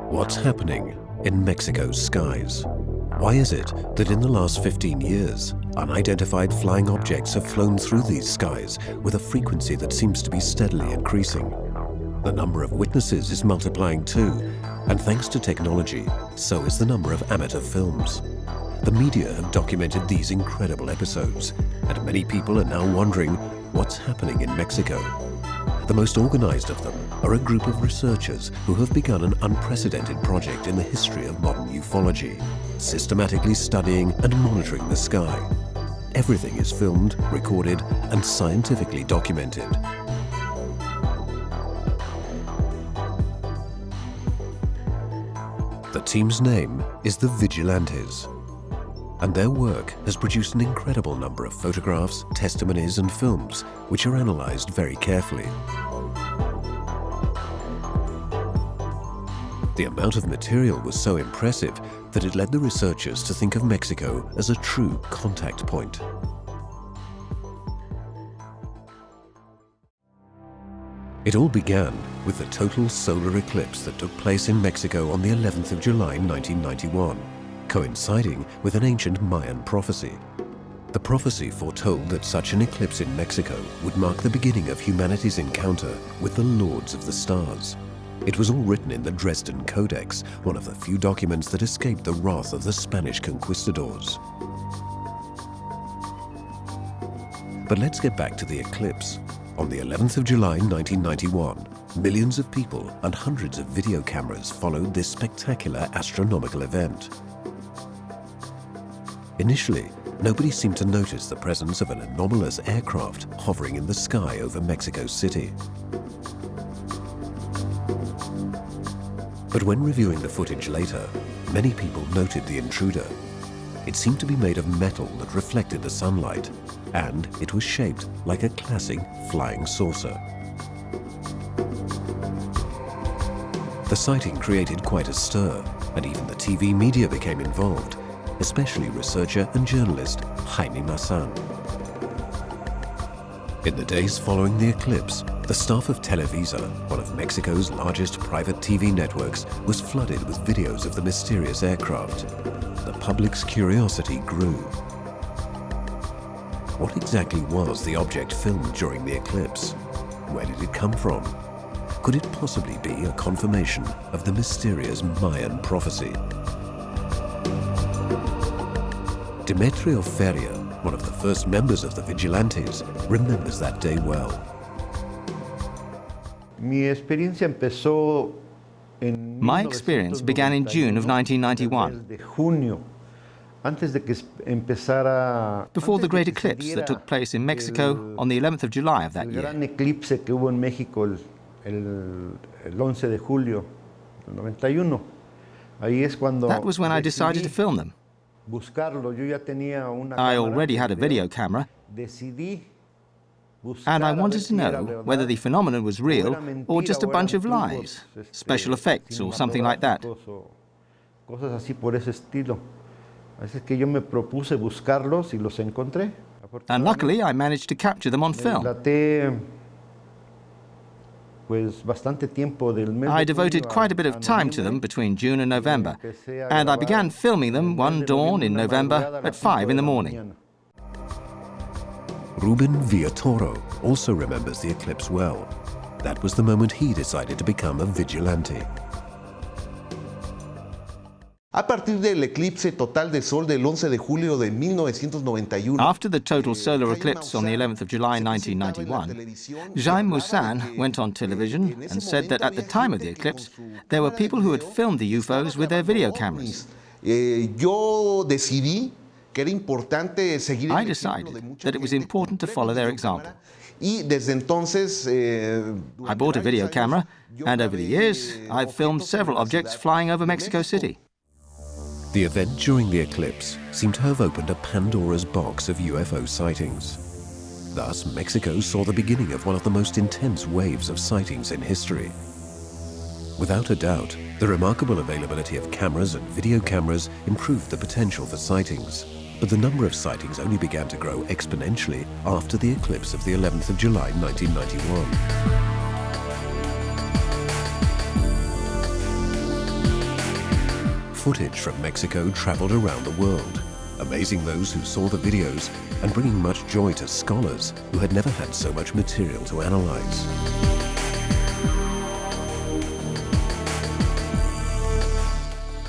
What's happening in Mexico's skies? Why is it that in the last 15 years, unidentified flying objects have flown through these skies with a frequency that seems to be steadily increasing? The number of witnesses is multiplying too, and thanks to technology, so is the number of amateur films. The media have documented these incredible episodes, and many people are now wondering what's happening in Mexico. The most organized of them are a group of researchers who have begun an unprecedented project in the history of modern ufology, systematically studying and monitoring the sky. Everything is filmed, recorded, and scientifically documented. The team's name is the Vigilantes, and their work has produced an incredible number of photographs, testimonies, and films, which are analyzed very carefully. The amount of material was so impressive that it led the researchers to think of Mexico as a true contact point. It all began with the total solar eclipse that took place in Mexico on the 11th of July 1991, coinciding with an ancient Mayan prophecy. The prophecy foretold that such an eclipse in Mexico would mark the beginning of humanity's encounter with the Lords of the Stars. It was all written in the Dresden Codex, one of the few documents that escaped the wrath of the Spanish conquistadors. But let's get back to the eclipse. On the 11th of July 1991, millions of people and hundreds of video cameras followed this spectacular astronomical event. Initially, nobody seemed to notice the presence of an anomalous aircraft hovering in the sky over Mexico City. But when reviewing the footage later, many people noted the intruder. It seemed to be made of metal that reflected the sunlight, and it was shaped like a classic flying saucer. The sighting created quite a stir, and even the TV media became involved, especially researcher and journalist Jaime Maussan. In the days following the eclipse, the staff of Televisa, one of Mexico's largest private TV networks, was flooded with videos of the mysterious aircraft. The public's curiosity grew. What exactly was the object filmed during the eclipse? Where did it come from? Could it possibly be a confirmation of the mysterious Mayan prophecy? Demetrio Feria, one of the first members of the Vigilantes, remembers that day well. My experience began in June of 1991, before the great eclipse that took place in Mexico on the 11th of July of that year. That was when I decided to film them. I already had a video camera, and I wanted to know whether the phenomenon was real or just a bunch of lies, special effects or something like that. And luckily, I managed to capture them on film. I devoted quite a bit of time to them between June and November, and I began filming them one dawn in November at 5 in the morning. Ruben Villatoro also remembers the eclipse well. That was the moment he decided to become a vigilante. After the total solar eclipse on the 11th of July 1991, Jaime Maussan went on television and said that at the time of the eclipse, there were people who had filmed the UFOs with their video cameras. I decided that it was important to follow their example. I bought a video camera, and over the years, I've filmed several objects flying over Mexico City. The event during the eclipse seemed to have opened a Pandora's box of UFO sightings. Thus, Mexico saw the beginning of one of the most intense waves of sightings in history. Without a doubt, the remarkable availability of cameras and video cameras improved the potential for sightings. But the number of sightings only began to grow exponentially after the eclipse of the 11th of July 1991. footage from Mexico traveled around the world, amazing those who saw the videos and bringing much joy to scholars who had never had so much material to analyze.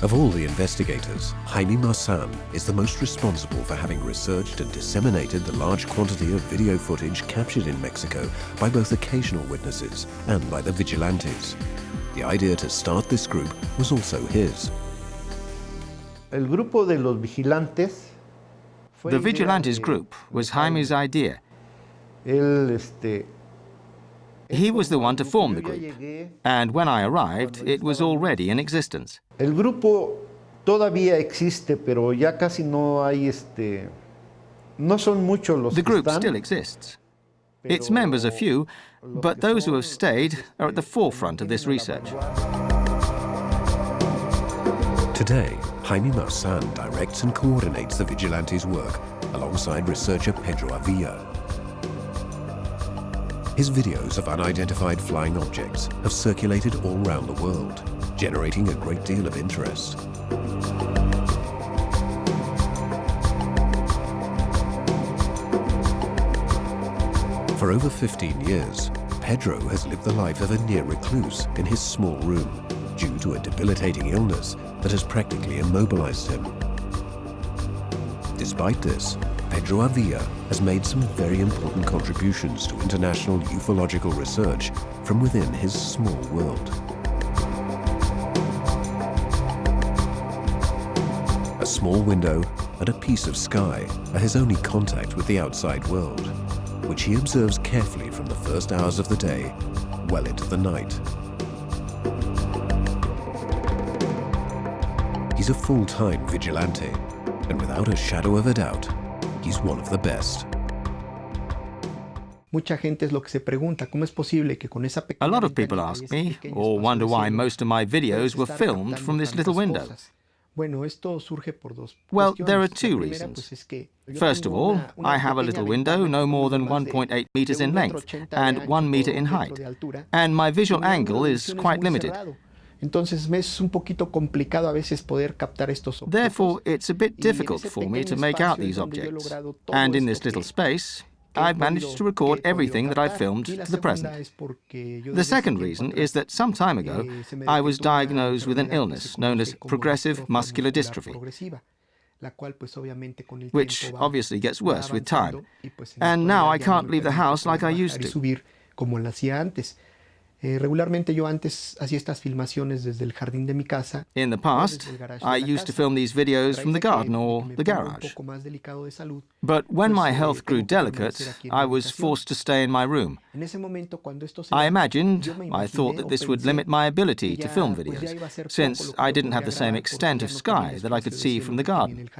Of all the investigators, Jaime Maussan is the most responsible for having researched and disseminated the large quantity of video footage captured in Mexico by both occasional witnesses and by the Vigilantes. The idea to start this group was also his. El grupo de los Vigilantes fue The Vigilantes group was Jaime's idea. He was the one to form the group, and when I arrived, it was already in existence. El grupo todavía existe, pero ya casi no hay no son muchos los The que group están. still exists. Its members are few, but those who have stayed are at the forefront of this research. Today, Jaime Maussan directs and coordinates the Vigilantes' work alongside researcher Pedro Avila. His videos of unidentified flying objects have circulated all around the world, generating a great deal of interest. For over 15 years, Pedro has lived the life of a near recluse in his small room due to a debilitating illness that has practically immobilized him. Despite this, Pedro Avila has made some very important contributions to international ufological research from within his small world. A small window and a piece of sky are his only contact with the outside world, which he observes carefully from the first hours of the day well into the night. He's a full-time vigilante, and without a shadow of a doubt, he's one of the best. A lot of people ask me, or wonder why most of my videos were filmed from this little window. Well, there are two reasons. First of all, I have a little window no more than 1.8 meters in length and 1 meter in height, and my visual angle is quite limited. Therefore, it's a bit difficult for me to make out these objects, and in this little space, I've managed to record everything that I've filmed to the present. The second reason is that some time ago, I was diagnosed with an illness known as progressive muscular dystrophy, which obviously gets worse with time, and now I can't leave the house like I used to. In the past, I used to film these videos from the garden or the garage. But when my health grew delicate, I was forced to stay in my room. I thought that this would limit my ability to film videos, since I didn't have the same extent of sky that I could see from the garden.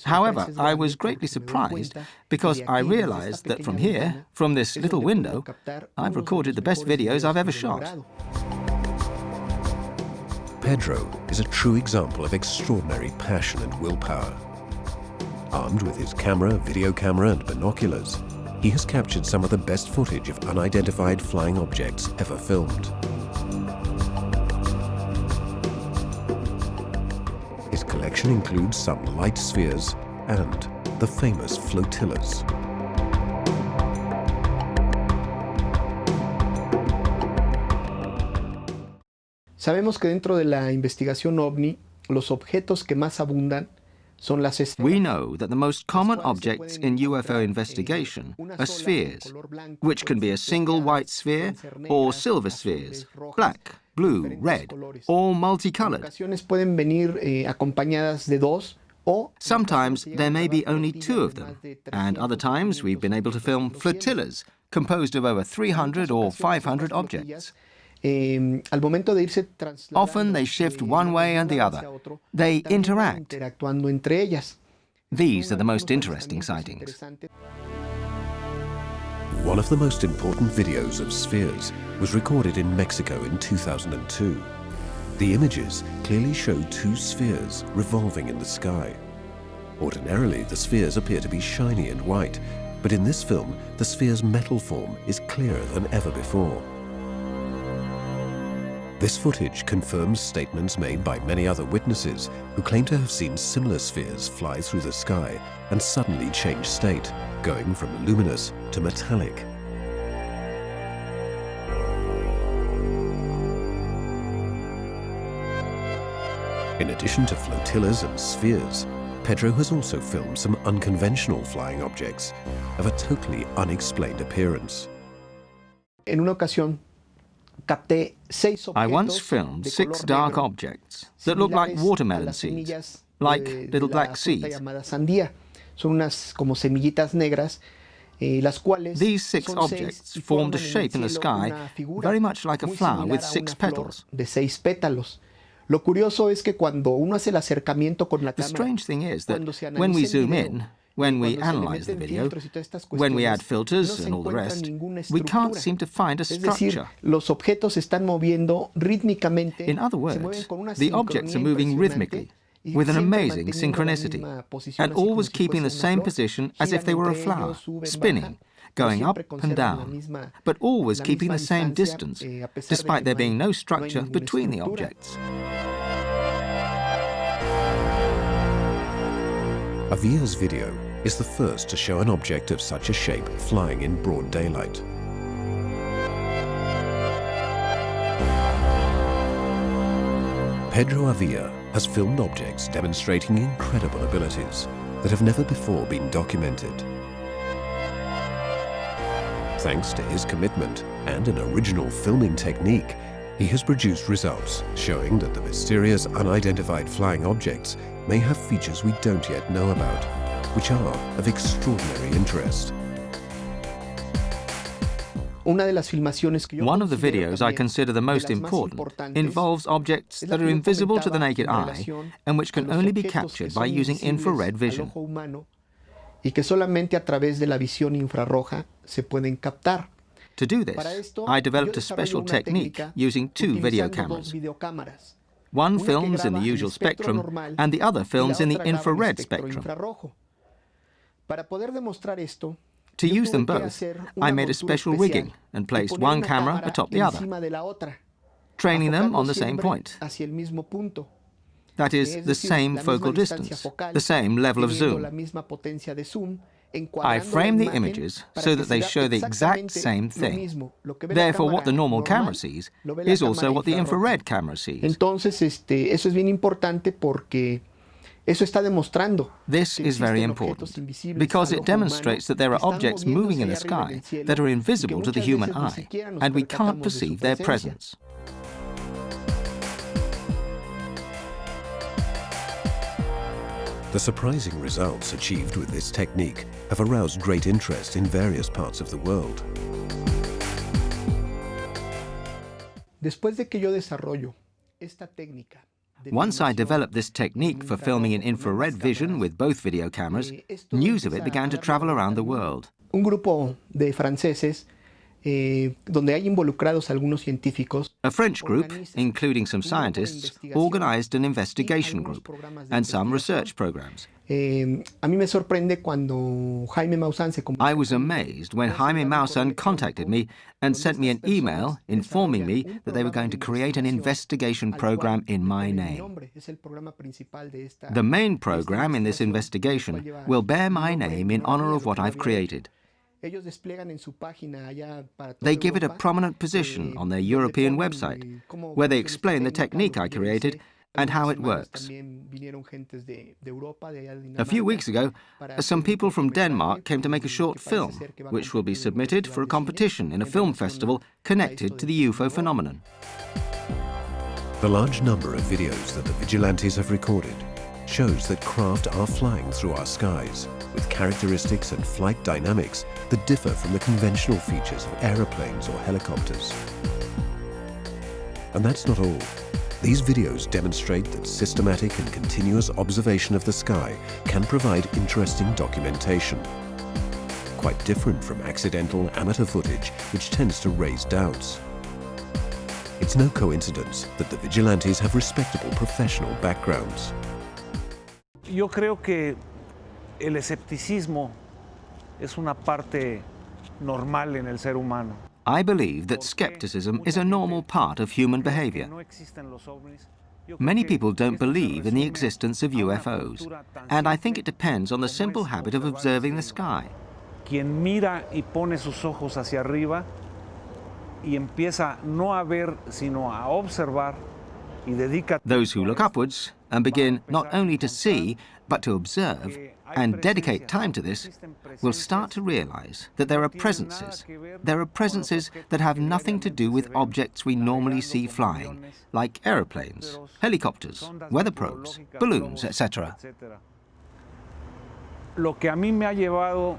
However, I was greatly surprised because I realized that from here, from this little window, I've recorded the best videos I've ever shot. Pedro is a true example of extraordinary passion and willpower. Armed with his camera, video camera, and binoculars, he has captured some of the best footage of unidentified flying objects ever filmed. His collection includes some light spheres and the famous flotillas. Sabemos que dentro de la investigación OVNI, los objetos que más abundan son las esferas. We know that the most common objects in UFO investigation are spheres, which can be a single white sphere or silver spheres, black, blue, red, or multicolored. Pueden venir acompañadas de dos o sometimes there may be only two of them, and other times we've been able to film flotillas composed of over 300 or 500 objects. Often they shift one way and the other. They interact. These are the most interesting sightings. One of the most important videos of spheres was recorded in Mexico in 2002. The images clearly show two spheres revolving in the sky. Ordinarily, the spheres appear to be shiny and white, but in this film, the sphere's metal form is clearer than ever before. This footage confirms statements made by many other witnesses who claim to have seen similar spheres fly through the sky and suddenly change state, going from luminous to metallic. In addition to flotillas and spheres, Pedro has also filmed some unconventional flying objects of a totally unexplained appearance. En una ocasión, capté 6 I once objetos filmed de 6 color dark negro, objects that look like similares watermelon a las seeds, semillas like de little la black fruta seeds. llamada sandía. Son unas como semillitas negras, las cuales These 6 son objects 6 y formed a forman en el shape in the cielo sky una figura very much like a muy flower similar with a 6 una flor petals. de 6 pétalos. Lo curioso es que cuando uno hace el acercamiento con la The cámara, strange thing is that cuando se when we analiza el zoom video, in, when we cuando se le analyze the meten video, filtros y todas estas when we add cuestiones, filters no se and all the encuentra rest, ninguna we can't estructura. seem to find a Es decir, structure. los objetos se están moviendo rítmicamente, In other se mueven words, con una the objects are moving sincronía rhythmically, impresionante y with an siempre amazing manteniendo la synchronicity, misma posición, and así como always si keeping the fuese una same flor. position as if Giran they were a entre flower, ellos, suben, spinning, bajan, pero going up siempre and conservan la down, misma- but always la keeping misma the same distancia, distance, a pesar de despite que there no hay- being no no hay structure ninguna between the estructura. objects. Avia's video is the first to show an object of such a shape flying in broad daylight. Pedro Avia has filmed objects demonstrating incredible abilities that have never before been documented. Thanks to his commitment and an original filming technique, he has produced results showing that the mysterious unidentified flying objects may have features we don't yet know about, which are of extraordinary interest. Una de las filmaciones que yo One of the considero videos I también consider the de most las más important importantes involves objects es la that are que yo invisible to the comentaba naked en eye relación and which a can los only be objetos captured que by son using invisibles infrared al vision. ojo humano y que solamente a través de la visión infrarroja se pueden captar. To do Para this, esto, I yo developed a desarrollo special una technique técnica using 2 video utilizando cameras. dos videocámaras. One Una que films in the graba en usual espectro spectrum normal and the other y la films in the otra graba en infrared espectro spectrum. infrarrojo. Para poder demostrar esto, To yo use them tuve que both, hacer I una made a montura special especial rigging and y placed poner one una camera cámara atop the other, encima de la otra, training them afocando on the same siempre point. hacia el mismo punto. That is, Es the decir, same la focal misma distancia distance, focal, the same level of teniendo zoom. la misma potencia de zoom, I encuadrando frame la the imagen images para so que that se they vea show the exact exactamente same lo thing. mismo. Lo que ve la Therefore, what the cámara normal camera normal, sees lo ve la is also cámara what the infrarroja. infrared camera sees. Entonces, eso es bien importante porque eso está demostrando This que is very existen important objetos invisibles because al it ojo humano demonstrates that there are que están objects moviéndose moving in the allá arriba en sky el cielo that are y que invisible to the muchas human veces ni eye, siquiera nos and we can't percatamos de su perceive their presencia. presence. The surprising results achieved with this technique have aroused great interest in various parts of the world. Después de que yo desarrollo esta técnica de Once I filmación developed this technique for filming in infrared vision with both video cameras, news of it began to travel around the world. un grupo de franceses donde hay involucrados algunos científicos. A French group, including some scientists, organized an investigation group and some research programs. A mí me sorprende cuando Jaime Maussan se I was amazed when Jaime Maussan contacted me and sent me an email informing me that they were going to create an investigation program in my name. The main program in this investigation will bear my name in honor of what I've created. They give it a prominent position on their European website, where they explain the technique I created and how it works. A few weeks ago, some people from Denmark came to make a short film, which will be submitted for a competition in a film festival connected to the UFO phenomenon. The large number of videos that the Vigilantes have recorded shows that craft are flying through our skies with characteristics and flight dynamics that differ from the conventional features of aeroplanes or helicopters. And that's not all. These videos demonstrate that systematic and continuous observation of the sky can provide interesting documentation. Quite different from accidental amateur footage, which tends to raise doubts. It's no coincidence that the Vigilantes have respectable professional backgrounds. Yo creo que el escepticismo es una parte normal en el ser humano. I believe that skepticism is a normal part of human behavior. Many people don't believe in the existence of UFOs, and I think it depends on the simple habit of observing the sky. Quien mira y pone sus ojos hacia arriba y empieza no a ver, sino a observar y dedica. Those who look upwards and begin not only to see, but to observe, and dedicate time to this, will start to realize that there are presences. There are presences that have nothing to do with objects we normally see flying, like aeroplanes, helicopters, weather probes, balloons, etc. Lo que a mí me ha llevado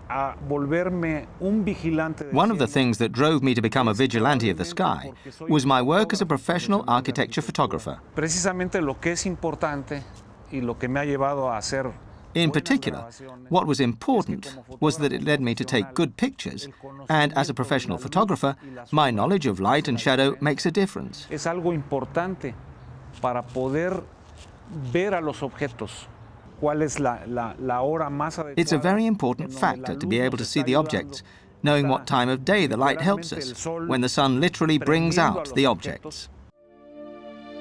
a volverme un vigilante. One of the things that drove me to become a vigilante of the sky was my work as a professional architecture photographer. Precisamente lo que es importante y lo que me ha llevado a hacer. In particular, what was important was that it led me to take good pictures, and as a professional photographer, my knowledge of light and shadow makes a difference. Es algo importante para poder ver a los objetos. ¿Cuál es la hora más adecuada? It's a very important factor to be able to see the objects, knowing what time of day the light helps us, when the sun literally brings out the objects.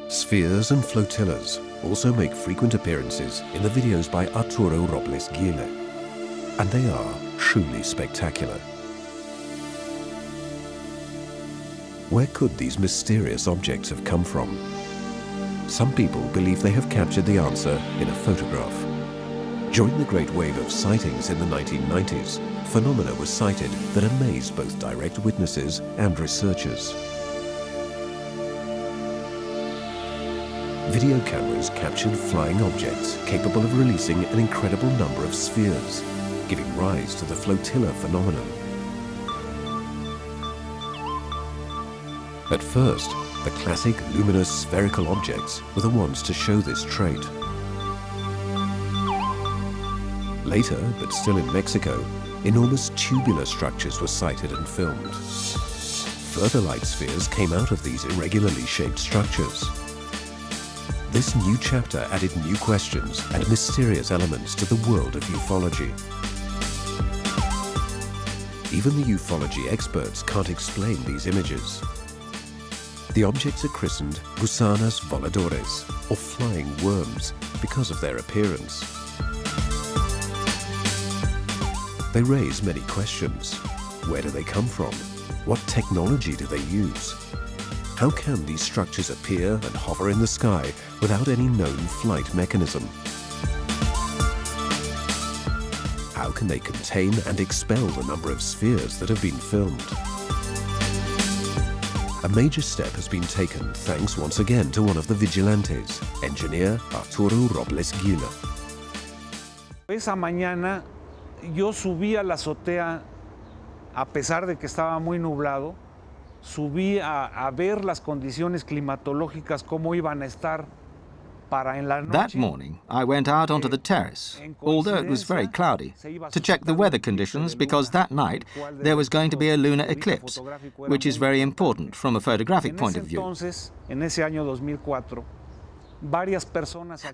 Spheres and flotillas also make frequent appearances in the videos by Arturo Robles Gile, and they are truly spectacular. Where could these mysterious objects have come from? Some people believe they have captured the answer in a photograph. During the great wave of sightings in the 1990s, phenomena were sighted that amazed both direct witnesses and researchers. Video cameras captured flying objects capable of releasing an incredible number of spheres, giving rise to the flotilla phenomenon. At first, the classic luminous spherical objects were the ones to show this trait. Later, but still in Mexico, enormous tubular structures were sighted and filmed. Further light spheres came out of these irregularly shaped structures. This new chapter added new questions and mysterious elements to the world of ufology. Even the ufology experts can't explain these images. The objects are christened gusanos voladores, or flying worms, because of their appearance. They raise many questions. Where do they come from? What technology do they use? How can these structures appear and hover in the sky without any known flight mechanism? How can they contain and expel the number of spheres that have been filmed? A major step has been taken thanks once again to one of the vigilantes, engineer Arturo Robles Gile. Esa mañana yo subí a la azotea, a pesar de que estaba muy nublado, subí a ver las condiciones climatológicas, cómo iban a estar para en la noche. That morning, I went out onto the terrace, although it was very cloudy, to check the weather conditions because that night there was going to be a lunar eclipse, which is very important from a photographic point of view.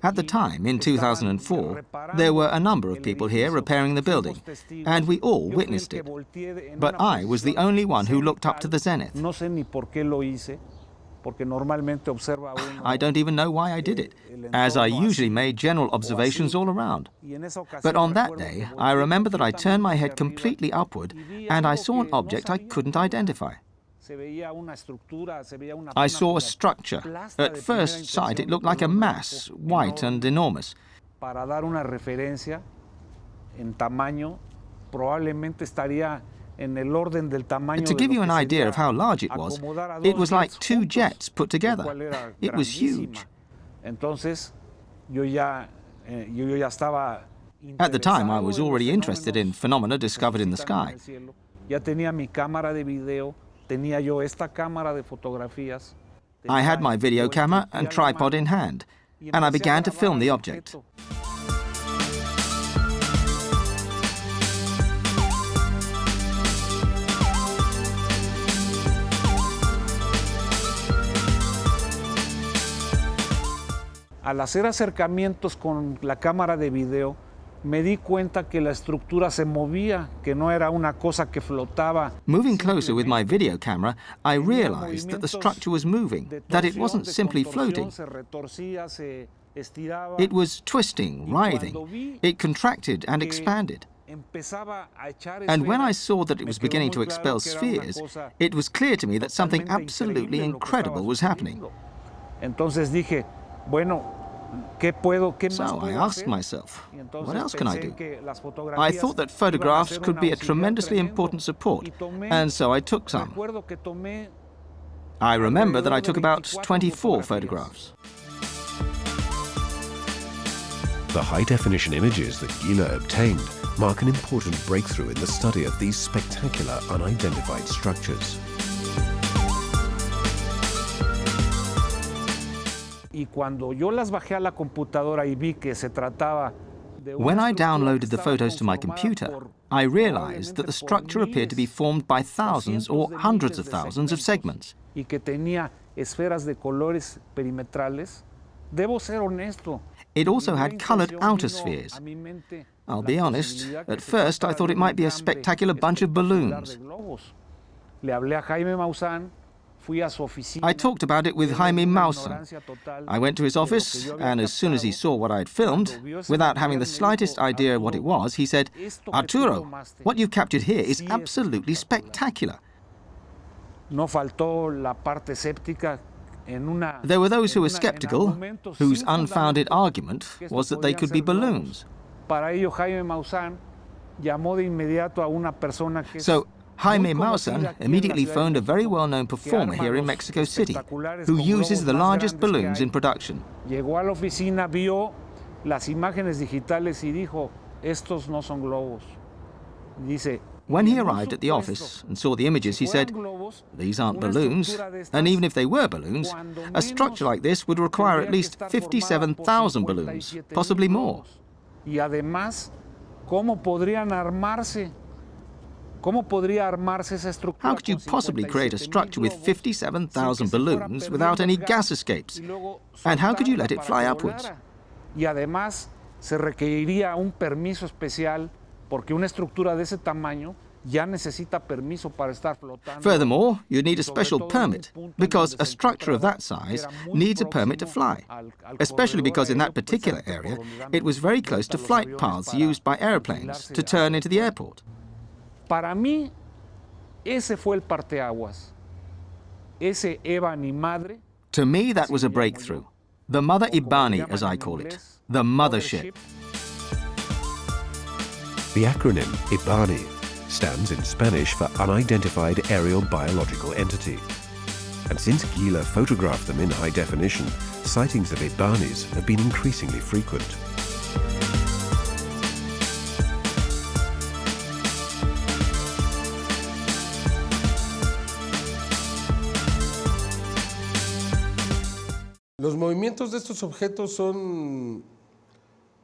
At the time, in 2004, there were a number of people here repairing the building, and we all witnessed it. But I was the only one who looked up to the zenith. I don't even know why I did it, as I usually made general observations all around. But on that day, I remember that I turned my head completely upward, and I saw an object I couldn't identify. I saw a structure. At first sight, it looked like a mass, white and enormous. Para dar una referencia en tamaño, probablemente estaría en el orden del tamaño. To give you an idea of how large it was like two jets put together. It was huge. Entonces, yo ya estaba. At the time, I was already interested in phenomena discovered in the sky. Ya tenía mi cámara de video. Tenía yo esta cámara de fotografías. I had my video camera and tripod in hand, and I began to film the object. Al hacer acercamientos con la cámara de video, me di cuenta que la estructura se movía, que no era una cosa que flotaba. Moving closer with my video camera, I realized that the structure was moving, that it wasn't simply floating. It was twisting, writhing. It contracted and expanded. And when I saw that it was beginning to expel spheres, it was clear to me that something absolutely incredible was happening. Entonces dije, bueno, So I asked myself, what else can I do? I thought that photographs could be a tremendously important support, and so I took some. I remember that I took about 24 photographs. The high-definition images that Gila obtained mark an important breakthrough in the study of these spectacular unidentified structures. Y cuando yo las bajé a la computadora y vi que se trataba de When I downloaded the photos to my computer, I realized that the structure appeared to be formed by thousands or hundreds of thousands of segments. y que tenía esferas de colores perimetrales, debo ser honesto. It also had colored outer spheres. I'll be honest, at first I thought it might be a spectacular bunch of balloons. Le hablé a Jaime Maussan. I talked about it with Jaime Maussan. I went to his office, and as soon as he saw what I had filmed, without having the slightest idea what it was, he said, "Arturo, what you've captured here is absolutely spectacular." No faltó la parte escéptica. There were those who were skeptical, whose unfounded argument was that they could be balloons. So Jaime Maussan immediately phoned a very well-known performer here in Mexico City, who uses the largest balloons in production. Llegó a la oficina, vio las imágenes digitales y dijo, estos no son globos. Dice, when he arrived at the office and saw the images, he said, "These aren't balloons, and even if they were balloons, a structure like this would require at least 57,000 balloons, possibly more." Y además, ¿cómo podrían armarse? ¿Cómo podría armarse esa estructura? How could you possibly create a structure with 57,000 balloons without any gas escapes? And how could you let it fly upwards? Y además, se requeriría un permiso especial porque una estructura de ese tamaño ya necesita permiso para estar flotando. Furthermore, you'd need a special permit, because a structure of that size needs a permit to fly, especially because in that particular area, it was very close to flight paths used by airplanes to turn into the airport. Para mí, ese fue el parteaguas. Ese Ebani madre. To me, that was a breakthrough. The Mother Ibani, as I call it. The mothership. The acronym IBANI stands in Spanish for Unidentified Aerial Biological Entity. And since Gila photographed them in high definition, sightings of IBANIs have been increasingly frequent. Los movimientos de estos objetos son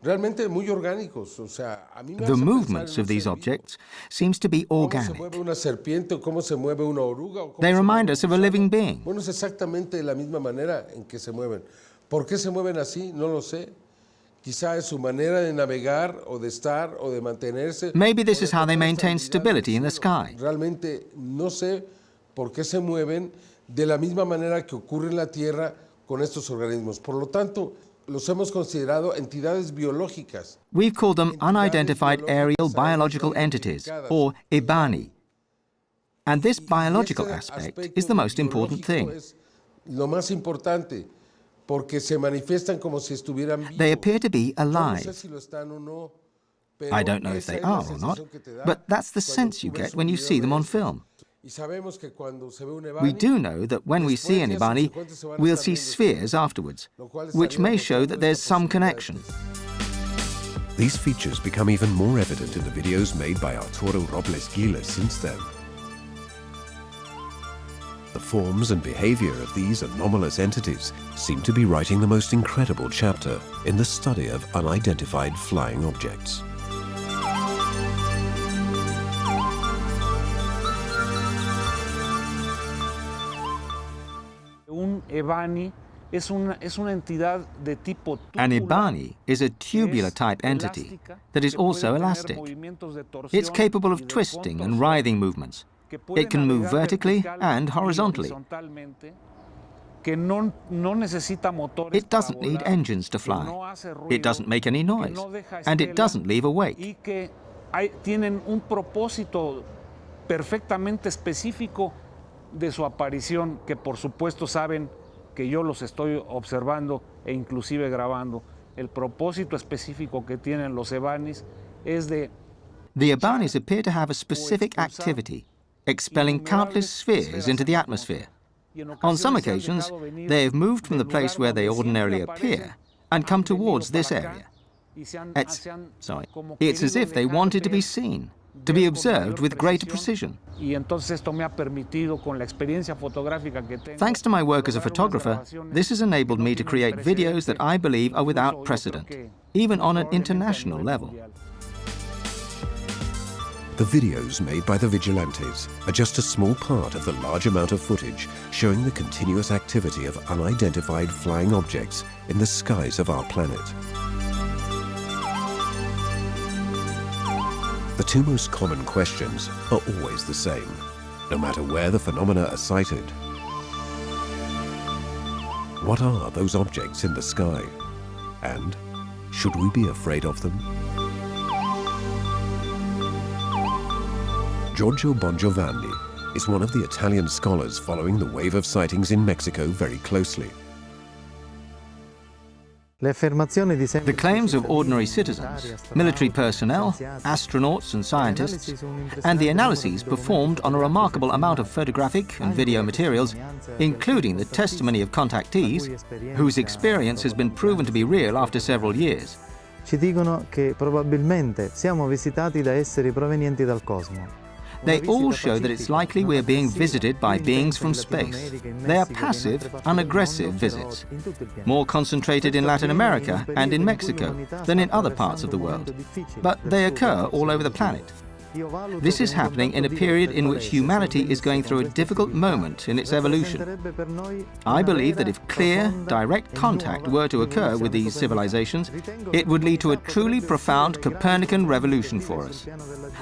realmente muy orgánicos. O sea, a mí me The movements of these objects seems to be organic. ¿Cómo se mueve una serpiente o cómo se mueve una oruga? O cómo They se remind mueve us of a un living gusano? being. Bueno, es exactamente la misma manera en que se mueven. ¿Por qué se mueven así? No lo sé. Quizá es su manera de navegar o de estar o de mantenerse. Maybe this is how they maintain stability in the sky. Realmente no sé por qué se mueven de la misma manera que ocurre en la Tierra con estos organismos. Por lo tanto, los hemos considerado entidades biológicas. We've called them unidentified aerial biological entities, or IBANI. And this biological aspect is the most important thing. Es lo más importante, porque se manifiestan como si estuvieran vivos. They appear to be Yo no sé alive. si lo están o no, pero I don't know if esa they es la are or not, sensación que te da but that's the cuando sense you tú ves get un when you video see them de on estos. film. Y sabemos que cuando se ve un We Ebani, do know that when we see an IBANI, we'll see spheres afterwards, which may show that there's some connection. These features become even more evident in the videos made by Arturo Robles Gila since then. The forms and behavior of these anomalous entities seem to be writing the most incredible chapter in the study of unidentified flying objects. Un Ebani es una entidad de tipo An tubular. Ibani is a tubular-type entity that is also elastic. It's capable of twisting and writhing movements. It can move vertically and horizontally. It doesn't need engines to fly. It doesn't make any noise. And it doesn't leave a wake. Tienen un propósito perfectamente específico de su aparición, que por supuesto saben que yo los estoy observando e inclusive grabando. El propósito específico que tienen los Ibanis es de... The Ibanis appear to have a specific activity, expelling countless spheres into the atmosphere. On some occasions, they have moved from the place where they ordinarily appear and come towards this area. It's as if they wanted to be seen, to be observed with greater precision. Thanks to my work as a photographer, this has enabled me to create videos that I believe are without precedent, even on an international level. The videos made by the Vigilantes are just a small part of the large amount of footage showing the continuous activity of unidentified flying objects in the skies of our planet. The two most common questions are always the same, no matter where the phenomena are sighted. What are those objects in the sky? And should we be afraid of them? Giorgio Bongiovanni is one of the Italian scholars following the wave of sightings in Mexico very closely. The claims of ordinary citizens, military personnel, astronauts and scientists, and the analyses performed on a remarkable amount of photographic and video materials, including the testimony of contactees, whose experience has been proven to be real after several years. Ci dicono che probabilmente siamo visitati da esseri provenienti dal cosmo. They all show that it's likely we're being visited by beings from space. They are passive, unaggressive visits, more concentrated in Latin America and in Mexico than in other parts of the world. But they occur all over the planet. This is happening in a period in which humanity is going through a difficult moment in its evolution. I believe that if clear, direct contact were to occur with these civilizations, it would lead to a truly profound Copernican revolution for us.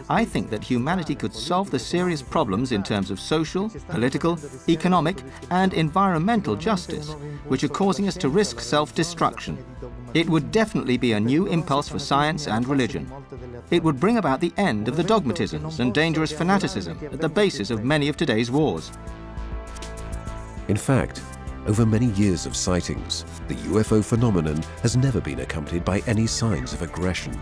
I think that humanity could solve the serious problems in terms of social, political, economic, and environmental justice, which are causing us to risk self-destruction. It would definitely be a new impulse for science and religion. It would bring about the end of the dogmatisms and dangerous fanaticism at the basis of many of today's wars. In fact, over many years of sightings, the UFO phenomenon has never been accompanied by any signs of aggression.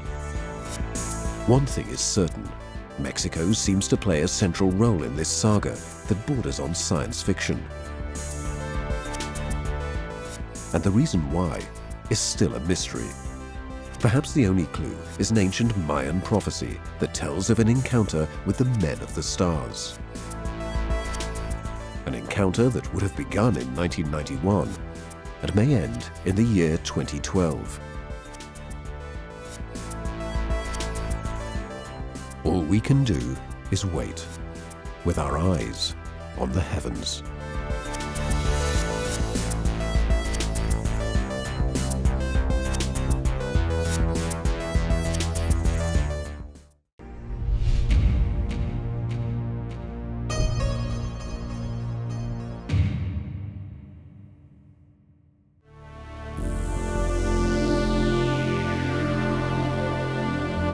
One thing is certain, Mexico seems to play a central role in this saga that borders on science fiction. And the reason why is still a mystery. Perhaps the only clue is an ancient Mayan prophecy that tells of an encounter with the men of the stars. An encounter that would have begun in 1991 and may end in the year 2012. All we can do is wait, with our eyes on the heavens.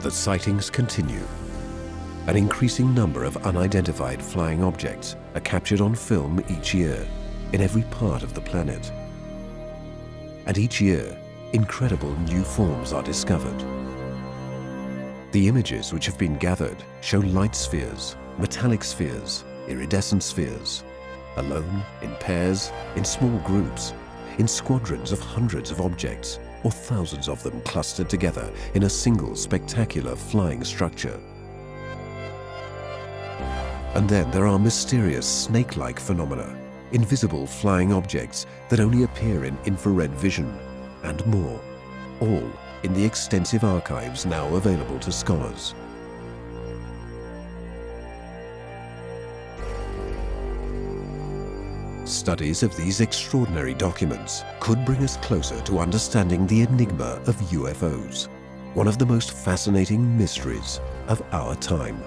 The sightings continue. An increasing number of unidentified flying objects are captured on film each year in every part of the planet. And each year, incredible new forms are discovered. The images which have been gathered show light spheres, metallic spheres, iridescent spheres, alone, in pairs, in small groups, in squadrons of hundreds of objects, or thousands of them clustered together in a single spectacular flying structure. And then there are mysterious snake-like phenomena, invisible flying objects that only appear in infrared vision, and more, all in the extensive archives now available to scholars. Studies of these extraordinary documents could bring us closer to understanding the enigma of UFOs, one of the most fascinating mysteries of our time.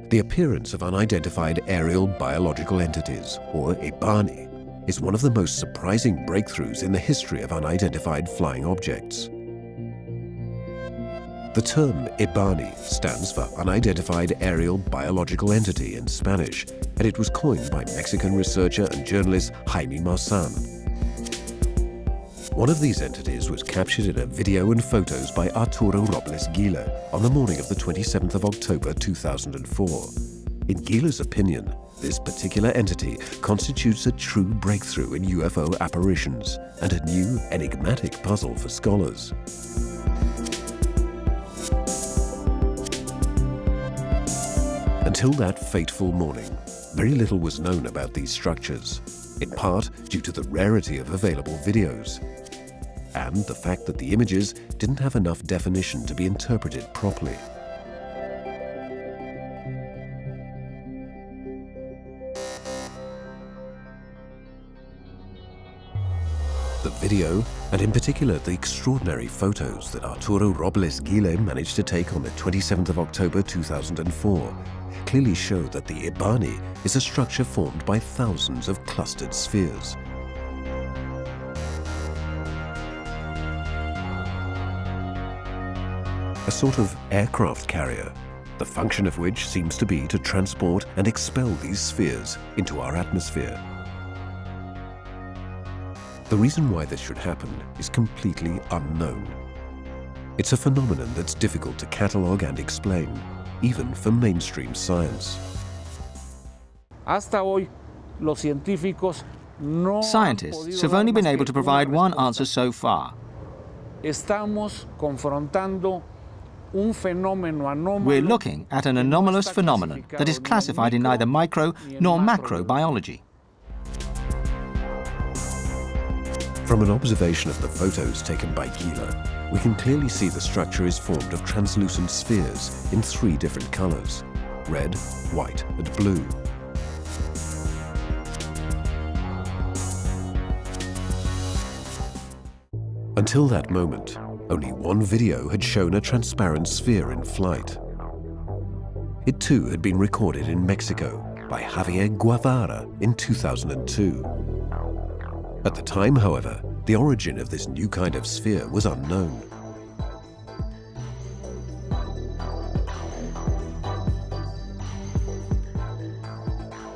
The appearance of unidentified aerial biological entities, or EBANI, is one of the most surprising breakthroughs in the history of unidentified flying objects. The term EBANI stands for Unidentified Aerial Biological Entity in Spanish, and it was coined by Mexican researcher and journalist Jaime Maussan. One of these entities was captured in a video and photos by Arturo Robles Gila on the morning of the 27th of October 2004. In Gila's opinion, this particular entity constitutes a true breakthrough in UFO apparitions and a new enigmatic puzzle for scholars. Until that fateful morning, very little was known about these structures, in part due to the rarity of available videos, and the fact that the images didn't have enough definition to be interpreted properly. The video, and in particular the extraordinary photos that Arturo Robles Gila managed to take on the 27th of October 2004, clearly show that the EBANI is a structure formed by thousands of clustered spheres. A sort of aircraft carrier, the function of which seems to be to transport and expel these spheres into our atmosphere. The reason why this should happen is completely unknown. It's a phenomenon that's difficult to catalogue and explain, even for mainstream science. Hasta hoy, los científicos no Scientists have only been able to provide one answer so far. Estamos confrontando un fenómeno anómalo. We're looking at an anomalous phenomenon that is classified in neither micro nor macrobiology. From an observation of the photos taken by Gila, we can clearly see the structure is formed of translucent spheres in 3 different colors: red, white, and blue. Until that moment, only one video had shown a transparent sphere in flight. It too had been recorded in Mexico by Javier Guevara in 2002. At the time, however, the origin of this new kind of sphere was unknown.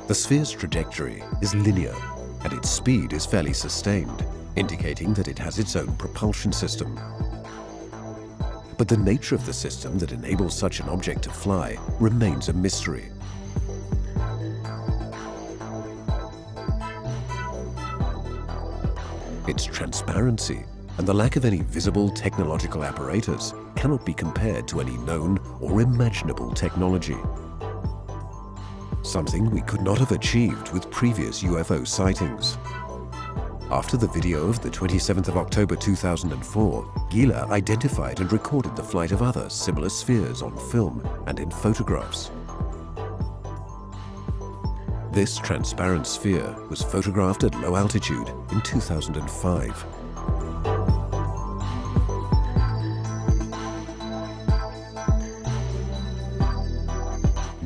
The sphere's trajectory is linear, and its speed is fairly sustained, indicating that it has its own propulsion system. But the nature of the system that enables such an object to fly remains a mystery. Its transparency and the lack of any visible technological apparatus cannot be compared to any known or imaginable technology. Something we could not have achieved with previous UFO sightings. After the video of the 27th of October 2004, Gila identified and recorded the flight of other similar spheres on film and in photographs. This transparent sphere was photographed at low altitude in 2005.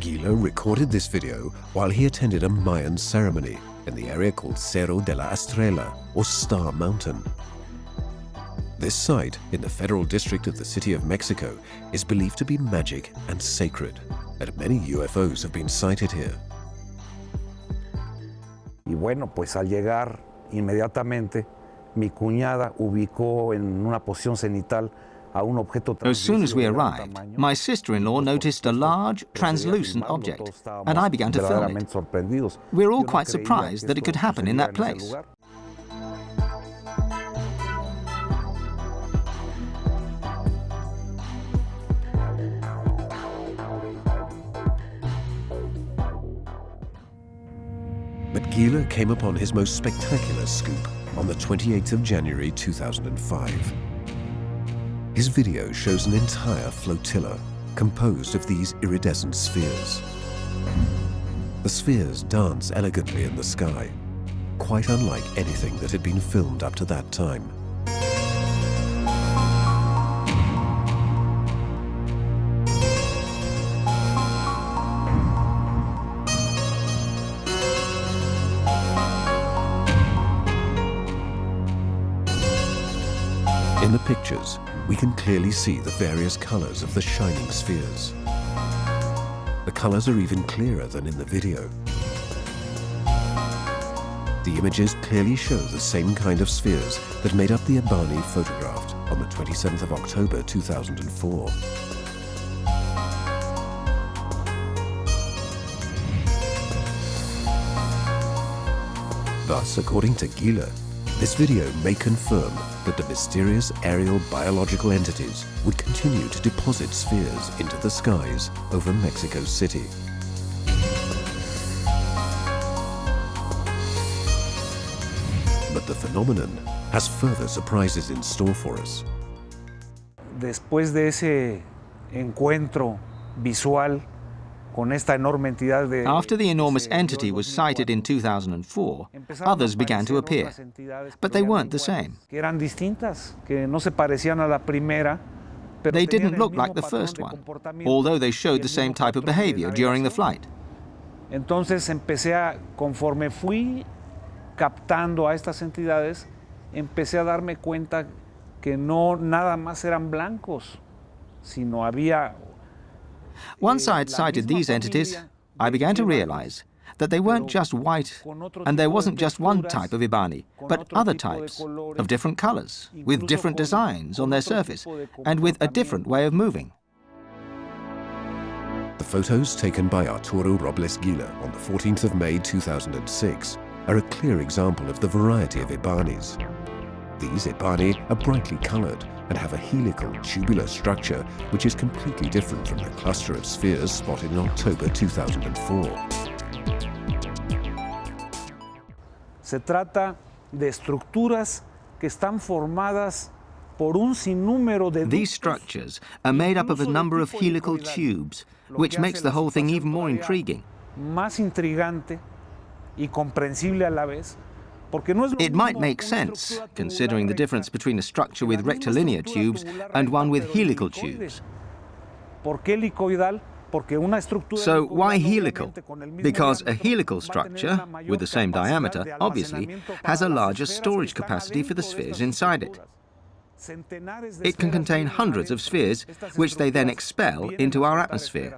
Gila recorded this video while he attended a Mayan ceremony in the area called Cerro de la Estrella, or Star Mountain. This site, in the federal district of the city of Mexico, is believed to be magic and sacred, and many UFOs have been sighted here. Y bueno, pues al llegar inmediatamente, mi cuñada ubicó en una posición cenital a un objeto. As soon as we arrived, my sister-in-law noticed a large, translucent object, and I began to film it. We were all quite surprised that it could happen in that place. But Gila came upon his most spectacular scoop on the 28th of January 2005. His video shows an entire flotilla composed of these iridescent spheres. The spheres dance elegantly in the sky, quite unlike anything that had been filmed up to that time. In the pictures, we can clearly see the various colors of the shining spheres. The colors are even clearer than in the video. The images clearly show the same kind of spheres that made up the Ibani photographed on the 27th of October 2004. Thus, according to Gila, this video may confirm that the mysterious aerial biological entities would continue to deposit spheres into the skies over Mexico City. But the phenomenon has further surprises in store for us. Después de ese encuentro visual con esta enorme entidad de... After the enormous entity was sighted in 2004, others began to appear, but they weren't the same. Que eran distintas, que no se parecían a la primera, pero They tenían didn't el look mismo like the patrón first de one, comportamiento although they y showed el the same mismo type of patrón de behavior during the navegación. flight. Entonces conforme fui captando a estas entidades, empecé a darme cuenta que no nada más eran blancos, sino había... Once I had sighted these entities, I began to realize that they weren't just white, and there wasn't just one type of Ibani, but other types of different colors, with different designs on their surface, and with a different way of moving. The photos taken by Arturo Robles Gila on the 14th of May 2006 are a clear example of the variety of Ibanis. These Ibani are brightly colored and have a helical, tubular structure which is completely different from the cluster of spheres spotted in October 2004. Se trata de estructuras que están formadas por un sinnúmero de... These structures are made up of a number of helical tubes, which makes the whole thing even more intriguing. Más intrigante y comprensible a la vez. It might make sense, considering the difference between a structure with rectilinear tubes and one with helical tubes. So why helical? Because a helical structure, with the same diameter, obviously, has a larger storage capacity for the spheres inside it. It can contain hundreds of spheres, which they then expel into our atmosphere.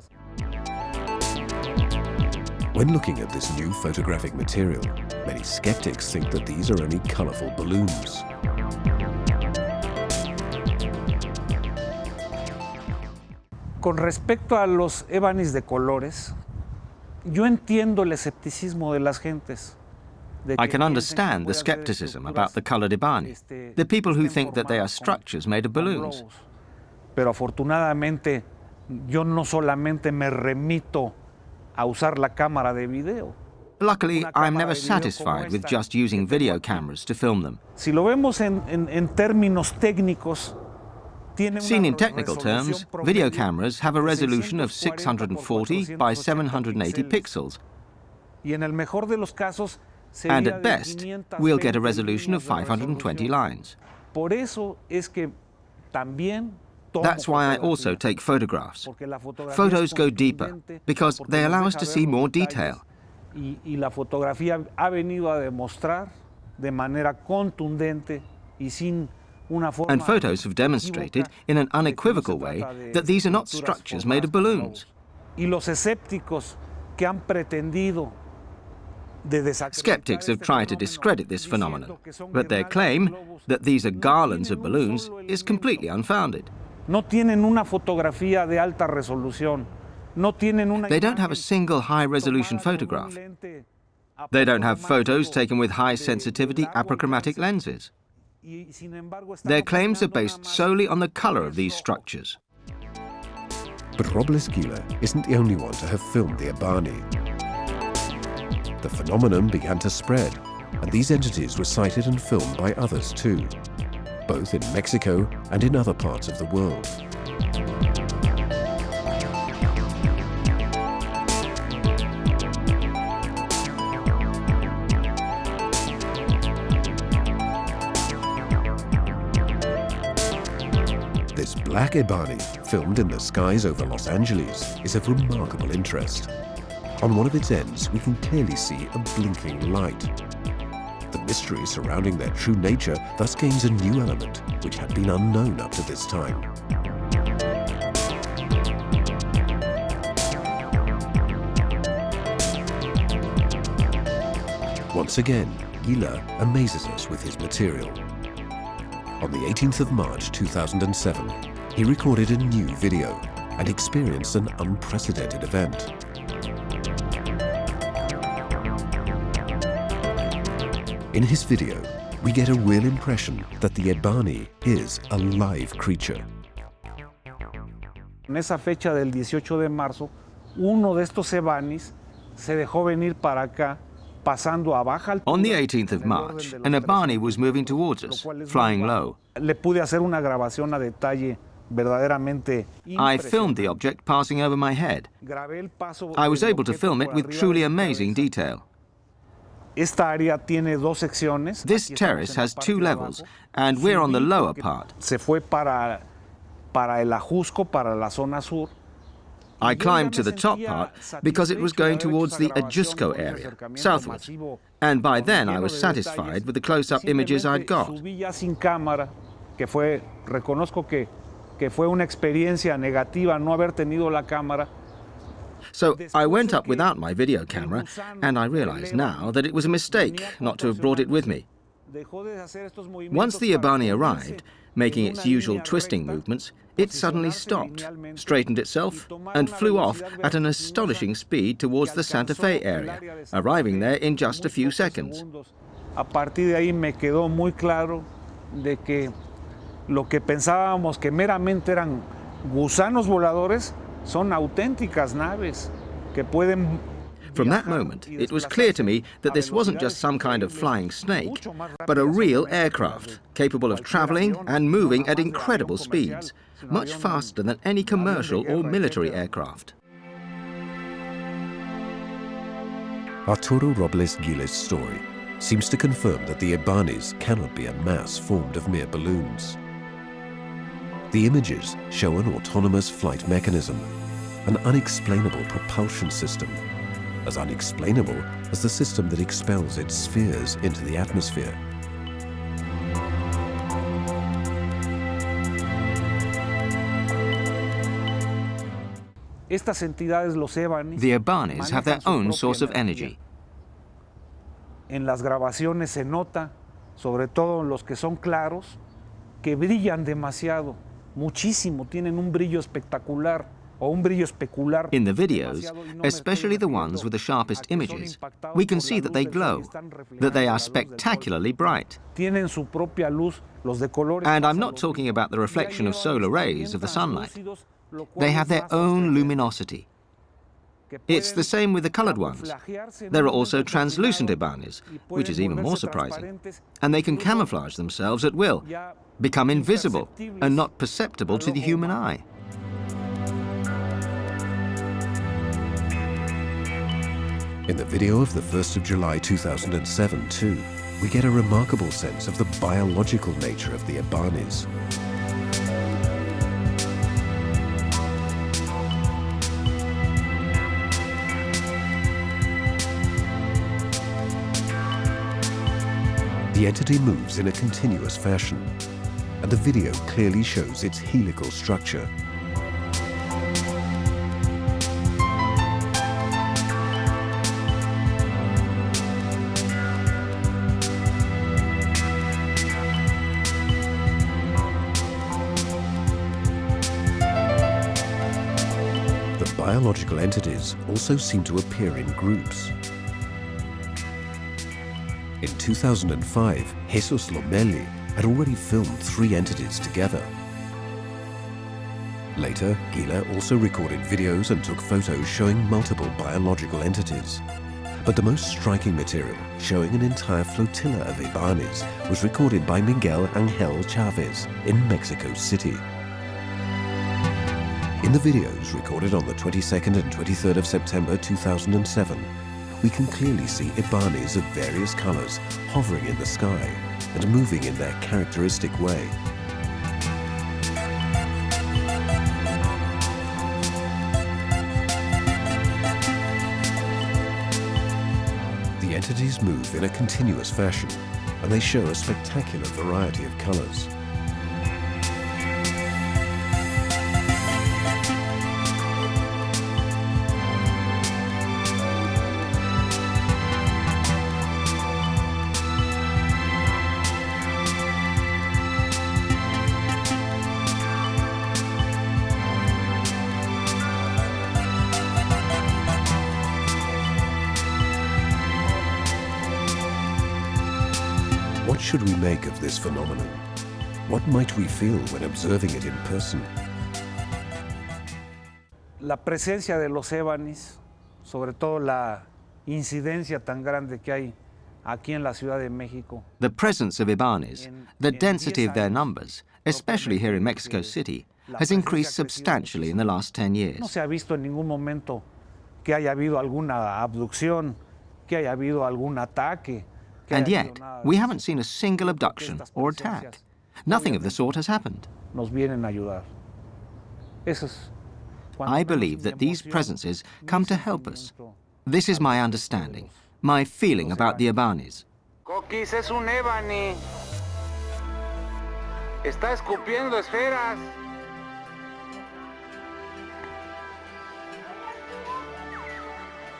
When looking at this new photographic material, many skeptics think that these are only colorful balloons. Con respecto a los ébanis de colores, yo entiendo el escepticismo de las gentes. I can understand the skepticism about the colored Ibani, the people who think that they are structures made of balloons. Pero afortunadamente, yo no solamente me remito a usar la cámara de video. Luckily, I'm never satisfied with just using video cameras to film them. Si lo vemos en términos técnicos, seen in technical terms, video cameras have a resolution of 640 by 780 pixels. And at best, we'll get a resolution of 520 lines. That's why I also take photographs. Photos go deeper because they allow us to see more detail. Y la fotografía ha venido a demostrar de manera contundente y sin una forma... And photos have demonstrated in an unequivocal way that these are not structures made of balloons. Y los escépticos que han pretendido Skeptics have tried to discredit this phenomenon, but their claim that these are garlands of balloons is completely unfounded. No tienen una fotografía de alta resolución. They don't have a single high-resolution photograph. They don't have photos taken with high-sensitivity apochromatic lenses. Their claims are based solely on the color of these structures. But Robles Gila isn't the only one to have filmed the Ibani. The phenomenon began to spread and these entities were sighted and filmed by others too, both in Mexico and in other parts of the world. This black ebani, filmed in the skies over Los Angeles, is of remarkable interest. On one of its ends, we can clearly see a blinking light. The mystery surrounding their true nature thus gains a new element, which had been unknown up to this time. Once again, Gila amazes us with his material. On the 18th of March 2007, he recorded a new video and experienced an unprecedented event. In his video, we get a real impression that the ebani is a live creature. En esa fecha del 18 de marzo, uno de estos ebanis se dejó venir para acá, pasando a baja altura. On the 18th of March, an ebani was moving towards us, flying low. Le pude hacer una grabación a detalle verdaderamente I filmed the object passing over my head. I was able to film it with truly amazing detail. Esta área tiene dos secciones. This terrace has two levels, and we're on the lower part. Se fue para el Ajusco, para la zona sur. I climbed to the top part because it was going towards the Ajusco area, southwards. And by then I was satisfied with the close-up images I'd got. Subí ya sin cámara, que fue, reconozco que fue una experiencia negativa no haber tenido la cámara. So I went up without my video camera, and I realize now that it was a mistake not to have brought it with me. Once the ebani arrived, making its usual twisting movements, it suddenly stopped, straightened itself, and flew off at an astonishing speed towards the Santa Fe area, arriving there in just a few seconds. A partir de ahí me quedó muy claro de que lo que pensábamos que meramente eran gusanos voladores son auténticas naves que pueden. From that moment, it was clear to me that this wasn't just some kind of flying snake, but a real aircraft, capable of traveling and moving at incredible speeds, much faster than any commercial or military aircraft. Arturo Robles Giles' story seems to confirm that the ebanis cannot be a mass formed of mere balloons. The images show an autonomous flight mechanism, an unexplainable propulsion system, as unexplainable as the system that expels its spheres into the atmosphere. Estas entidades, los ebanis, The ebanis have their own source of energy. En las grabaciones se nota, sobre todo en los que son claros, que brillan demasiado, muchísimo, tienen un brillo espectacular. In the videos, especially the ones with the sharpest images, we can see that they glow, that they are spectacularly bright. And I'm not talking about the reflection of solar rays of the sunlight. They have their own luminosity. It's the same with the colored ones. There are also translucent ebanis, which is even more surprising. And they can camouflage themselves at will, become invisible, and not perceptible to the human eye. In the video of the 1st of July 2007 too, we get a remarkable sense of the biological nature of the ebanis. The entity moves in a continuous fashion, and the video clearly shows its helical structure. Biological entities also seem to appear in groups. In 2005, Jesus Lomeli had already filmed 3 entities together. Later, Gila also recorded videos and took photos showing multiple biological entities. But the most striking material, showing an entire flotilla of Ibanes, was recorded by Miguel Ángel Chávez in Mexico City. In the videos recorded on the 22nd and 23rd of September 2007, we can clearly see Ibanes of various colors hovering in the sky and moving in their characteristic way. The entities move in a continuous fashion, and they show a spectacular variety of colors. What should we make of this phenomenon? What might we feel when observing it in person? La presencia de los ébanis, sobre todo la incidencia tan grande que hay aquí en la Ciudad de México. The presence of Ibanes, the density of their numbers, especially here in Mexico City, has increased substantially in the last 10 No years. se ha visto en ningún momento que haya habido alguna abducción, que haya habido algún ataque. And yet, we haven't seen a single abduction or attack. Nothing of the sort has happened. Nos vienen a ayudar. Eso es I believe that these presences come to help us. This is my understanding, my feeling about the Ibanes. Coquis es un ébani. Está escupiendo esferas.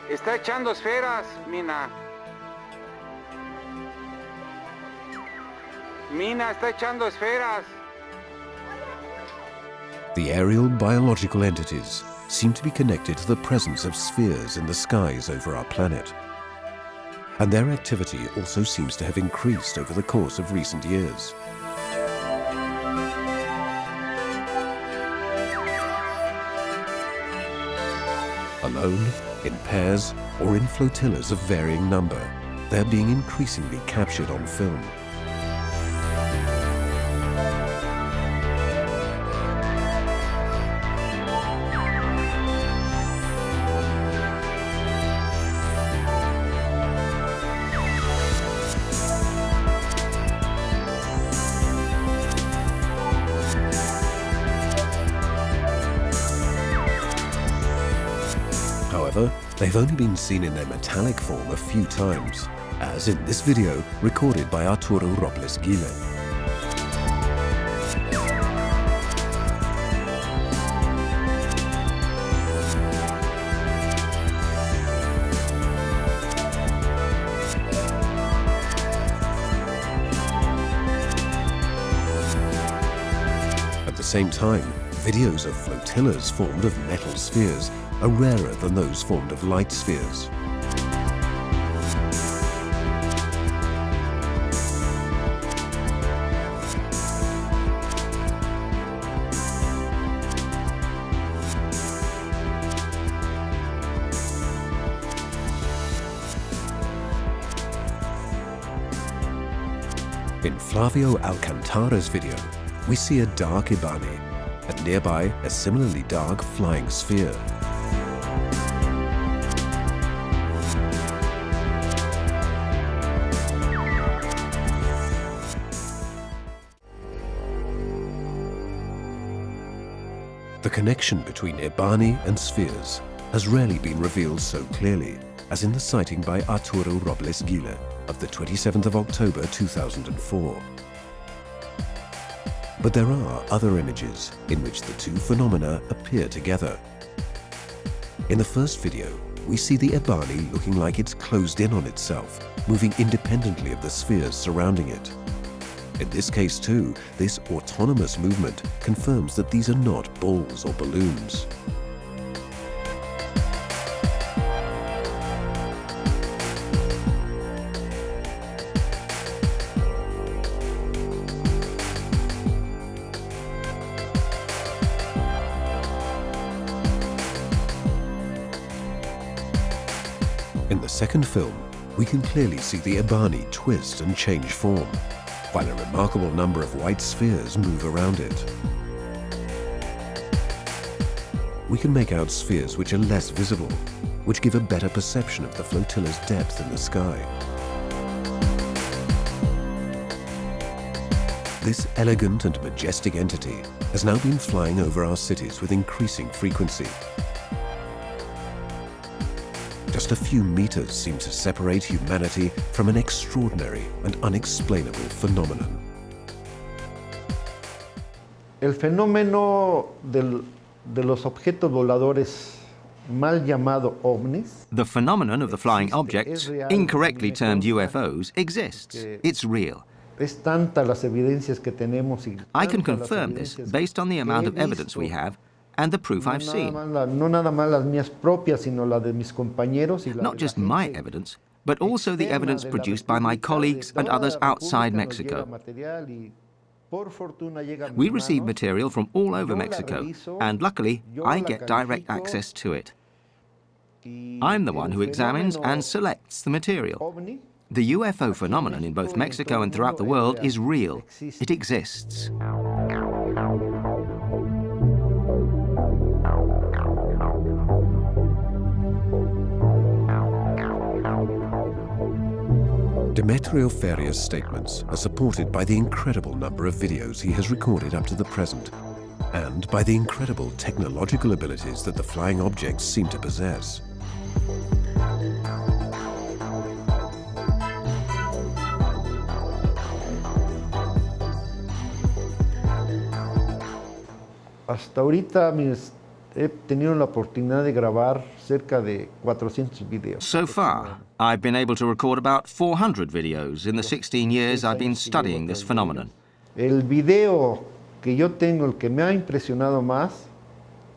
Está echando esferas, Mina. Mina está echando esferas. The aerial biological entities seem to be connected to the presence of spheres in the skies over our planet. And their activity also seems to have increased over the course of recent years. Alone, in pairs, or in flotillas of varying number, they're being increasingly captured on film. However, they've only been seen in their metallic form a few times, as in this video recorded by Arturo Robles Gile. At the same time, videos of flotillas formed of metal spheres are rarer than those formed of light spheres. In Flavio Alcantara's video, we see a dark Ibane, and nearby a similarly dark flying sphere. The connection between Ibane and spheres has rarely been revealed so clearly as in the sighting by Arturo Robles Gile of the 27th of October 2004. But there are other images in which the two phenomena appear together. In the first video, we see the Ibane looking like it's closed in on itself, moving independently of the spheres surrounding it. In this case too, this autonomous movement confirms that these are not balls or balloons. In the second film, we can clearly see the Ebani twist and change form, while a remarkable number of white spheres move around it. We can make out spheres which are less visible, which give a better perception of the flotilla's depth in the sky. This elegant and majestic entity has now been flying over our cities with increasing frequency. Just a few meters seem to separate humanity from an extraordinary and unexplainable phenomenon. El fenómeno de los objetos voladores mal llamado ovnis. The phenomenon of the flying objects, incorrectly termed UFOs, exists. It's real. Es tanta las evidencias que tenemos y I can confirm this based on the amount of evidence we have and the proof I've seen. No nada más las mías propias, sino la de mis compañeros y la Not de just la my gente evidence, but also the evidence externa de la produced by my colleagues and others República outside nos Mexico. llega material y por fortuna llega a mis We receive manos. material from all over Yo la Mexico, reviso, and luckily, yo I la get direct califico, access to it. y I'm the one el who examines fenómeno and selects the material. ovni The UFO phenomenon in both Mexico and throughout the world is real. It exists. Demetrio Feria's statements are supported by the incredible number of videos he has recorded up to the present, and by the incredible technological abilities that the flying objects seem to possess. Hasta ahorita he tenido la oportunidad de grabar cerca de 400 videos. So far, I've been able to record about 400 videos in the 16 years I've been studying this phenomenon. El video que yo tengo, el que me ha impresionado más,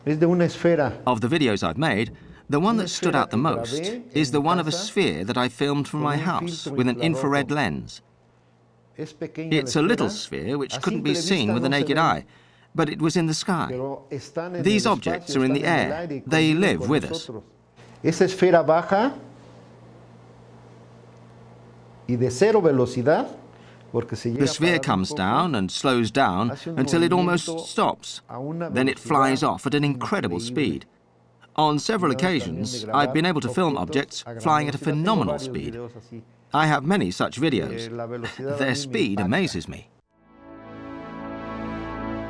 es de una esfera. Of the videos I've made, the one that stood out the most is the one of a sphere that I filmed from my house with an infrared lens. Es pequeña It's la a little esfera, sphere which a couldn't be simple seen vista with the no se naked ven, eye, but it was in the sky. pero están en These el objects espacio, are in están the en el air. aire y They conviven live con with us. nosotros. Esa esfera baja y de cero velocidad, porque se llega The a sphere parar un comes poco, down and slows down hace un until it almost movimiento stops. a una Then it velocidad flies off at an incredible increíble. speed. On several Y ahora también occasions, de I've been grabar able to film objetos objects a gran flying at a velocidad. Tengo phenomenal varios speed. videos así. I have many such videos. La velocidad a Their mí me speed impacta. amazes me.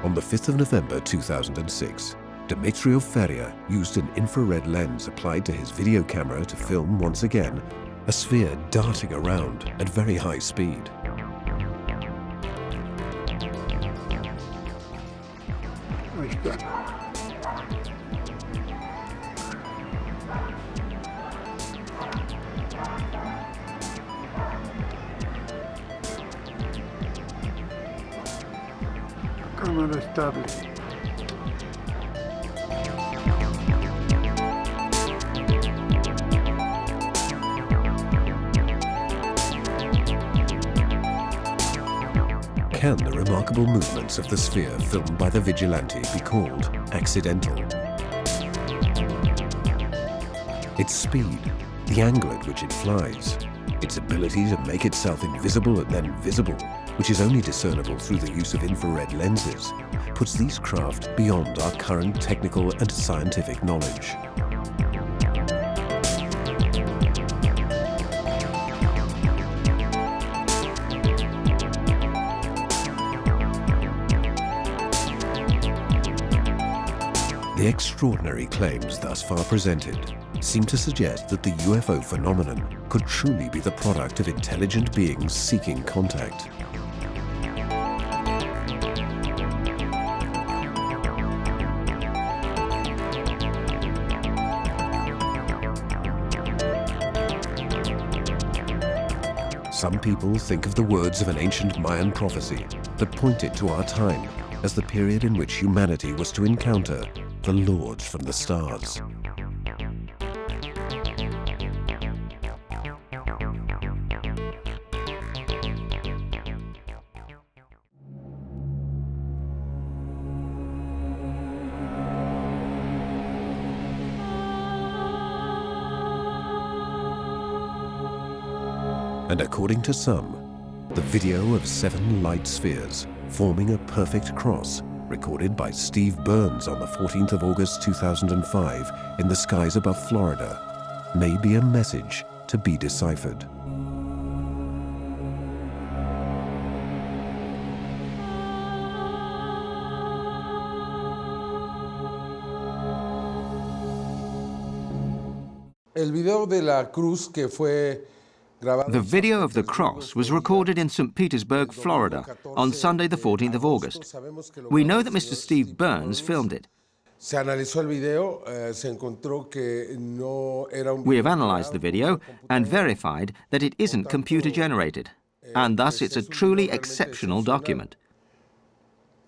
On the 5th of November 2006, Demetrio Feria used an infrared lens applied to his video camera to film once again a sphere darting around at very high speed. Cámara estable. Can the remarkable movements of the sphere filmed by the Vigilante be called accidental? Its speed, the angle at which it flies, its ability to make itself invisible and then visible, which is only discernible through the use of infrared lenses, puts these craft beyond our current technical and scientific knowledge. The extraordinary claims thus far presented seem to suggest that the UFO phenomenon could truly be the product of intelligent beings seeking contact. Some people think of the words of an ancient Mayan prophecy that pointed to our time as the period in which humanity was to encounter the lords from the stars. And according to some, the video of 7 light spheres forming a perfect cross, recorded by Steve Burns on the 14th of August 2005 in the skies above Florida, may be a message to be deciphered. El video de la cruz que fue grabado. The video of the cross was recorded in St. Petersburg, Florida, on Sunday, the 14th of August. We know that Mr. Steve Burns filmed it. Se analizó el video, se encontró que no era un We have analysed the video and verified that it isn't computer-generated, and thus it's a truly exceptional document.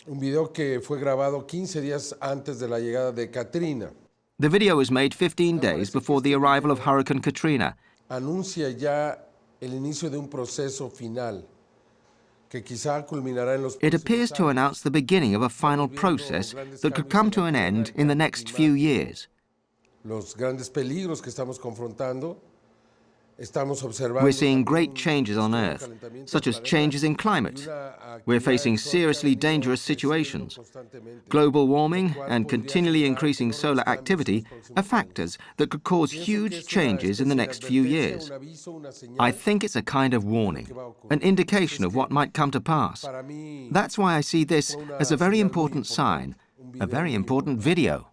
un video que fue grabado 15 días antes de la llegada de Katrina. The video was made 15 days before the arrival of Hurricane Katrina. Anuncia ya el inicio de un proceso final que quizá culminará en los It appears to announce the beginning of a final process that could come to an end in the next few years. los grandes peligros que estamos confrontando. Estamos observando We're seeing great changes on Earth, such as changes in climate. We're facing seriously dangerous situations. Global warming and continually increasing solar activity are factors that could cause huge changes in the next few years. I think it's a kind of warning, an indication of what might come to pass. That's why I see this as a very important sign, a very important video.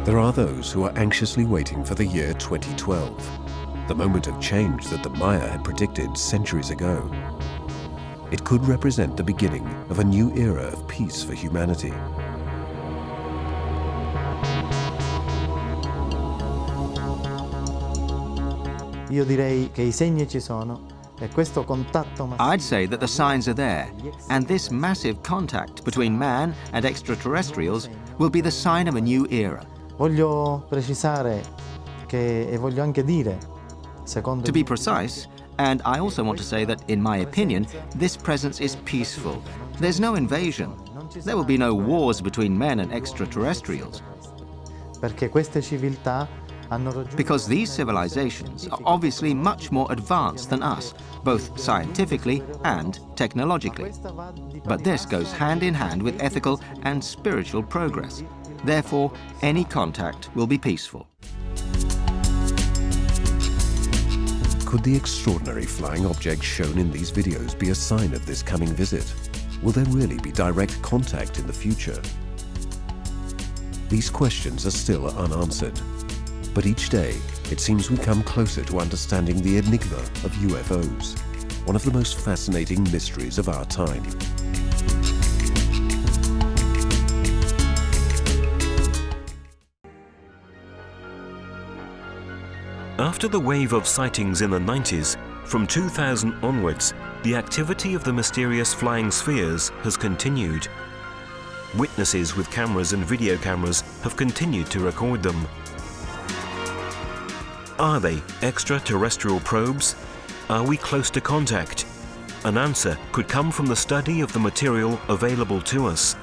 There are those who are anxiously waiting for the year 2012, the moment of change that the Maya had predicted centuries ago. It could represent the beginning of a new era of peace for humanity. Io direi che I segni ci sono e questo contatto massivo. I'd say that the signs are there, and this massive contact between man and extraterrestrials will be the sign of a new era. Voglio precisare che, e voglio anche dire, secondo To be precise, and I also want to say that, in my opinion, this presence is peaceful. There's no invasion. There will be no wars between men and extraterrestrials. perché queste civiltà hanno raggiunto Because these civilizations are obviously much more advanced than us, both scientifically and technologically. But this goes hand in hand with ethical and spiritual progress. Therefore, any contact will be peaceful. Could the extraordinary flying objects shown in these videos be a sign of this coming visit? Will there really be direct contact in the future? These questions are still unanswered. But each day, it seems we come closer to understanding the enigma of UFOs, one of the most fascinating mysteries of our time. After the wave of sightings in the 90s, from 2000 onwards, the activity of the mysterious flying spheres has continued. Witnesses with cameras and video cameras have continued to record them. Are they extraterrestrial probes? Are we close to contact? An answer could come from the study of the material available to us.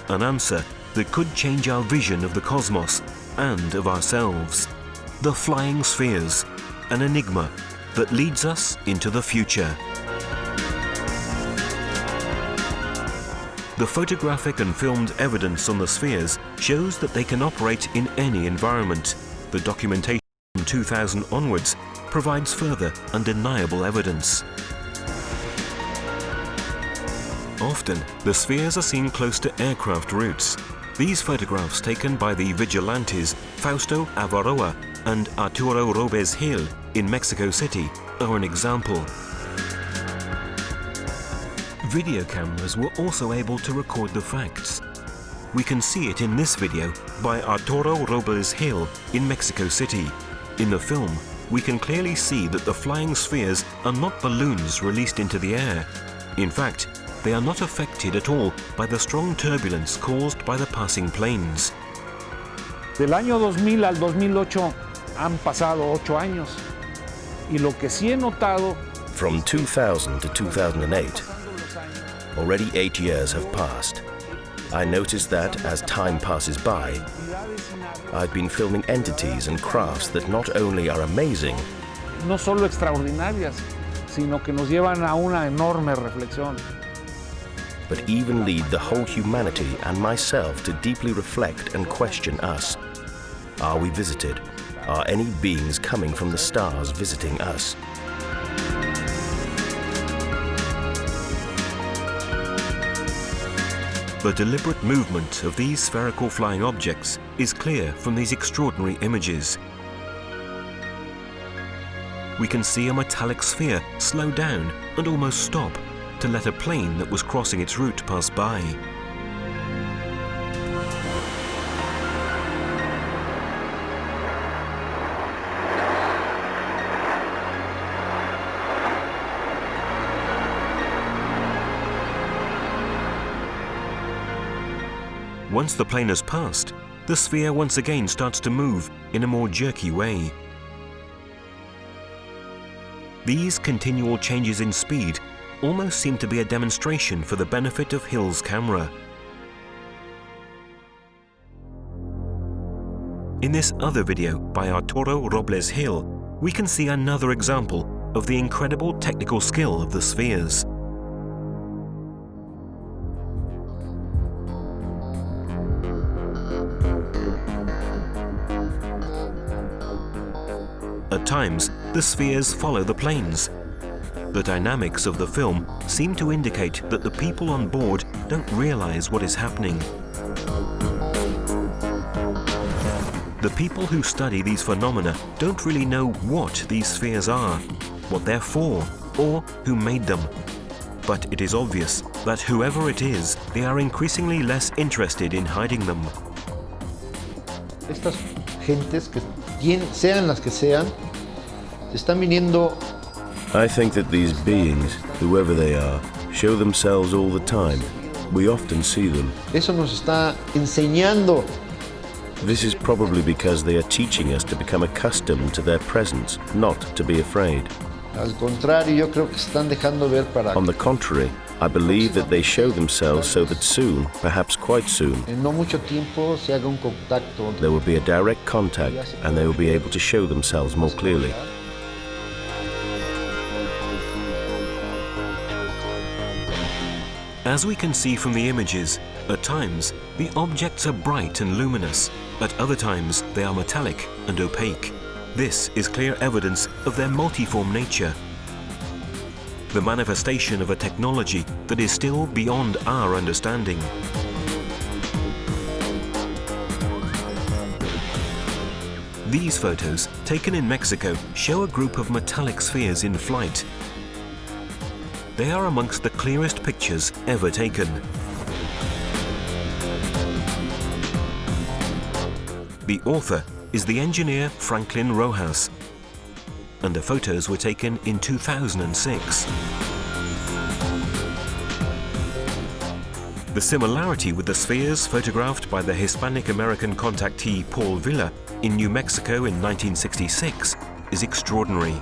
An answer that could change our vision of the cosmos and of ourselves. The flying spheres, an enigma that leads us into the future. The photographic and filmed evidence on the spheres shows that they can operate in any environment. The documentation from 2000 onwards provides further undeniable evidence. Often, the spheres are seen close to aircraft routes. These photographs taken by the Vigilantes Fausto Avaroa and Arturo Robes Gil in Mexico City are an example. Video cameras were also able to record the facts. We can see it in this video by Arturo Robes Gil in Mexico City. In the film, we can clearly see that the flying spheres are not balloons released into the air. In fact, they are not affected at all by the strong turbulence caused by the passing planes. Del año 2000 al 2008 han pasado 8 años y lo que sí he notado From 2000 to 2008, Already 8 years have passed. I noticed that, as time passes by, I've been filming entities and crafts that not only are amazing, No solo extraordinarias, sino que nos llevan a una enorme reflexión. but even lead the whole humanity and myself to deeply reflect and question us. Are we visited? Are any beings coming from the stars visiting us? The deliberate movement of these spherical flying objects is clear from these extraordinary images. We can see a metallic sphere slow down and almost stop to let a plane that was crossing its route pass by. Once the plane has passed, the sphere once again starts to move in a more jerky way. These continual changes in speed almost seem to be a demonstration for the benefit of Hill's camera. In this other video by Arturo Robles Hill, we can see another example of the incredible technical skill of the spheres. At times, the spheres follow the planes. The dynamics of the film seem to indicate that the people on board don't realize what is happening. The people who study these phenomena don't really know what these spheres are, what they're for, or who made them. But it is obvious that whoever it is, they are increasingly less interested in hiding them. Estas gentes, que sean las que sean, están viniendo. I think that these beings, whoever they are, show themselves all the time. We often see them. Eso nos está enseñando. This is probably because they are teaching us to become accustomed to their presence, not to be afraid. Al contrario, yo creo que están dejando ver para. On the contrary, I believe that they show themselves so that soon, perhaps quite soon, En no mucho tiempo se haga un contacto. there will be a direct contact and they will be able to show themselves more clearly. As we can see from the images, at times the objects are bright and luminous, at other times they are metallic and opaque. This is clear evidence of their multiform nature, the manifestation of a technology that is still beyond our understanding. These photos, taken in Mexico, show a group of metallic spheres in flight. They are amongst the clearest pictures ever taken. The author is the engineer Franklin Rojas, and the photos were taken in 2006. The similarity with the spheres photographed by the Hispanic-American contactee Paul Villa in New Mexico in 1966 is extraordinary.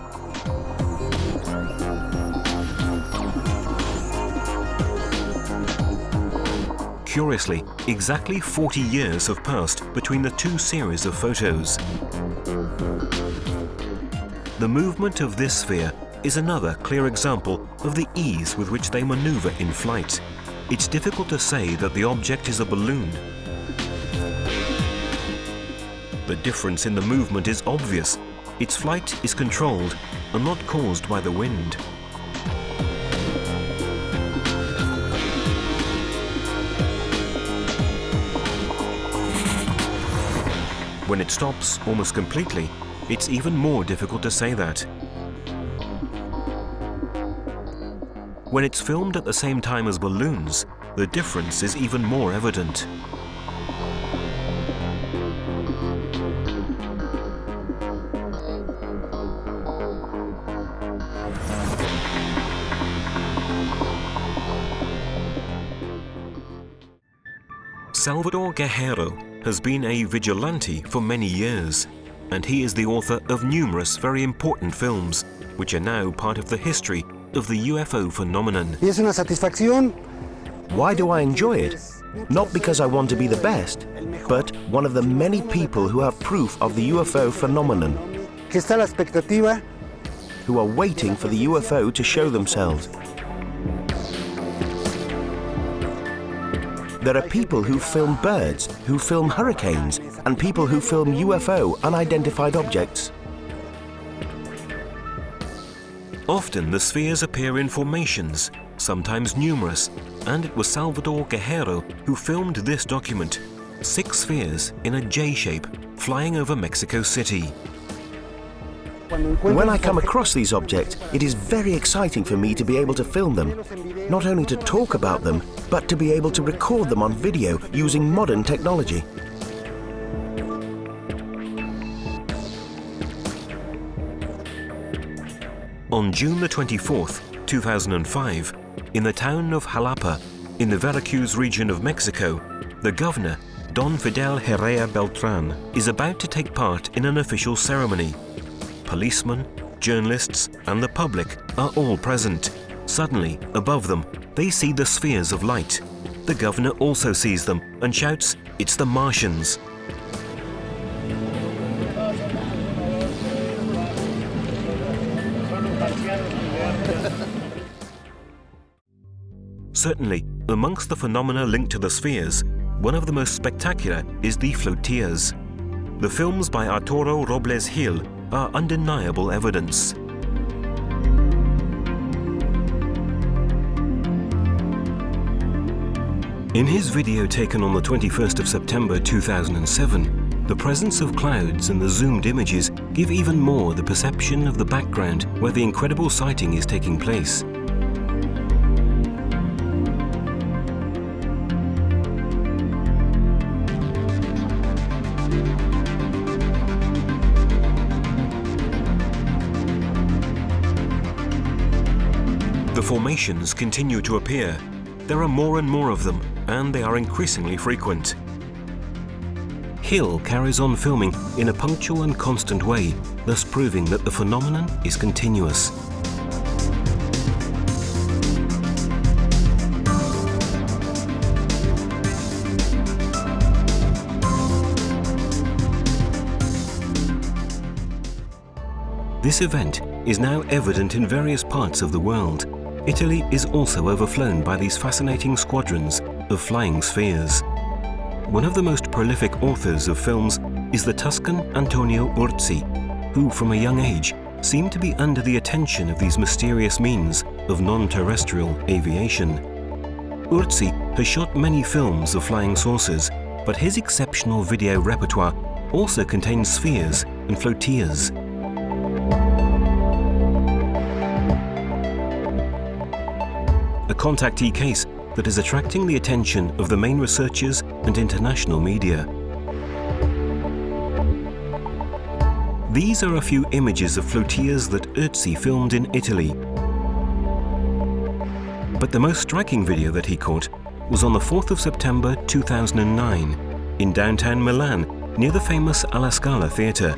Curiously, exactly 40 years have passed between the two series of photos. The movement of this sphere is another clear example of the ease with which they maneuver in flight. It's difficult to say that the object is a balloon. The difference in the movement is obvious. Its flight is controlled and not caused by the wind. When it stops almost completely, it's even more difficult to say that. When it's filmed at the same time as balloons, the difference is even more evident. Salvador Guerrero has been a vigilante for many years, and he is the author of numerous very important films, which are now part of the history of the UFO phenomenon. Y es una satisfacción. Why do I enjoy it? Not because I want to be the best, but one of the many people who have proof of the UFO phenomenon. Que está la expectativa. Who are waiting for the UFO to show themselves. There are people who film birds, who film hurricanes, and people who film UFO, unidentified objects. Often the spheres appear in formations, sometimes numerous, and it was Salvador Guerrero who filmed this document, 6 spheres in a J shape flying over Mexico City. When I come across these objects, it is very exciting for me to be able to film them. Not only to talk about them, but to be able to record them on video using modern technology. On June the 24th, 2005, in the town of Jalapa, in the Veracruz region of Mexico, the governor, Don Fidel Herrera Beltran, is about to take part in an official ceremony. Policemen, journalists, and the public are all present. Suddenly, above them, they see the spheres of light. The governor also sees them and shouts, "It's the Martians!" Certainly, amongst the phenomena linked to the spheres, one of the most spectacular is the flotillas. The films by Arturo Robles Gil are undeniable evidence. In his video taken on the 21st of September 2007, the presence of clouds and the zoomed images give even more the perception of the background where the incredible sighting is taking place. The formations continue to appear. There are more and more of them, and they are increasingly frequent. Hill carries on filming in a punctual and constant way, thus proving that the phenomenon is continuous. This event is now evident in various parts of the world. Italy is also overflown by these fascinating squadrons of flying spheres. One of the most prolific authors of films is the Tuscan Antonio Urzi, who from a young age seemed to be under the attention of these mysterious means of non-terrestrial aviation. Urzi has shot many films of flying saucers, but his exceptional video repertoire also contains spheres and flotillas. A contactee case that is attracting the attention of the main researchers and international media. These are a few images of flotillas that Urzi filmed in Italy. But the most striking video that he caught was on the 4th of September 2009 in downtown Milan near the famous Alla Scala theatre.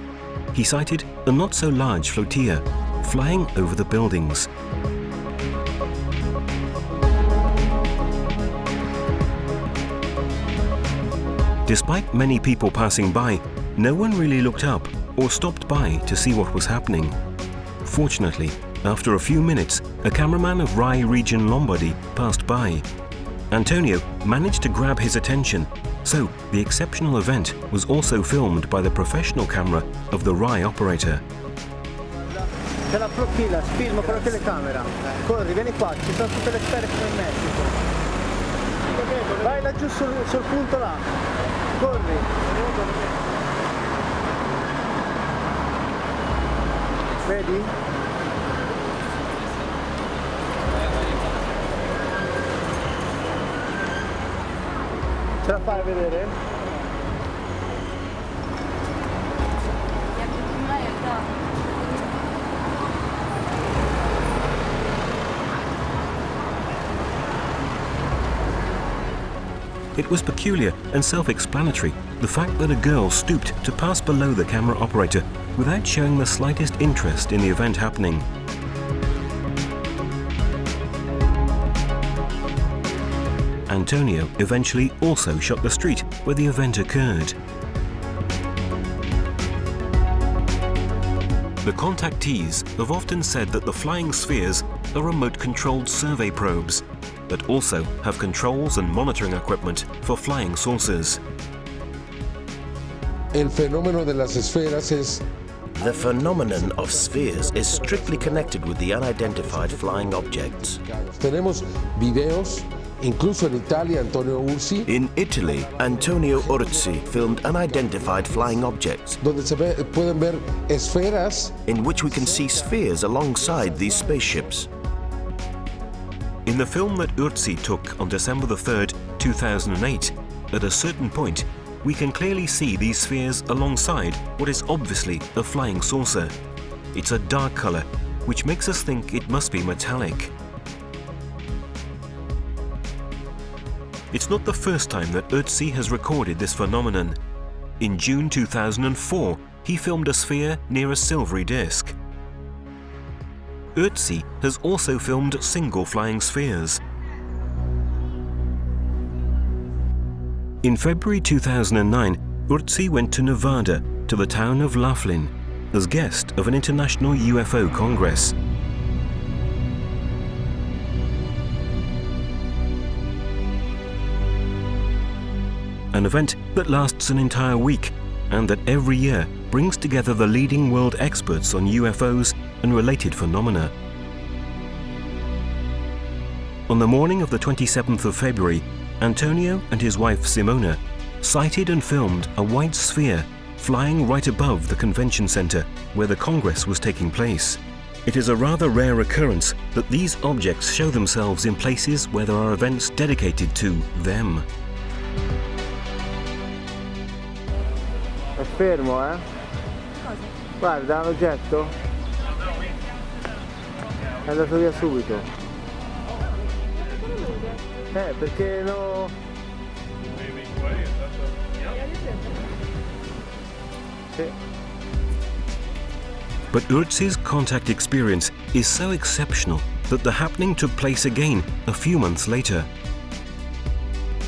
He sighted a not-so-large flotilla flying over the buildings. Despite many people passing by, no one really looked up or stopped by to see what was happening. Fortunately, after a few minutes, a cameraman of Rai region Lombardy passed by. Antonio managed to grab his attention, so the exceptional event was also filmed by the professional camera of the Rai operator. C'è la flotilla, film con la telecamera. Corri, vieni qua, ci sono tutte le sfere come in Messico. Vai laggiù sul punto là. Corri. Vedi? Ce la fai a vedere? It was peculiar and self-explanatory, the fact that a girl stooped to pass below the camera operator without showing the slightest interest in the event happening. Antonio eventually also shot the street where the event occurred. The contactees have often said that the flying spheres are remote-controlled survey probes that also have controls and monitoring equipment for flying saucers. El fenómeno de las esferas es The phenomenon of spheres is strictly connected with the unidentified flying objects. Tenemos videos, incluso en Italia, Antonio Ursi. In Italy, Antonio Ursi filmed unidentified flying objects, donde pueden ver esferas, in which we can see spheres alongside these spaceships. In the film that Ursi took on December the 3rd, 2008, at a certain point, we can clearly see these spheres alongside what is obviously a flying saucer. It's a dark color, which makes us think it must be metallic. It's not the first time that Ursi has recorded this phenomenon. In June 2004, he filmed a sphere near a silvery disk. Ursi has also filmed single flying spheres. In February 2009, Ursi went to Nevada, to the town of Laughlin, as guest of an international UFO Congress. An event that lasts an entire week and that every year brings together the leading world experts on UFOs and related phenomena. On the morning of the 27th of February, Antonio and his wife Simona sighted and filmed a white sphere flying right above the convention center where the Congress was taking place. It is a rather rare occurrence that these objects show themselves in places where there are events dedicated to them. È fermo, eh? Guarda, l'oggetto è andato via subito. Perché no... But Ursi's contact experience is so exceptional that the happening took place again a few months later.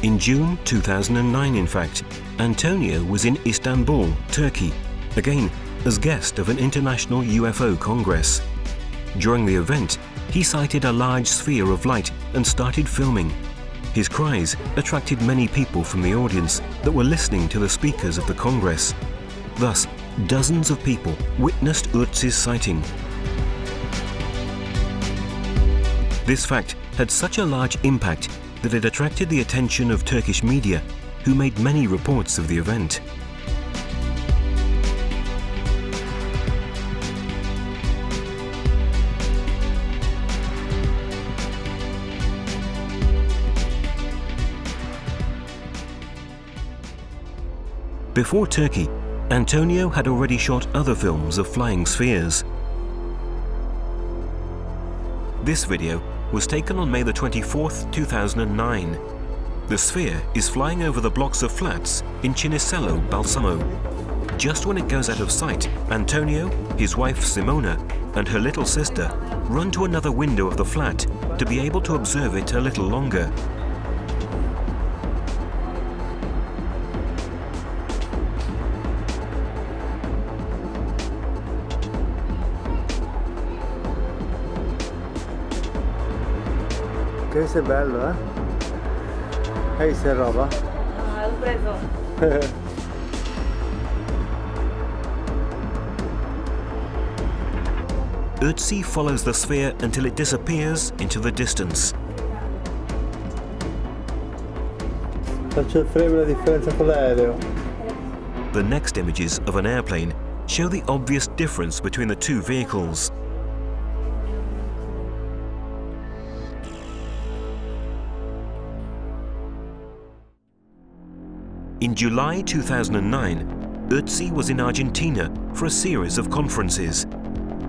In June 2009, in fact, Antonio was in Istanbul, Turkey, again as guest of an international UFO Congress. During the event, he sighted a large sphere of light and started filming. His cries attracted many people from the audience that were listening to the speakers of the Congress. Thus, dozens of people witnessed Ursi's sighting. This fact had such a large impact that it attracted the attention of Turkish media, who made many reports of the event. Before Turkey, Antonio had already shot other films of flying spheres. This video was taken on May the 24th, 2009. The sphere is flying over the blocks of flats in Cinisello, Balsamo. Just when it goes out of sight, Antonio, his wife Simona, and her little sister run to another window of the flat to be able to observe it a little longer. Questo è bello, eh? Hai visto la roba? Ah, l'ho preso. Ursi follows the sphere until it disappears into the distance. Faccio il frame la differenza con l'aereo. The next images of an airplane show the obvious difference between the two vehicles. In July 2009, Ursi was in Argentina for a series of conferences.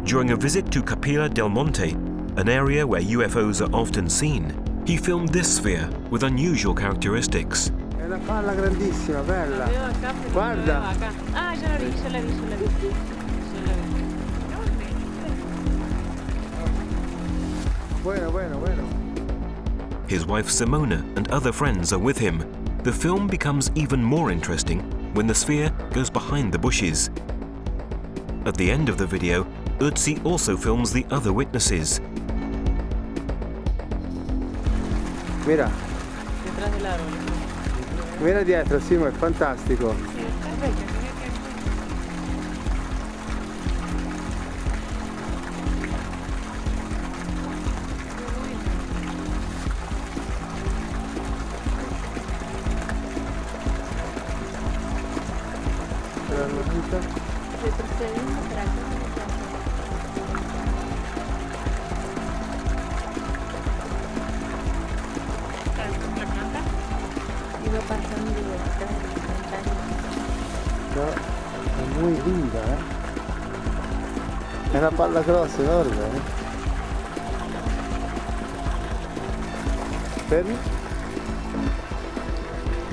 During a visit to Capilla del Monte, an area where UFOs are often seen, he filmed this sphere with unusual characteristics. È una palla grandissima, bella. Guarda. Ah, ce l'ho visto. Bueno. His wife Simona and other friends are with him. The film becomes even more interesting when the sphere goes behind the bushes. At the end of the video, Urtzi also films the other witnesses. Mira. Mira dietro, Simo, è fantastico. No, è muy linda, È una palla grossa, enorme, Fermi.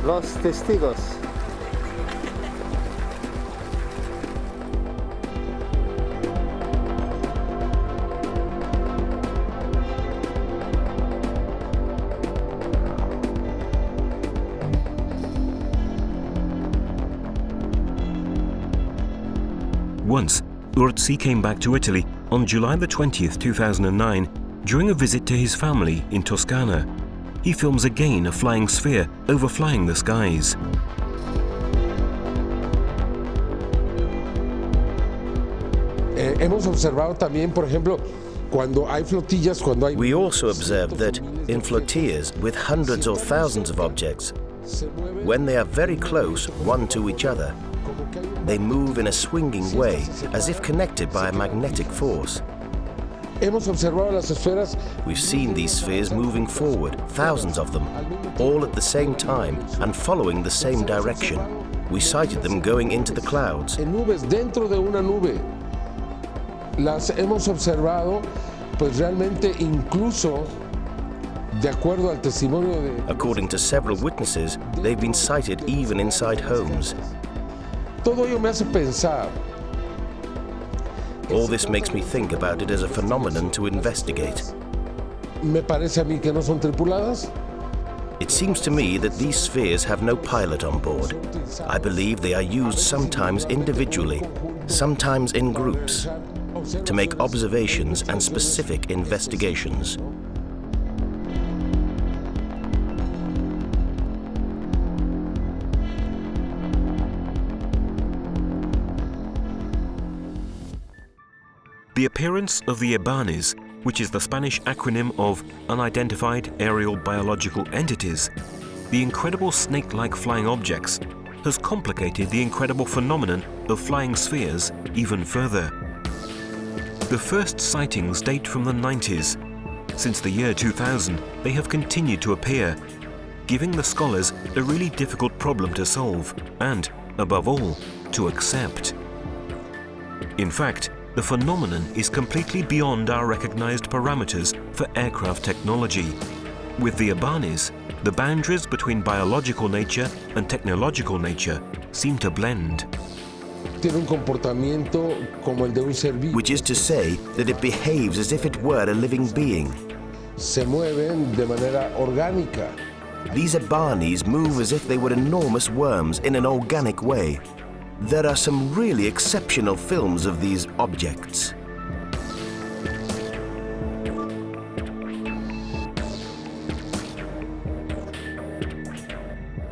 Los testigos. Once, Urtzi came back to Italy on July the 20th, 2009, during a visit to his family in Toscana. He films again a flying sphere overflying the skies. Hemos observado también, por ejemplo, cuando hay flotillas, cuando hay... We also observed that in flotillas with hundreds or thousands of objects, when they are very close one to each other, they move in a swinging way, as if connected by a magnetic force. Hemos observado las esferas. We've seen these spheres moving forward, thousands of them, all at the same time and following the same direction. We sighted them going into the clouds. En nubes, dentro de una nube. Las hemos observado, pues realmente incluso, de acuerdo al testimonio de... According to several witnesses, they've been sighted even inside homes. Todo ello me hace pensar. All this makes me think about it as a phenomenon to investigate. Me parece a mí que no son tripuladas. It seems to me that these spheres have no pilot on board. I believe they are used sometimes individually, sometimes in groups, to make observations and specific investigations. The appearance of the EBANIs, which is the Spanish acronym of Unidentified Aerial Biological Entities, the incredible snake-like flying objects, has complicated the incredible phenomenon of flying spheres even further. The first sightings date from the 90s. Since the year 2000, they have continued to appear, giving the scholars a really difficult problem to solve and, above all, to accept. In fact, the phenomenon is completely beyond our recognized parameters for aircraft technology. With the EBANIs, the boundaries between biological nature and technological nature seem to blend. Tiene un comportamiento como el de un ser vivo. Which is to say that it behaves as if it were a living being. Se mueven de manera orgánica. These EBANIs move as if they were enormous worms in an organic way. There are some really exceptional films of these objects.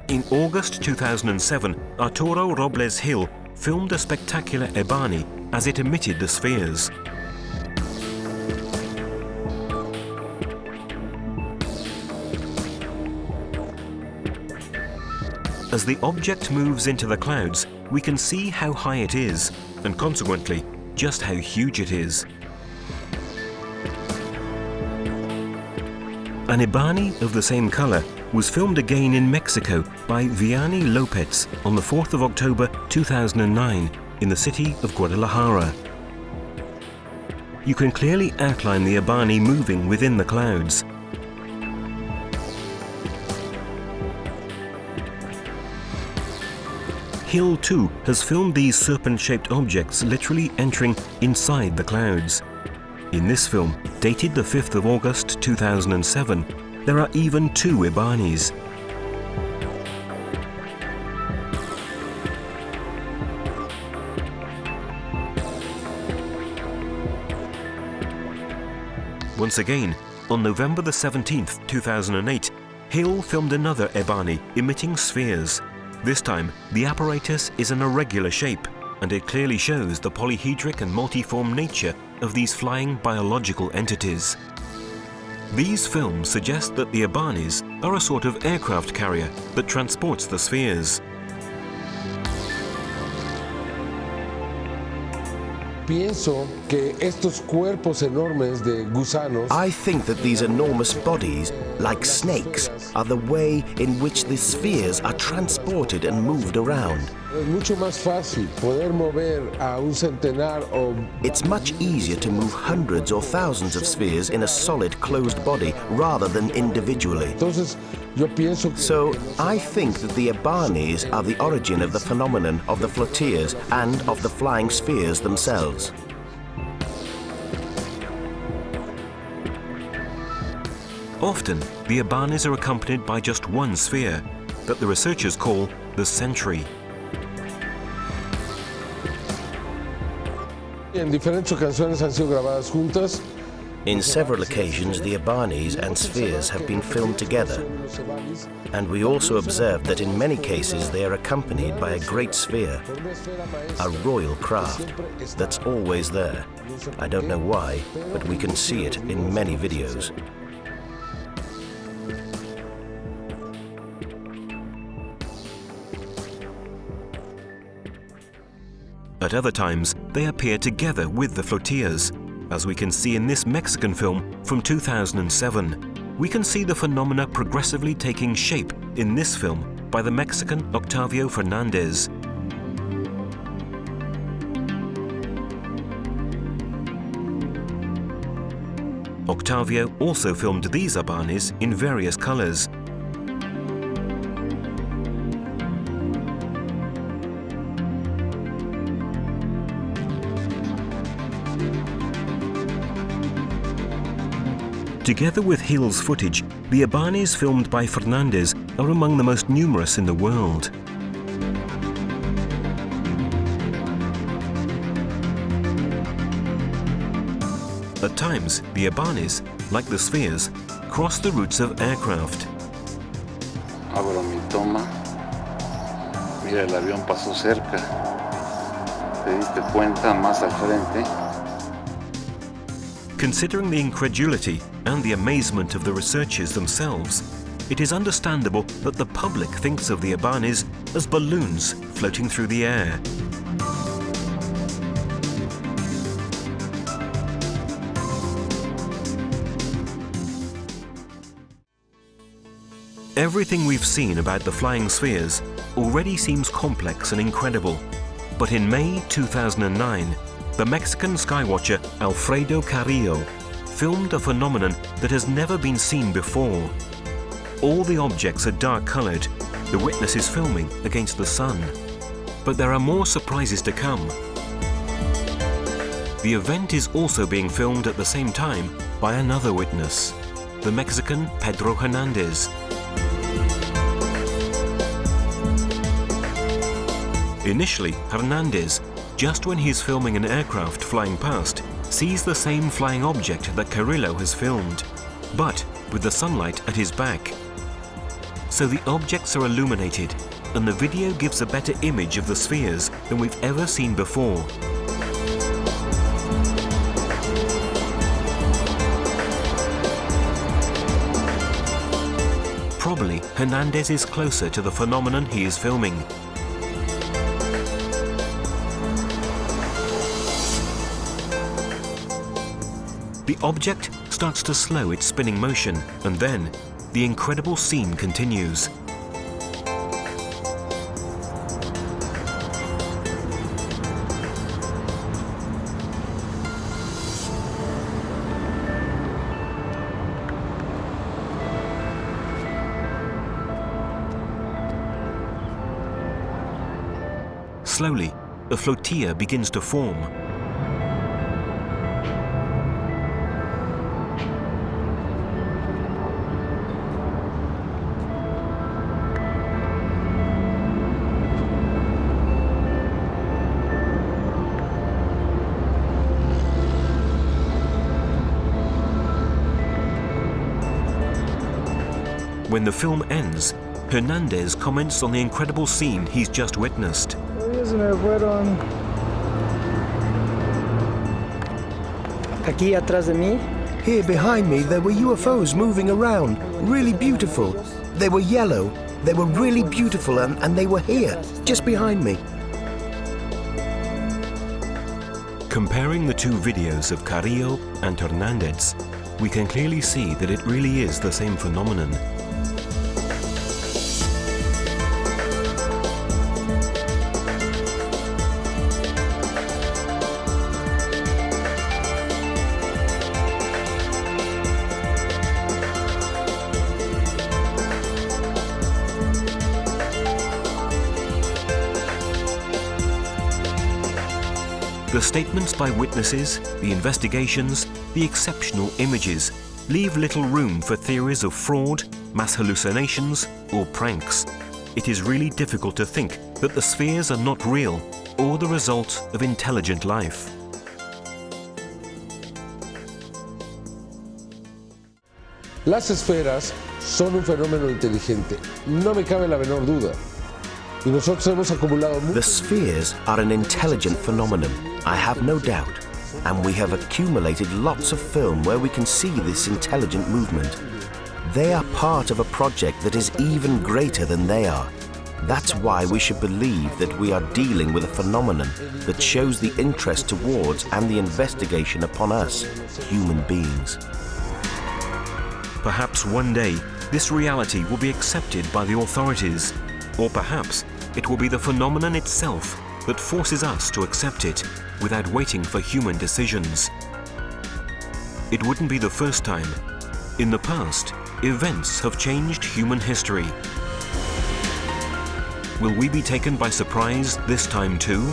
In August 2007, Arturo Robles Hill filmed a spectacular EBANI as it emitted the spheres. As the object moves into the clouds, we can see how high it is, and consequently, just how huge it is. An EBANI of the same color was filmed again in Mexico by Vianney Lopez on the 4th of October 2009 in the city of Guadalajara. You can clearly outline the EBANI moving within the clouds. Hill too has filmed these serpent-shaped objects literally entering inside the clouds. In this film, dated the 5th of August 2007, there are even 2 Ibanis. Once again, on November the 17th, 2008, Hill filmed another Ebani emitting spheres. This time, the apparatus is an irregular shape, and it clearly shows the polyhedric and multiform nature of these flying biological entities. These films suggest that the Ibanis are a sort of aircraft carrier that transports the spheres. Pienso que estos cuerpos enormes de gusanos. I think that these enormous bodies, like snakes, are the way in which the spheres are transported and moved around. Es mucho más fácil poder mover a un centenar o. It's much easier to move hundreds or thousands of spheres in a solid, closed body rather than individually. Entonces, yo pienso. So, I think that the Ibanis are the origin of the phenomenon of the flotillas and of the flying spheres themselves. Often, the Ibanis are accompanied by just one sphere that the researchers call the century. En diferentes ocasiones han sido grabadas juntas. In several occasions, the Ibanis and spheres have been filmed together, and we also observed that in many cases they are accompanied by a great sphere, a royal craft that's always there. I don't know why, but we can see it in many videos. At other times, they appear together with the flotillas, as we can see in this Mexican film from 2007. We can see the phenomena progressively taking shape in this film by the Mexican Octavio Fernandez. Octavio also filmed these Ibanis in various colors. Together with Hill's footage, the Ibanis filmed by Fernandez are among the most numerous in the world. At times, the Ibanis, like the spheres, cross the routes of aircraft. Abro mi toma. Mira, el avión pasó cerca. Te diste cuenta más al frente. Considering the incredulity and the amazement of the researchers themselves, it is understandable that the public thinks of the Ibanis as balloons floating through the air. Everything we've seen about the flying spheres already seems complex and incredible, but in May 2009, the Mexican skywatcher Alfredo Carrillo filmed a phenomenon that has never been seen before. All the objects are dark-colored. The witness is filming against the sun. But there are more surprises to come. The event is also being filmed at the same time by another witness, the Mexican Pedro Hernandez. Initially, Hernandez, just when he's filming an aircraft flying past, sees the same flying object that Carrillo has filmed, but with the sunlight at his back. So the objects are illuminated, and the video gives a better image of the spheres than we've ever seen before. Probably, Hernandez is closer to the phenomenon he is filming. The object starts to slow its spinning motion, and then the incredible scene continues. Slowly, a flotilla begins to form. when the film ends, Hernandez comments on the incredible scene he's just witnessed. Aquí atrás de mí. Here behind me there were UFOs moving around, really beautiful. They were yellow, they were really beautiful, and they were here, just behind me. Comparing the two videos of Carrillo and Hernandez, we can clearly see that it really is the same phenomenon. The statements by witnesses, the investigations, the exceptional images leave little room for theories of fraud, mass hallucinations, or pranks. It is really difficult to think that the spheres are not real or the result of intelligent life. Las esferas son un fenómeno inteligente, no me cabe la menor duda. Y nosotros hemos acumulado mucho. The spheres are an intelligent phenomenon, I have no doubt, and we have accumulated lots of film where we can see this intelligent movement. They are part of a project that is even greater than they are. That's why we should believe that we are dealing with a phenomenon that shows the interest towards and the investigation upon us, human beings. Perhaps one day, this reality will be accepted by the authorities, or perhaps it will be the phenomenon itself that forces us to accept it without waiting for human decisions. It wouldn't be the first time. In the past, events have changed human history. Will we be taken by surprise this time too?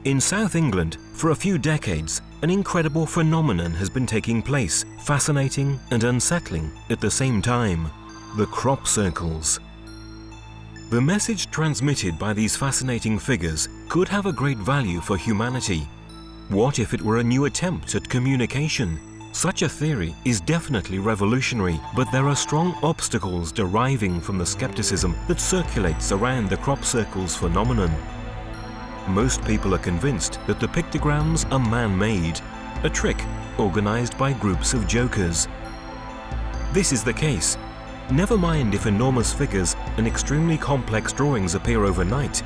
In South England, for a few decades, an incredible phenomenon has been taking place, fascinating and unsettling at the same time: the crop circles. The message transmitted by these fascinating figures could have a great value for humanity. What if it were a new attempt at communication? Such a theory is definitely revolutionary, but there are strong obstacles deriving from the skepticism that circulates around the crop circles phenomenon. Most people are convinced that the pictograms are man-made, a trick organized by groups of jokers. This is the case. Never mind if enormous figures and extremely complex drawings appear overnight.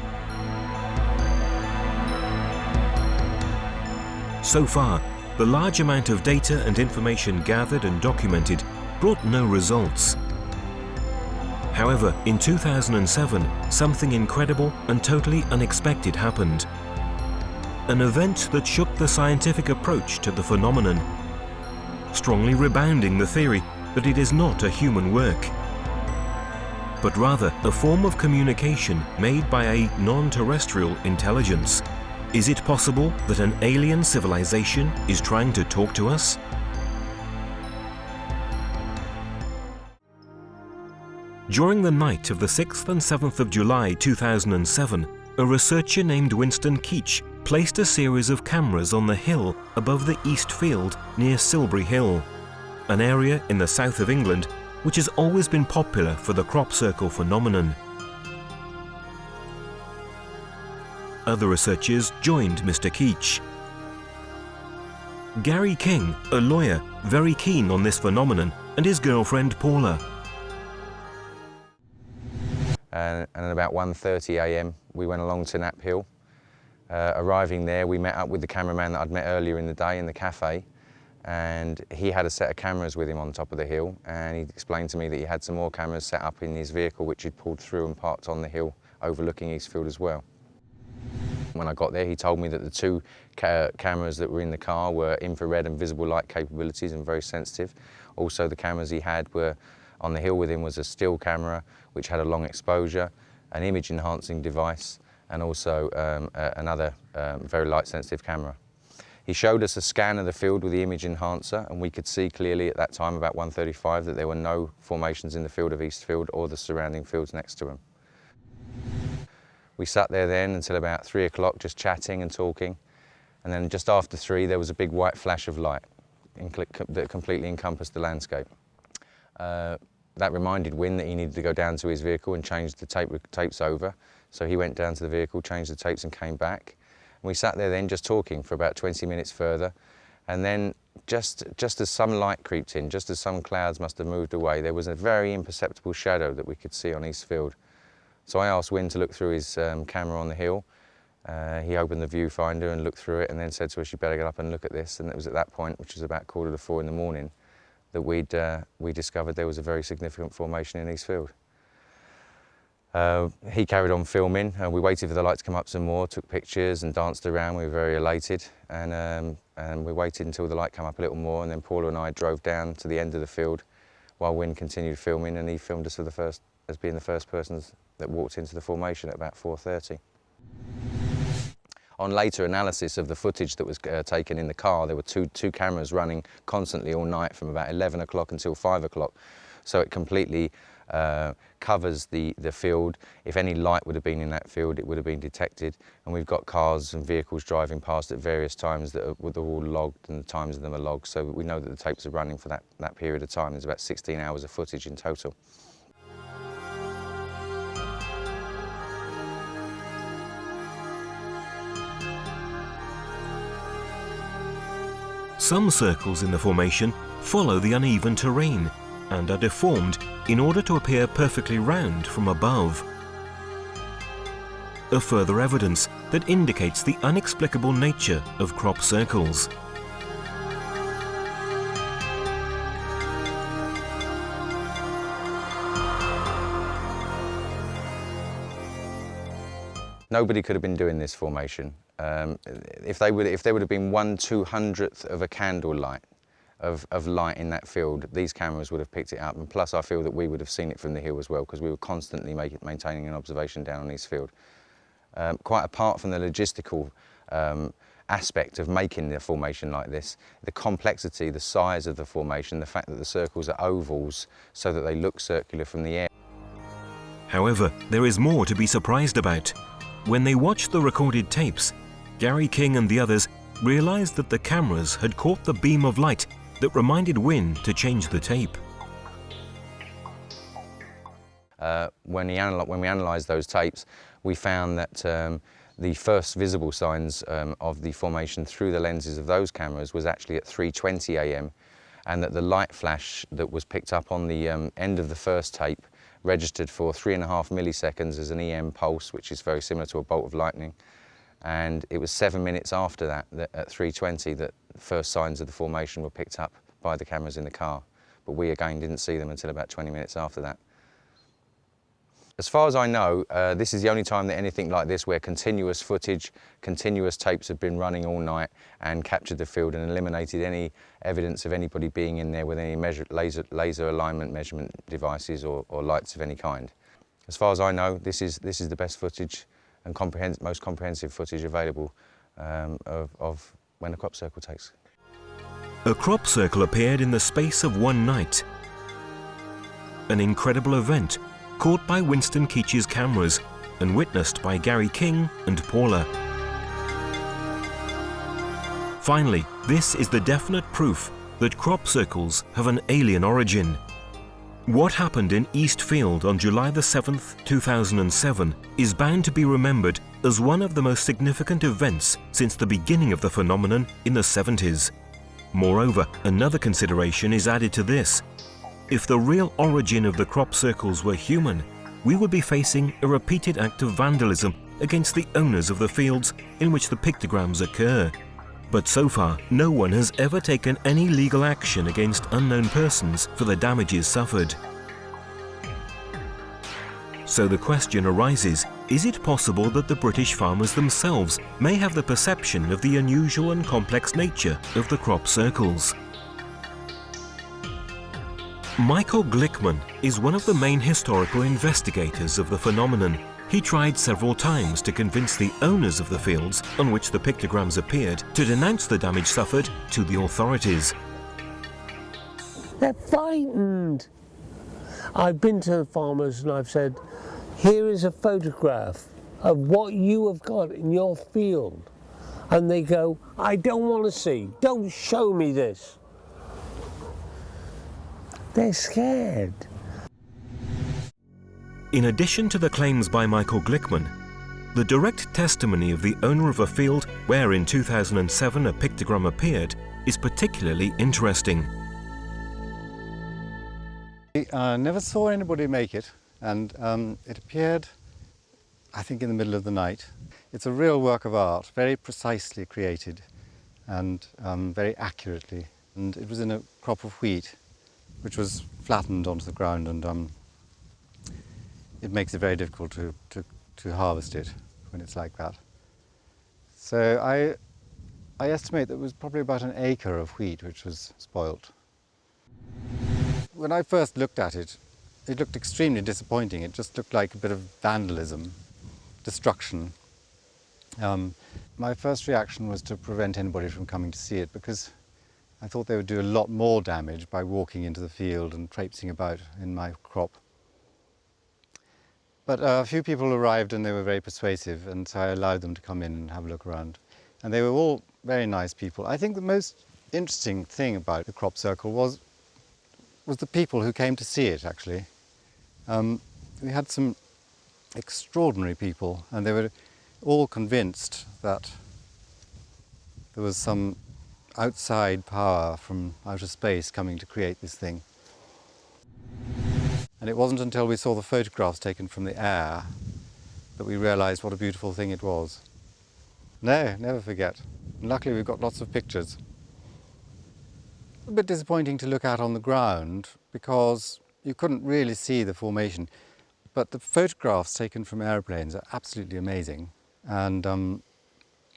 So far, the large amount of data and information gathered and documented brought no results. However, in 2007, something incredible and totally unexpected happened. An event that shook the scientific approach to the phenomenon, strongly rebounding the theory that it is not a human work, but rather a form of communication made by a non-terrestrial intelligence. Is it possible that an alien civilization is trying to talk to us? During the night of the 6th and 7th of July 2007, a researcher named Winston Keach placed a series of cameras on the hill above the East Field near Silbury Hill, an area in the south of England which has always been popular for the crop circle phenomenon. Other researchers joined Mr. Keach. Gary King, a lawyer, very keen on this phenomenon, and his girlfriend Paula. And at about 1:30 a.m. we went along to Knapp Hill. Arriving there, we met up with the cameraman that I'd met earlier in the day in the cafe, and he had a set of cameras with him on top of the hill, and he explained to me that he had some more cameras set up in his vehicle which he'd pulled through and parked on the hill overlooking Eastfield as well. When I got there, he told me that the two cameras that were in the car were infrared and visible light capabilities and very sensitive. Also, the cameras he had were on the hill with him was a still camera which had a long exposure, an image enhancing device, and also another very light sensitive camera. He showed us a scan of the field with the image enhancer, and we could see clearly at that time, about 1:35, that there were no formations in the field of Eastfield or the surrounding fields next to them. We sat there then until about 3 o'clock just chatting and talking, and then just after 3 there was a big white flash of light that completely encompassed the landscape. That reminded Wynne that he needed to go down to his vehicle and change the tapes over, so he went down to the vehicle, changed the tapes and came back. And we sat there then just talking for about 20 minutes further, and then just as some light creeped in, just as some clouds must have moved away, there was a very imperceptible shadow that we could see on Eastfield. So I asked Wynne to look through his camera on the hill. He opened the viewfinder and looked through it and then said to us, "You better get up and look at this." And it was at that point, which was about 3:45 in the morning, that we discovered there was a very significant formation in Eastfield. He carried on filming. We waited for the light to come up some more, took pictures and danced around. We were very elated, and we waited until the light came up a little more, and then Paula and I drove down to the end of the field while Wynne continued filming, and he filmed us as being the first persons that walked into the formation at about 4:30. On later analysis of the footage that was taken in the car, there were two cameras running constantly all night from about 11 o'clock until 5 o'clock. So it completely covers the field. If any light would have been in that field, it would have been detected. And we've got cars and vehicles driving past at various times that are all logged, and the times of them are logged. So we know that the tapes are running for that period of time. There's about 16 hours of footage in total. Some circles in the formation follow the uneven terrain and are deformed in order to appear perfectly round from above. A further evidence that indicates the inexplicable nature of crop circles. Nobody could have been doing this formation. If there would have been 1/200th of a candle light of light in that field, these cameras would have picked it up. And plus, I feel that we would have seen it from the hill as well, because we were constantly maintaining an observation down on Eastfield. Quite apart from the logistical aspect of making the formation like this, the complexity, the size of the formation, the fact that the circles are ovals so that they look circular from the air. However, there is more to be surprised about. When they watched the recorded tapes, Gary King and the others realized that the cameras had caught the beam of light that reminded Wynne to change the tape. When we analysed those tapes, we found that the first visible signs of the formation through the lenses of those cameras was actually at 3:20 a.m, and that the light flash that was picked up on the end of the first tape registered for 3.5 milliseconds as an EM pulse, which is very similar to a bolt of lightning. And it was 7 minutes after that, at 3:20, that the first signs of the formation were picked up by the cameras in the car. But we again didn't see them until about 20 minutes after that. As far as I know, this is the only time that anything like this, where continuous footage, continuous tapes have been running all night and captured the field and eliminated any evidence of anybody being in there with any laser alignment measurement devices or lights of any kind. As far as I know, this is the best footage and most comprehensive footage available of when a crop circle takes. A crop circle appeared in the space of one night. An incredible event caught by Winston Keach's cameras and witnessed by Gary King and Paula. Finally, this is the definite proof that crop circles have an alien origin. What happened in Eastfield on July the 7th, 2007 is bound to be remembered as one of the most significant events since the beginning of the phenomenon in the 70s. Moreover, another consideration is added to this. If the real origin of the crop circles were human, we would be facing a repeated act of vandalism against the owners of the fields in which the pictograms occur. But so far, no one has ever taken any legal action against unknown persons for the damages suffered. So the question arises, is it possible that the British farmers themselves may have the perception of the unusual and complex nature of the crop circles? Michael Glickman is one of the main historical investigators of the phenomenon. He tried several times to convince the owners of the fields on which the pictograms appeared to denounce the damage suffered to the authorities. They're frightened. I've been to the farmers and I've said, here is a photograph of what you have got in your field. And they go, I don't want to see, don't show me this. They're scared. In addition to the claims by Michael Glickman, the direct testimony of the owner of a field where in 2007 a pictogram appeared is particularly interesting. I never saw anybody make it, and it appeared, I think, in the middle of the night. It's a real work of art, very precisely created and very accurately. And it was in a crop of wheat, which was flattened onto the ground, and it makes it very difficult to harvest it when it's like that. So I estimate that it was probably about an acre of wheat which was spoilt. When I first looked at it, it looked extremely disappointing. It just looked like a bit of vandalism, destruction. My first reaction was to prevent anybody from coming to see it, because I thought they would do a lot more damage by walking into the field and traipsing about in my crop. But a few people arrived and they were very persuasive, and so I allowed them to come in and have a look around. And they were all very nice people. I think the most interesting thing about the crop circle was the people who came to see it, actually. We had some extraordinary people, and they were all convinced that there was some outside power from outer space coming to create this thing. And it wasn't until we saw the photographs taken from the air that we realized what a beautiful thing it was. No, never forget. And luckily we've got lots of pictures. A bit disappointing to look at on the ground because you couldn't really see the formation. But the photographs taken from airplanes are absolutely amazing. And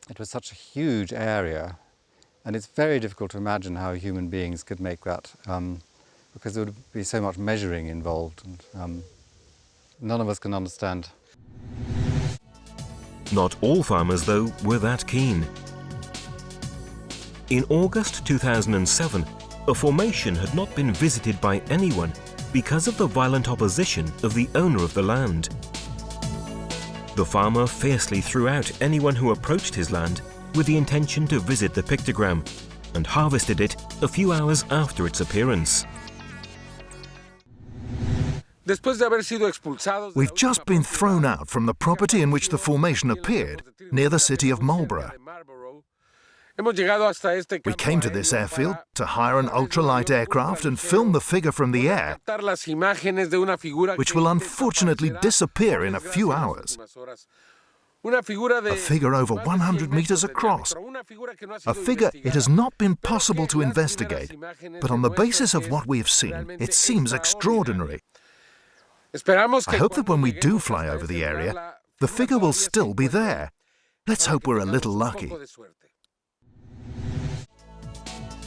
it was such a huge area. And it's very difficult to imagine how human beings could make that, because there would be so much measuring involved, and none of us can understand. Not all farmers, though, were that keen. In August 2007, a formation had not been visited by anyone because of the violent opposition of the owner of the land. The farmer fiercely threw out anyone who approached his land with the intention to visit the pictogram, and harvested it a few hours after its appearance. We've just been thrown out from the property in which the formation appeared, near the city of Marlborough. We came to this airfield to hire an ultralight aircraft and film the figure from the air, which will unfortunately disappear in a few hours. A figure over 100 meters across. A figure it has not been possible to investigate, but on the basis of what we have seen, it seems extraordinary. I hope that when we do fly over the area, the figure will still be there. Let's hope we're a little lucky.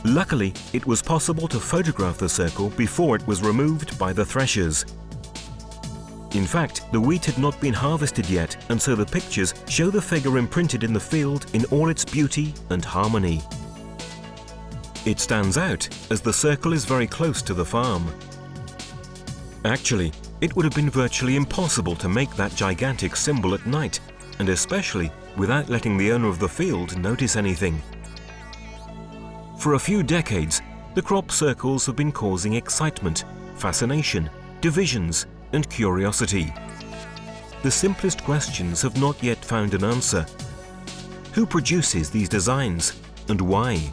Luckily, it was possible to photograph the circle before it was removed by the threshers. In fact, the wheat had not been harvested yet, and so the pictures show the figure imprinted in the field in all its beauty and harmony. It stands out as the circle is very close to the farm. Actually, it would have been virtually impossible to make that gigantic symbol at night, and especially without letting the owner of the field notice anything. For a few decades, the crop circles have been causing excitement, fascination, divisions, and curiosity. The simplest questions have not yet found an answer. Who produces these designs, and why?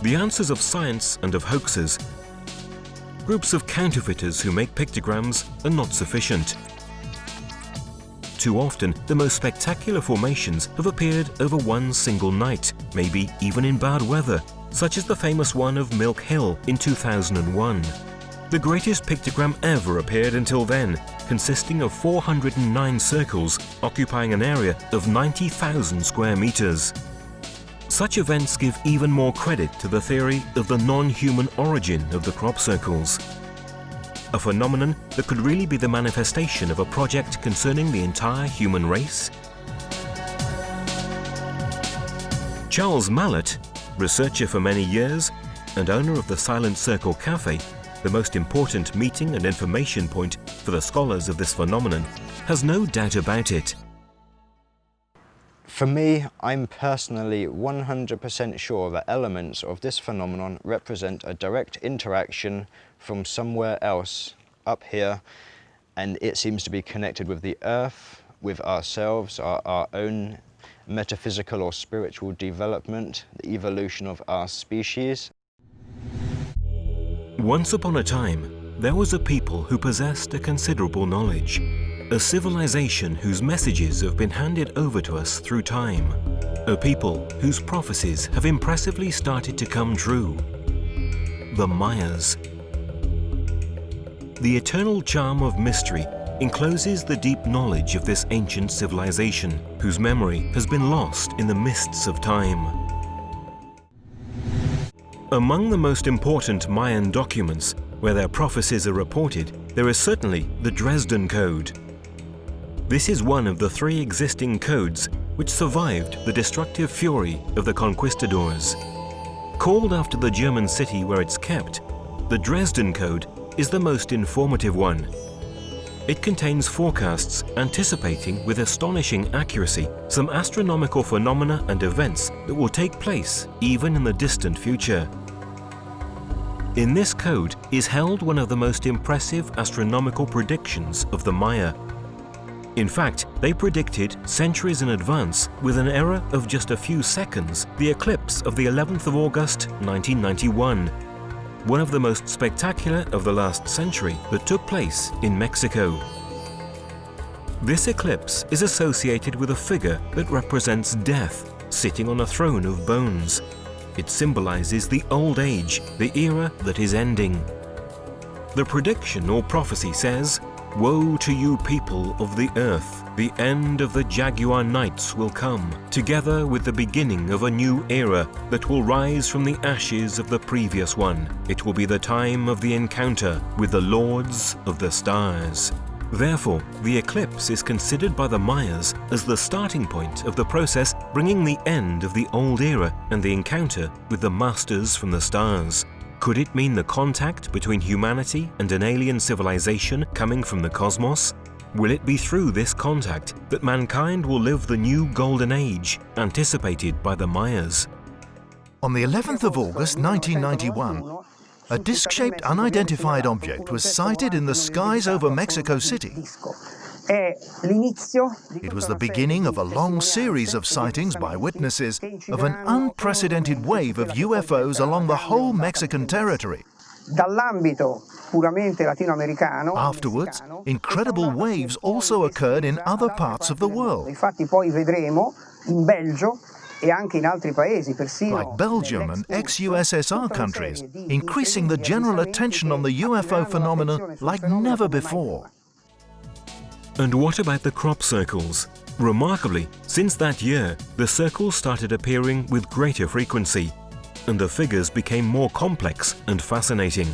the answers of science and of hoaxers. Groups of counterfeiters who make pictograms are not sufficient. Too often, the most spectacular formations have appeared over one single night, maybe even in bad weather, such as the famous one of Milk Hill in 2001. The greatest pictogram ever appeared until then, consisting of 409 circles occupying an area of 90,000 square meters. Such events give even more credit to the theory of the non-human origin of the crop circles, a phenomenon that could really be the manifestation of a project concerning the entire human race. Charles Mallet, researcher for many years and owner of the Silent Circle Cafe, the most important meeting and information point for the scholars of this phenomenon, has no doubt about it. For me, I'm personally 100% sure that elements of this phenomenon represent a direct interaction from somewhere else up here, and it seems to be connected with the Earth, with ourselves, our own metaphysical or spiritual development, the evolution of our species. Once upon a time, there was a people who possessed a considerable knowledge. A civilization whose messages have been handed over to us through time. A people whose prophecies have impressively started to come true. The Mayas. The eternal charm of mystery encloses the deep knowledge of this ancient civilization, whose memory has been lost in the mists of time. Among the most important Mayan documents where their prophecies are reported, there is certainly the Dresden Code. This is one of the 3 existing codes which survived the destructive fury of the conquistadors. Called after the German city where it's kept, the Dresden Code is the most informative one. It contains forecasts anticipating with astonishing accuracy some astronomical phenomena and events that will take place even in the distant future. In this code is held one of the most impressive astronomical predictions of the Maya. In fact, they predicted centuries in advance, with an error of just a few seconds, the eclipse of the 11th of August 1991, one of the most spectacular of the last century that took place in Mexico. This eclipse is associated with a figure that represents death, sitting on a throne of bones. It symbolizes the old age, the era that is ending. The prediction or prophecy says, "Woe to you people of the earth, the end of the Jaguar nights will come, together with the beginning of a new era that will rise from the ashes of the previous one. It will be the time of the encounter with the lords of the stars." Therefore, the eclipse is considered by the Mayas as the starting point of the process bringing the end of the old era and the encounter with the masters from the stars. Could it mean the contact between humanity and an alien civilization coming from the cosmos? Will it be through this contact that mankind will live the new golden age anticipated by the Mayas? On the 11th of August 1991, a disc-shaped unidentified object was sighted in the skies over Mexico City. It was the beginning of a long series of sightings by witnesses of an unprecedented wave of UFOs along the whole Mexican territory. Afterwards, incredible waves also occurred in other parts of the world, like Belgium and ex-USSR countries, increasing the general attention on the UFO phenomenon like never before. And what about the crop circles? Remarkably, since that year, the circles started appearing with greater frequency, and the figures became more complex and fascinating.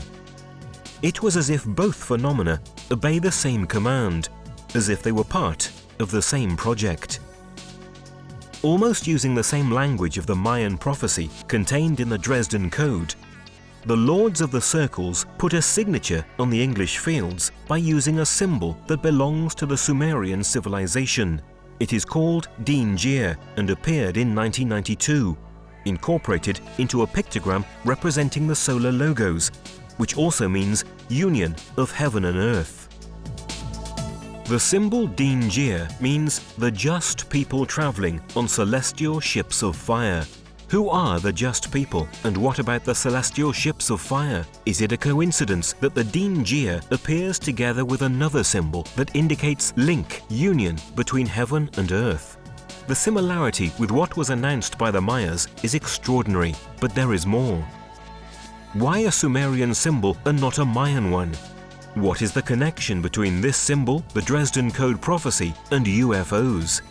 It was as if both phenomena obey the same command, as if they were part of the same project. Almost using the same language of the Mayan prophecy contained in the Dresden Code, the Lords of the Circles put a signature on the English fields by using a symbol that belongs to the Sumerian civilization. It is called Din Jir and appeared in 1992, incorporated into a pictogram representing the solar logos, which also means union of heaven and earth. The symbol Din Jir means the just people traveling on celestial ships of fire, Who are the just people, and what about the celestial ships of fire? Is it a coincidence that the Din Jia appears together with another symbol that indicates link, union between heaven and earth? The similarity with what was announced by the Mayas is extraordinary, but there is more. Why a Sumerian symbol and not a Mayan one? What is the connection between this symbol, the Dresden Code prophecy, and UFOs?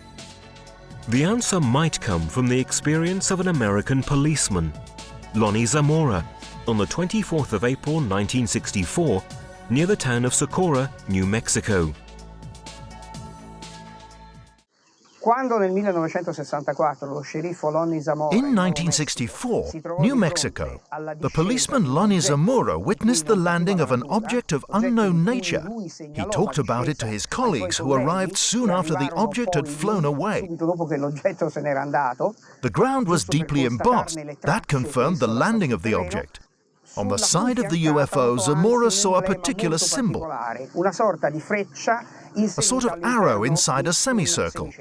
The answer might come from the experience of an American policeman, Lonnie Zamora, on the 24th of April 1964, near the town of Socorro, New Mexico. In 1964, New Mexico, the policeman Lonnie Zamora witnessed the landing of an object of unknown nature. He talked about it to his colleagues who arrived soon after the object had flown away. The ground was deeply embossed. That confirmed the landing of the object. On the side of the UFO, Zamora saw a particular symbol, a sort of arrow inside a semicircle.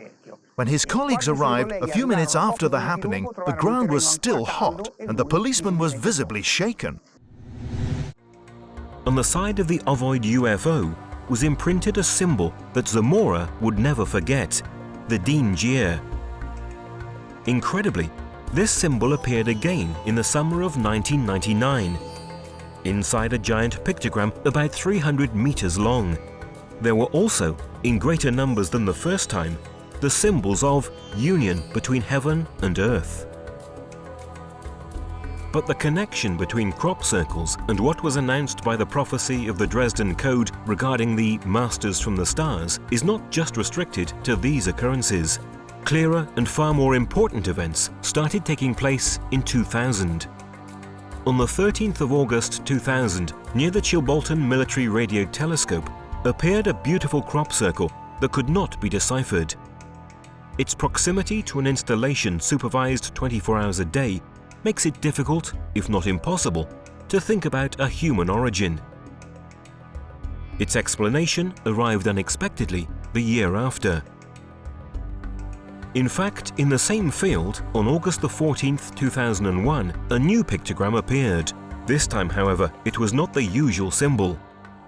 When his colleagues arrived a few minutes after the happening, the ground was still hot and the policeman was visibly shaken. On the side of the ovoid UFO was imprinted a symbol that Zamora would never forget, the Din Jia. Incredibly, this symbol appeared again in the summer of 1999, inside a giant pictogram about 300 meters long. There were also, in greater numbers than the first time, the symbols of union between heaven and earth. But the connection between crop circles and what was announced by the prophecy of the Dresden Code regarding the Masters from the Stars is not just restricted to these occurrences. Clearer and far more important events started taking place in 2000. On the 13th of August 2000, near the Chilbolton Military Radio Telescope, appeared a beautiful crop circle that could not be deciphered. Its proximity to an installation supervised 24 hours a day makes it difficult, if not impossible, to think about a human origin. Its explanation arrived unexpectedly the year after. In fact, in the same field, on August 14th, 2001, a new pictogram appeared. This time, however, it was not the usual symbol.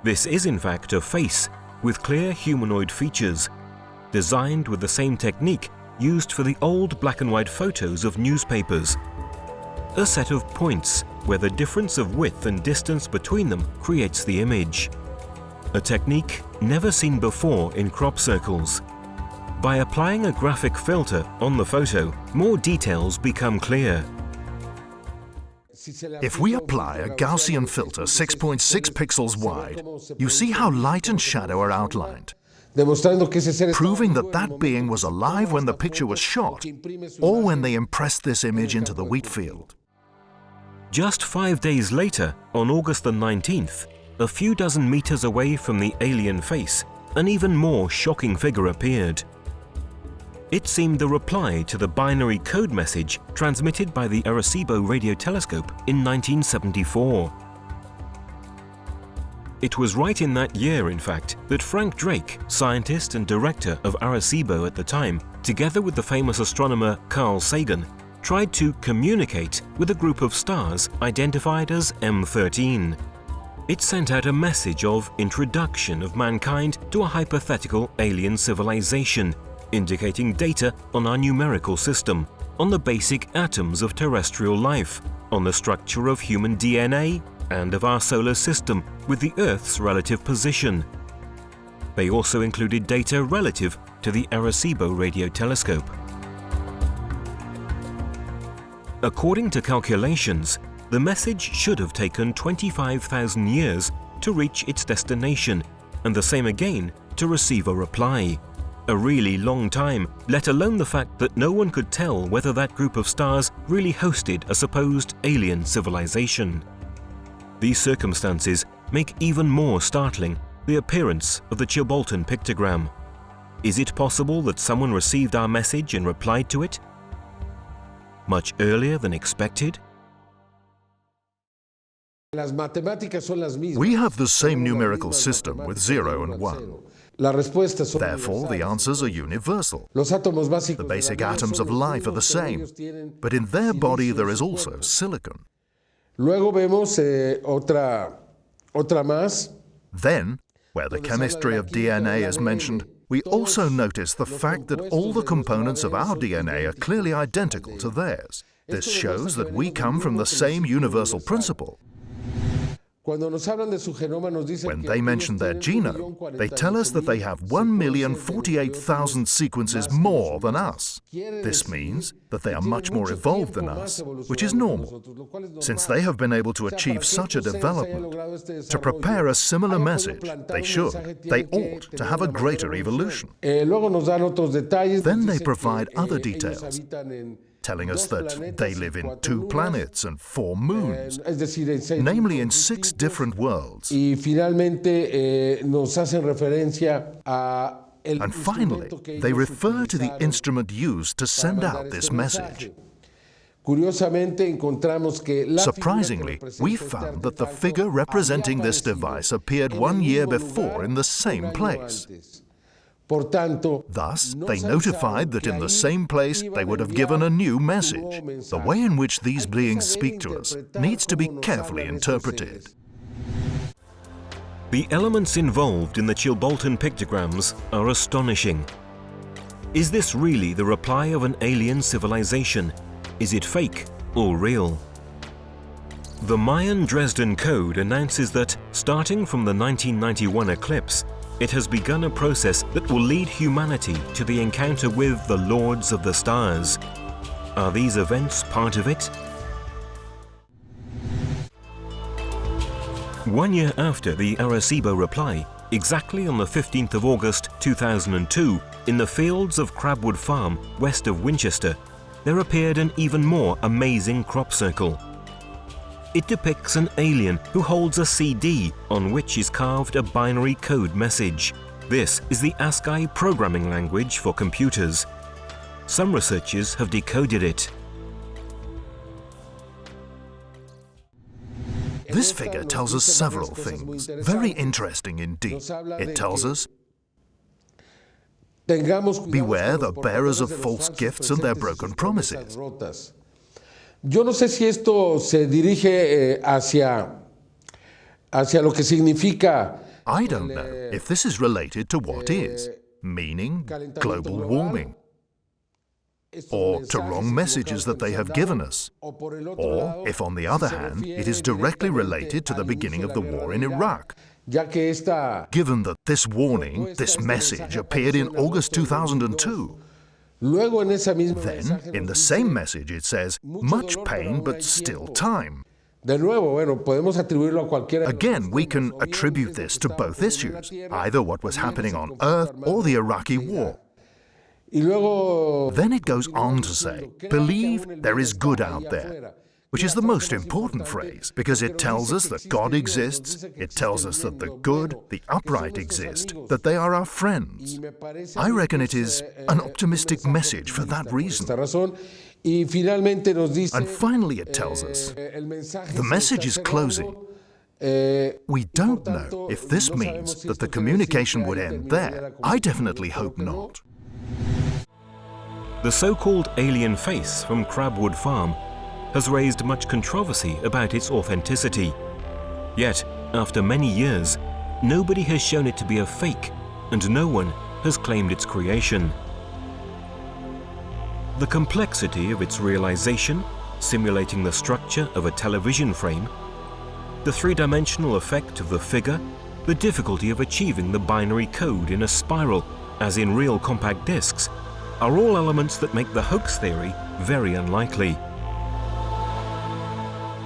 This is in fact a face with clear humanoid features, designed with the same technique used for the old black and white photos of newspapers. A set of points where the difference of width and distance between them creates the image. A technique never seen before in crop circles. By applying a graphic filter on the photo, more details become clear. If we apply a Gaussian filter 6.6 pixels wide, you see how light and shadow are outlined, proving that that being was alive when the picture was shot, or when they impressed this image into the wheat field. Just 5 days later, on August the 19th, a few dozen meters away from the alien face, an even more shocking figure appeared. It seemed the reply to the binary code message transmitted by the Arecibo radio telescope in 1974. It was right in that year, in fact, that Frank Drake, scientist and director of Arecibo at the time, together with the famous astronomer Carl Sagan, tried to communicate with a group of stars identified as M13. It sent out a message of introduction of mankind to a hypothetical alien civilization, indicating data on our numerical system, on the basic atoms of terrestrial life, on the structure of human DNA, and of our solar system with the Earth's relative position. They also included data relative to the Arecibo radio telescope. According to calculations, the message should have taken 25,000 years to reach its destination, and the same again to receive a reply. A really long time, let alone the fact that no one could tell whether that group of stars really hosted a supposed alien civilization. These circumstances make even more startling the appearance of the Chilbolton pictogram. Is it possible that someone received our message and replied to it much earlier than expected? We have the same numerical system with 0 and 1. Therefore, the answers are universal. The basic atoms of life are the same, but in their body there is also silicon. Luego vemos otra más. Then, where the chemistry of DNA is mentioned, we also notice the fact that all the components of our DNA are clearly identical to theirs. This shows that we come from the same universal principle. When they mention their genome, they tell us that they have 1,048,000 sequences more than us. This means that they are much more evolved than us, which is normal. Since they have been able to achieve such a development, to prepare a similar message, they ought to have a greater evolution. Then they provide other details, telling us that they live in 2 planets and 4 moons, namely in 6 different worlds. And finally, they refer to the instrument used to send out this message. Surprisingly, we found that the figure representing this device appeared 1 year before in the same place. Thus, they notified that in the same place they would have given a new message. The way in which these beings speak to us needs to be carefully interpreted. The elements involved in the Chilbolton pictograms are astonishing. Is this really the reply of an alien civilization? Is it fake or real? The Mayan Dresden Code announces that, starting from the 1991 eclipse, it has begun a process that will lead humanity to the encounter with the Lords of the Stars. Are these events part of it? 1 year after the Arecibo reply, exactly on the 15th of August 2002, in the fields of Crabwood Farm, west of Winchester, there appeared an even more amazing crop circle. It depicts an alien who holds a CD on which is carved a binary code message. This is the ASCII programming language for computers. Some researchers have decoded it. This figure tells us several things, very interesting indeed. It tells us, beware the bearers of false gifts and their broken promises. Yo no sé si esto se dirige hacia lo que significa. I don't know if this is related to what is, meaning global warming, or to wrong messages that they have given us, or if, on the other hand, it is directly related to the beginning of the war in Iraq, given that this warning, this message, appeared in August 2002. Then, in the same message, it says, much pain but still time. Again, we can attribute this to both issues, either what was happening on Earth or the Iraqi war. Then it goes on to say, believe there is good out there, which is the most important phrase, because it tells us that God exists, it tells us that the good, the upright exist, that they are our friends. I reckon it is an optimistic message for that reason. And finally it tells us, the message is closing. We don't know if this means that the communication would end there. I definitely hope not. The so-called alien face from Crabwood Farm has raised much controversy about its authenticity. Yet, after many years, nobody has shown it to be a fake, and no one has claimed its creation. The complexity of its realization, simulating the structure of a television frame, the three-dimensional effect of the figure, the difficulty of achieving the binary code in a spiral, as in real compact discs, are all elements that make the hoax theory very unlikely.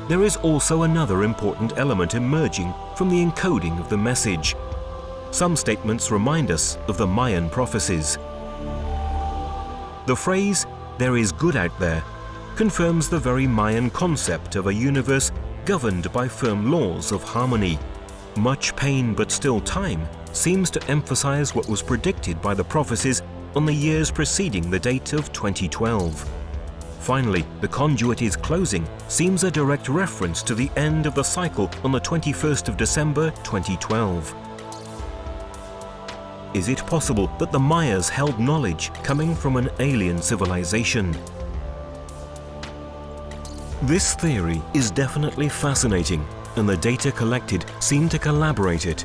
There is also another important element emerging from the encoding of the message. Some statements remind us of the Mayan prophecies. The phrase, "there is good out there," confirms the very Mayan concept of a universe governed by firm laws of harmony. Much pain but still time seems to emphasize what was predicted by the prophecies on the years preceding the date of 2012. Finally, the conduit is closing seems a direct reference to the end of the cycle on the 21st of December 2012. Is it possible that the Mayas held knowledge coming from an alien civilization? This theory is definitely fascinating, and the data collected seem to corroborate it.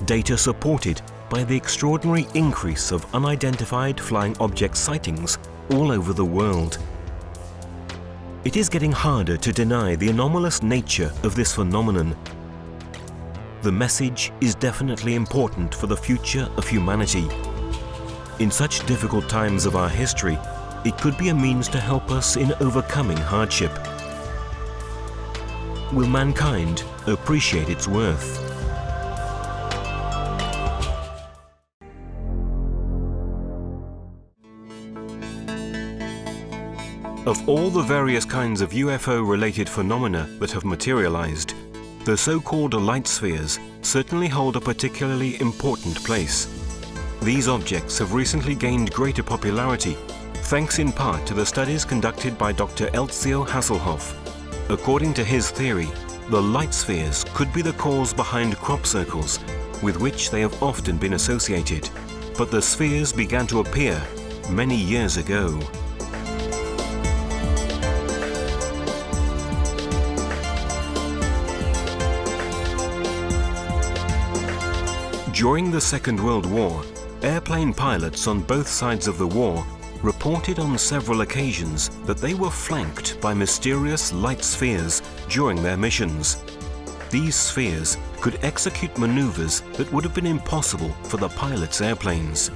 Data supported by the extraordinary increase of unidentified flying object sightings all over the world. It is getting harder to deny the anomalous nature of this phenomenon. The message is definitely important for the future of humanity. In such difficult times of our history, it could be a means to help us in overcoming hardship. Will mankind appreciate its worth? Of all the various kinds of UFO-related phenomena that have materialized, the so-called light spheres certainly hold a particularly important place. These objects have recently gained greater popularity, thanks in part to the studies conducted by Dr. Elzio Hasselhoff. According to his theory, the light spheres could be the cause behind crop circles, with which they have often been associated. But the spheres began to appear many years ago. During the Second World War, airplane pilots on both sides of the war reported on several occasions that they were flanked by mysterious light spheres during their missions. These spheres could execute maneuvers that would have been impossible for the pilots' airplanes.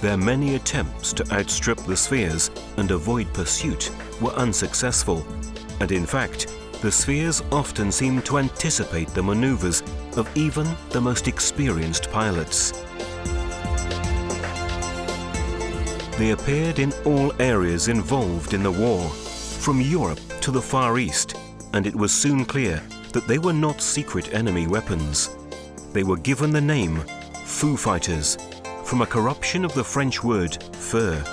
Their many attempts to outstrip the spheres and avoid pursuit were unsuccessful, and in fact, the spheres often seemed to anticipate the maneuvers of even the most experienced pilots. They appeared in all areas involved in the war, from Europe to the Far East, and it was soon clear that they were not secret enemy weapons. They were given the name Foo Fighters, from a corruption of the French word feu.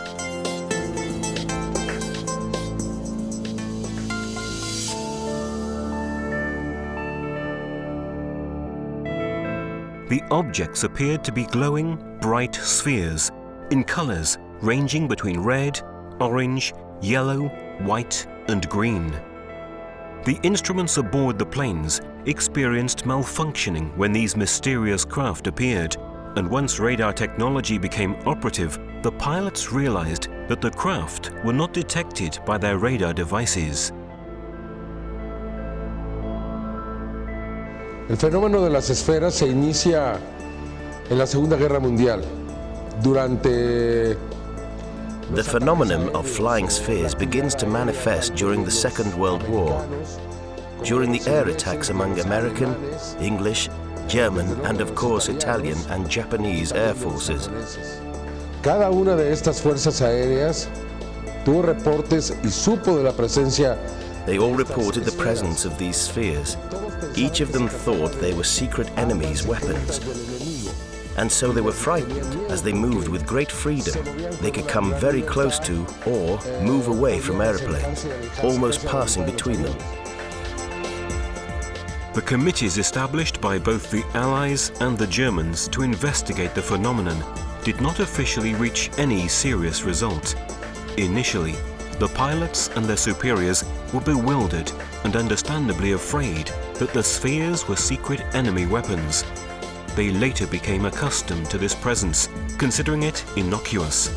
The objects appeared to be glowing, bright spheres in colors ranging between red, orange, yellow, white, and green. The instruments aboard the planes experienced malfunctioning when these mysterious craft appeared, and once radar technology became operative, the pilots realized that the craft were not detected by their radar devices. El fenómeno de las esferas se inicia en la Segunda Guerra Mundial. The phenomenon of flying spheres begins to manifest during the Second World War, during the air attacks among American, English, German, and of course Italian and Japanese air forces. Cada una de estas fuerzas aéreas tuvo reportes y supo de la presencia. They all reported the presence of these spheres. Each of them thought they were secret enemies' weapons. And so they were frightened as they moved with great freedom. They could come very close to or move away from airplanes, almost passing between them. The committees established by both the Allies and the Germans to investigate the phenomenon did not officially reach any serious result. Initially, the pilots and their superiors were bewildered and understandably afraid that the spheres were secret enemy weapons. They later became accustomed to this presence, considering it innocuous.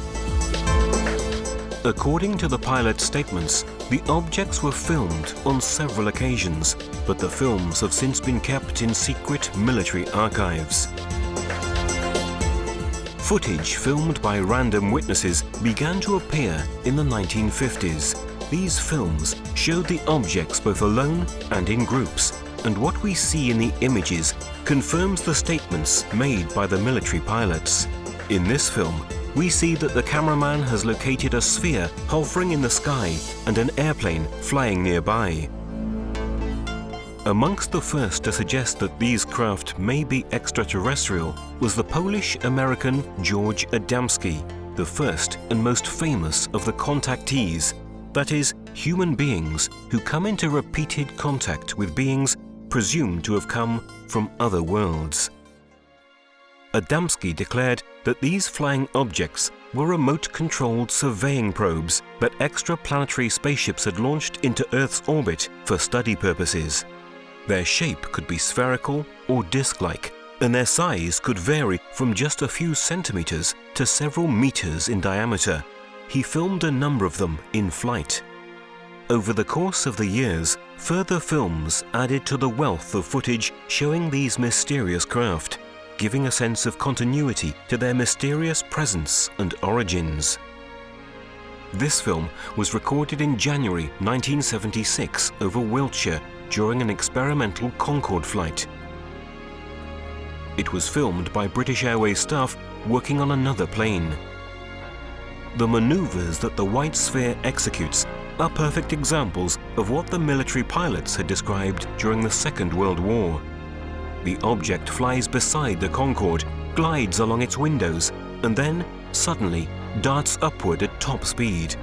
According to the pilot's statements, the objects were filmed on several occasions, but the films have since been kept in secret military archives. Footage filmed by random witnesses began to appear in the 1950s. These films showed the objects both alone and in groups, and what we see in the images confirms the statements made by the military pilots. In this film, we see that the cameraman has located a sphere hovering in the sky and an airplane flying nearby. Amongst the first to suggest that these craft may be extraterrestrial was the Polish-American George Adamski, the first and most famous of the contactees, that is, human beings who come into repeated contact with beings presumed to have come from other worlds. Adamski declared that these flying objects were remote-controlled surveying probes that extraplanetary spaceships had launched into Earth's orbit for study purposes. Their shape could be spherical or disc-like, and their size could vary from just a few centimeters to several meters in diameter. He filmed a number of them in flight. Over the course of the years, further films added to the wealth of footage showing these mysterious craft, giving a sense of continuity to their mysterious presence and origins. This film was recorded in January 1976 over Wiltshire during an experimental Concorde flight. It was filmed by British Airways staff working on another plane. The maneuvers that the white sphere executes are perfect examples of what the military pilots had described during the Second World War. The object flies beside the Concorde, glides along its windows, and then, suddenly, darts upward at top speed.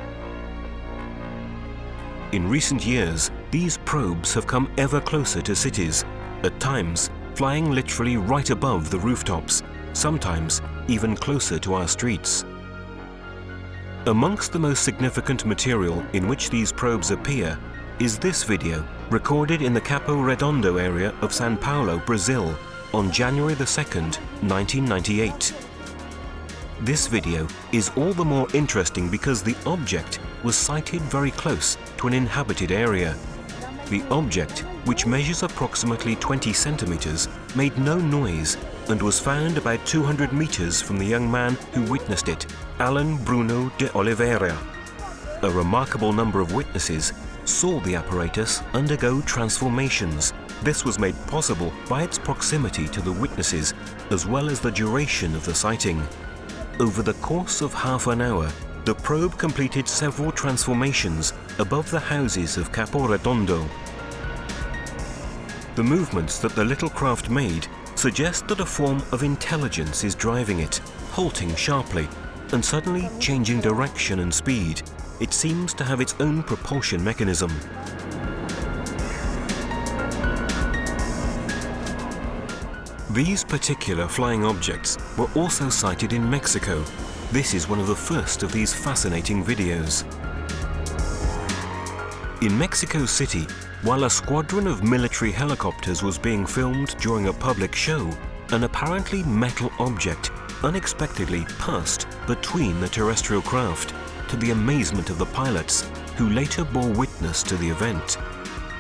In recent years, these probes have come ever closer to cities, at times flying literally right above the rooftops, sometimes even closer to our streets. Amongst the most significant material in which these probes appear is this video, recorded in the Capo Redondo area of São Paulo, Brazil, on January 2nd, 1998. This video is all the more interesting because the object was sighted very close to an inhabited area. The object, which measures approximately 20 centimeters, made no noise and was found about 200 meters from the young man who witnessed it, Alan Bruno de Oliveira. A remarkable number of witnesses saw the apparatus undergo transformations. This was made possible by its proximity to the witnesses, as well as the duration of the sighting. Over the course of half an hour, the probe completed several transformations above the houses of Capo Redondo. The movements that the little craft made suggest that a form of intelligence is driving it, halting sharply and suddenly changing direction and speed. It seems to have its own propulsion mechanism. These particular flying objects were also sighted in Mexico. This is one of the first of these fascinating videos. In Mexico City, while a squadron of military helicopters was being filmed during a public show, an apparently metal object unexpectedly passed between the terrestrial craft, to the amazement of the pilots, who later bore witness to the event.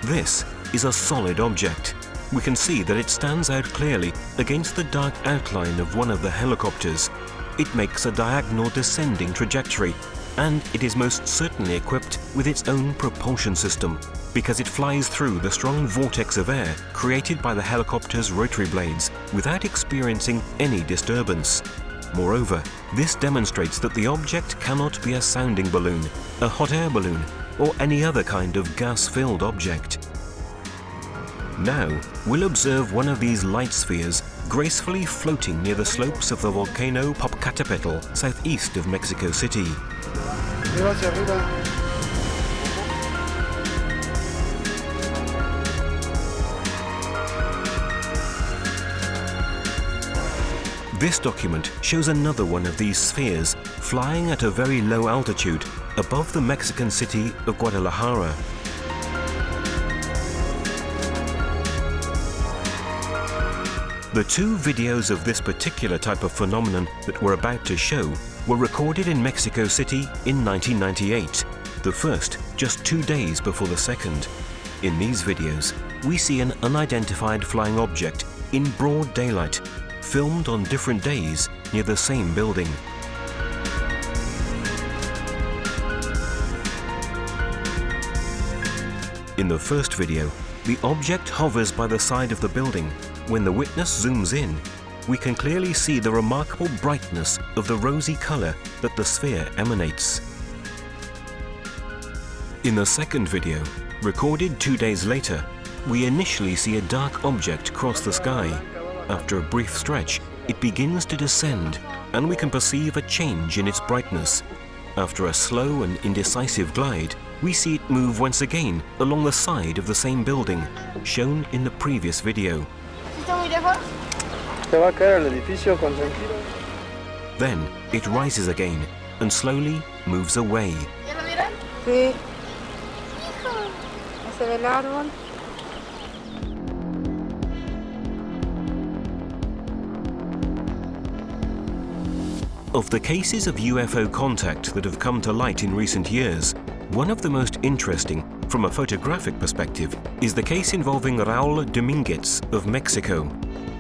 This is a solid object. We can see that it stands out clearly against the dark outline of one of the helicopters. It makes a diagonal descending trajectory, and it is most certainly equipped with its own propulsion system, because it flies through the strong vortex of air created by the helicopter's rotary blades without experiencing any disturbance. Moreover, this demonstrates that the object cannot be a sounding balloon, a hot air balloon, or any other kind of gas-filled object. Now, we'll observe one of these light spheres gracefully floating near the slopes of the volcano Popocatépetl, southeast of Mexico City. This document shows another one of these spheres flying at a very low altitude above the Mexican city of Guadalajara. The two videos of this particular type of phenomenon that we're about to show were recorded in Mexico City in 1998, the first just 2 days before the second. In these videos, we see an unidentified flying object in broad daylight, filmed on different days near the same building. In the first video, the object hovers by the side of the building. When the witness zooms in, we can clearly see the remarkable brightness of the rosy color that the sphere emanates. In the second video, recorded 2 days later, we initially see a dark object cross the sky. After a brief stretch, it begins to descend, and we can perceive a change in its brightness. After a slow and indecisive glide, we see it move once again along the side of the same building, shown in the previous video. que va a caer el edificio consentido. Then it rises again and slowly moves away. ¿Ya lo vieron? Sí. Hijo. Se ve el árbol. Of the cases of UFO contact that have come to light in recent years, one of the most interesting, from a photographic perspective, is the case involving Raúl Domínguez of Mexico.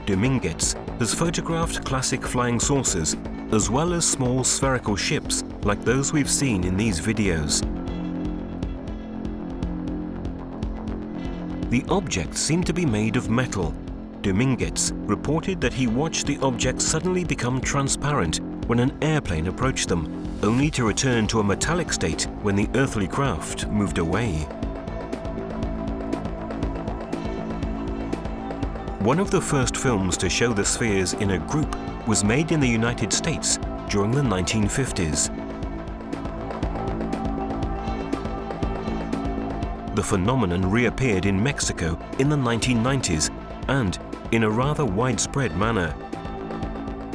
Domínguez has photographed classic flying saucers, as well as small spherical ships like those we've seen in these videos. The objects seem to be made of metal. Domínguez reported that he watched the objects suddenly become transparent when an airplane approached them, only to return to a metallic state when the earthly craft moved away. One of the first films to show the spheres in a group was made in the United States during the 1950s. The phenomenon reappeared in Mexico in the 1990s and in a rather widespread manner.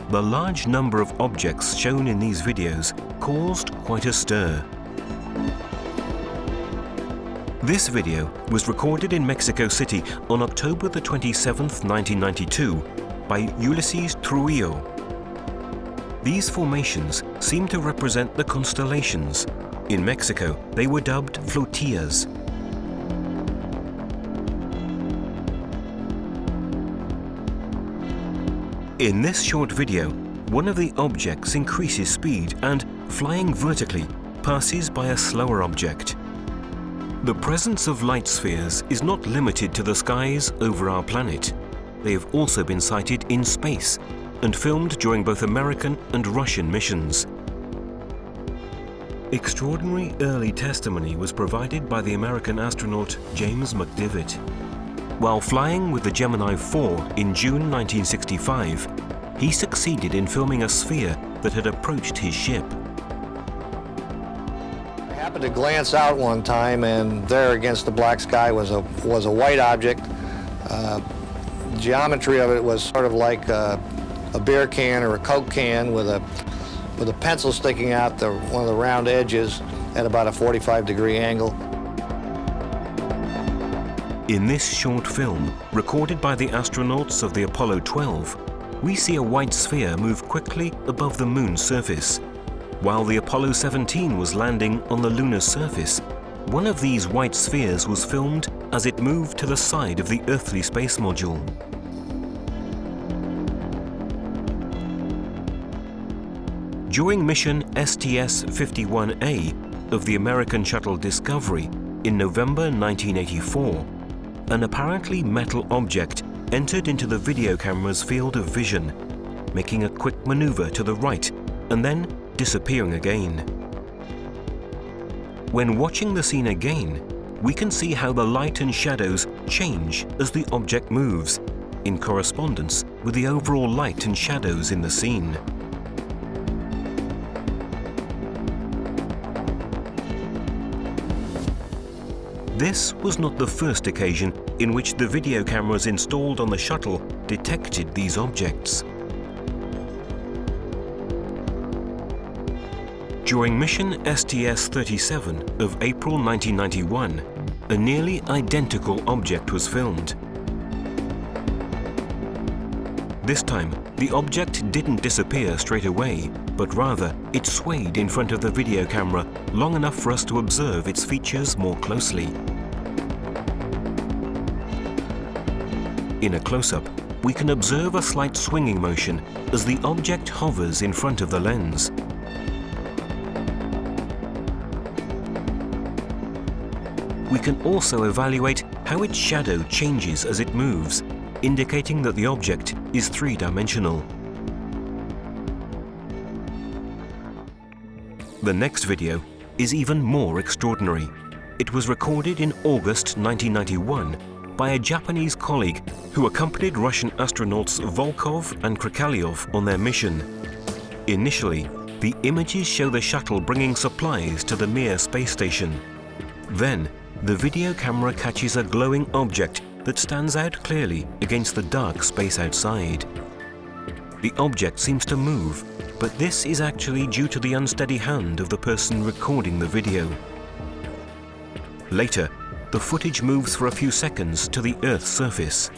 The large number of objects shown in these videos caused quite a stir. This video was recorded in Mexico City on October the 27th, 1992 by Ulises Trujillo. These formations seem to represent the constellations. In Mexico, they were dubbed flotillas. In this short video, one of the objects increases speed and, flying vertically, passes by a slower object. The presence of light spheres is not limited to the skies over our planet. They have also been sighted in space and filmed during both American and Russian missions. Extraordinary early testimony was provided by the American astronaut James McDivitt. While flying with the Gemini 4 in June 1965, he succeeded in filming a sphere that had approached his ship. I happened to glance out one time, and there against the black sky was a white object. Geometry of it was sort of like a beer can or a Coke can with a pencil sticking out one of the round edges at about a 45-degree angle. In this short film, recorded by the astronauts of the Apollo 12, we see a white sphere move quickly above the moon's surface. While the Apollo 17 was landing on the lunar surface, one of these white spheres was filmed as it moved to the side of the earthly space module. During mission STS-51A of the American shuttle Discovery in November 1984, an apparently metal object entered into the video camera's field of vision, making a quick maneuver to the right and then disappearing again. When watching the scene again, we can see how the light and shadows change as the object moves, in correspondence with the overall light and shadows in the scene. This was not the first occasion in which the video cameras installed on the shuttle detected these objects. During mission STS-37 of April 1991, a nearly identical object was filmed. This time, the object didn't disappear straight away, but rather it swayed in front of the video camera long enough for us to observe its features more closely. In a close-up, we can observe a slight swinging motion as the object hovers in front of the lens. We can also evaluate how its shadow changes as it moves, indicating that the object is three-dimensional. The next video is even more extraordinary. It was recorded in August 1991 by a Japanese colleague who accompanied Russian astronauts Volkov and Krikalev on their mission. Initially, the images show the shuttle bringing supplies to the Mir space station. Then, the video camera catches a glowing object that stands out clearly against the dark space outside. the object seems to move, but this is actually due to the unsteady hand of the person recording the video. Later, the footage moves for a few seconds to the Earth's surface.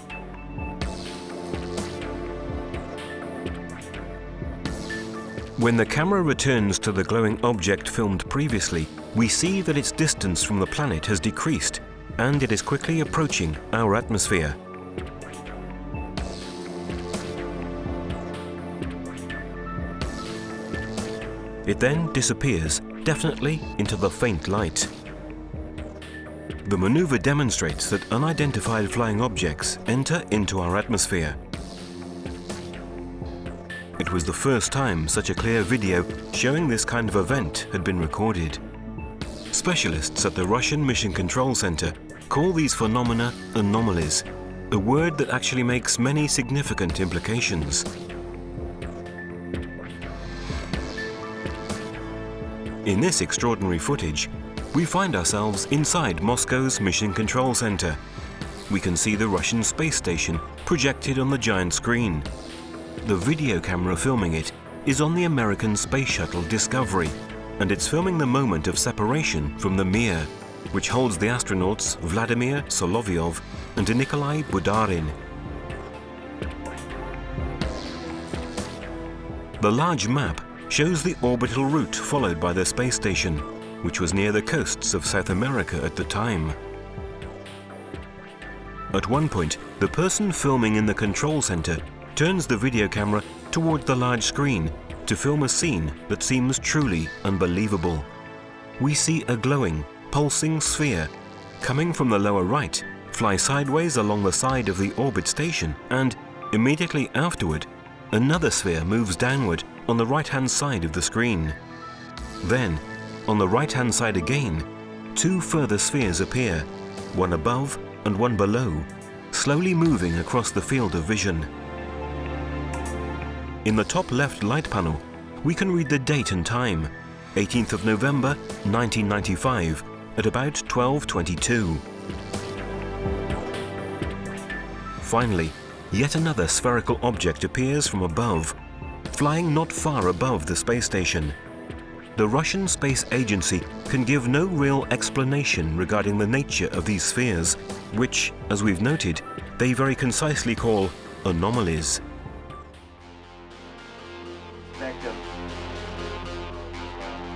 When the camera returns to the glowing object filmed previously, we see that its distance from the planet has decreased, and it is quickly approaching our atmosphere. It then disappears, definitely into the faint light. The maneuver demonstrates that unidentified flying objects enter into our atmosphere. It was the first time such a clear video showing this kind of event had been recorded. Specialists at the Russian Mission Control Center call these phenomena anomalies, a word that actually makes many significant implications. In this extraordinary footage, we find ourselves inside Moscow's Mission Control Center. We can see the Russian space station projected on the giant screen. The video camera filming it is on the American space shuttle Discovery, and it's filming the moment of separation from the Mir, which holds the astronauts Vladimir Solovyov and Nikolai Budarin. The large map shows the orbital route followed by the space station, which was near the coasts of South America at the time. At one point, the person filming in the control center turns the video camera toward the large screen to film a scene that seems truly unbelievable. We see a glowing, pulsing sphere coming from the lower right, fly sideways along the side of the orbit station, and immediately afterward, another sphere moves downward on the right-hand side of the screen. Then, on the right-hand side again, two further spheres appear, one above and one below, slowly moving across the field of vision. In the top left light panel, we can read the date and time, 18th of November 1995, at about 12:22. Finally, yet another spherical object appears from above, flying not far above the space station. The Russian Space Agency can give no real explanation regarding the nature of these spheres, which, as we've noted, they very concisely call anomalies.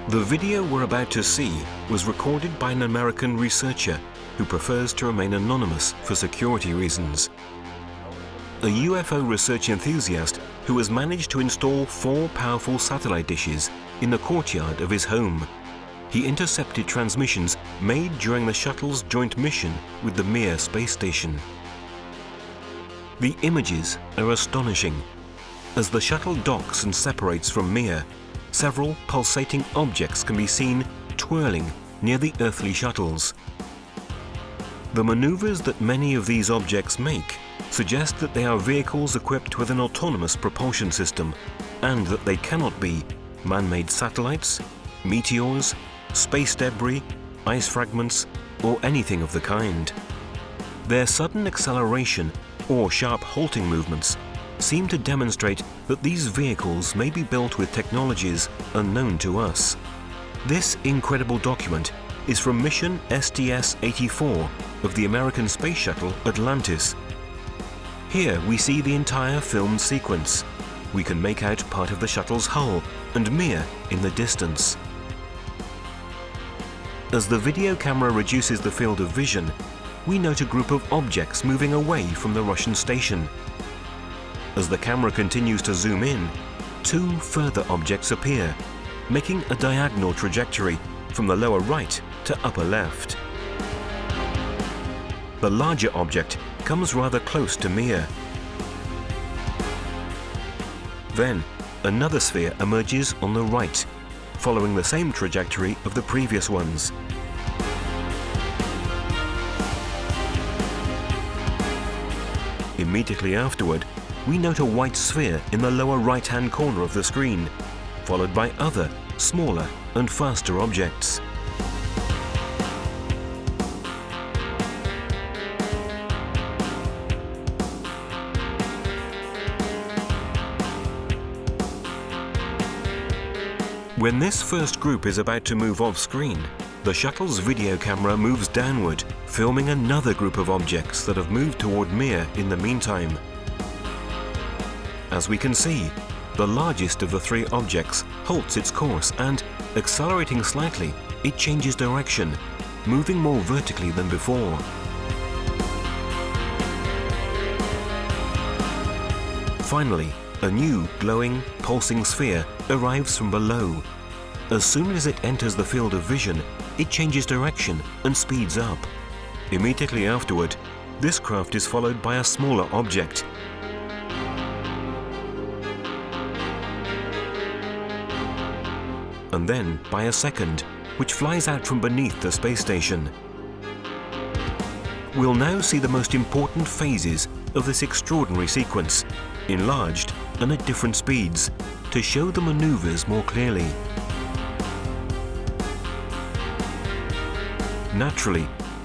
The video we're about to see was recorded by an American researcher who prefers to remain anonymous for security reasons. A UFO research enthusiast who has managed to install 4 powerful satellite dishes in the courtyard of his home. He intercepted transmissions made during the shuttle's joint mission with the Mir space station. The images are astonishing. As the shuttle docks and separates from Mir, several pulsating objects can be seen twirling near the earthly shuttles. The maneuvers that many of these objects make suggest that they are vehicles equipped with an autonomous propulsion system, and that they cannot be man-made satellites, meteors, space debris, ice fragments, or anything of the kind. Their sudden acceleration or sharp halting movements seem to demonstrate that these vehicles may be built with technologies unknown to us. This incredible document is from mission STS-84 of the American space shuttle Atlantis. Here we see the entire filmed sequence. We can make out part of the shuttle's hull and Mir in the distance. As the video camera reduces the field of vision, we note a group of objects moving away from the Russian station. As the camera continues to zoom in, 2 further objects appear, making a diagonal trajectory from the lower right to upper left. The larger object comes rather close to Mir. Then, another sphere emerges on the right, following the same trajectory of the previous ones. Immediately afterward, we note a white sphere in the lower right-hand corner of the screen, followed by other, smaller and faster objects. When this first group is about to move off screen, the shuttle's video camera moves downward, filming another group of objects that have moved toward Mir in the meantime. As we can see, the largest of the three objects halts its course and, accelerating slightly, it changes direction, moving more vertically than before. Finally, a new, glowing, pulsing sphere arrives from below. As soon as it enters the field of vision, it changes direction and speeds up. Immediately afterward, this craft is followed by a smaller object. And then by a second, which flies out from beneath the space station. We'll now see the most important phases of this extraordinary sequence, enlarged and at different speeds, to show the maneuvers more clearly. Naturally,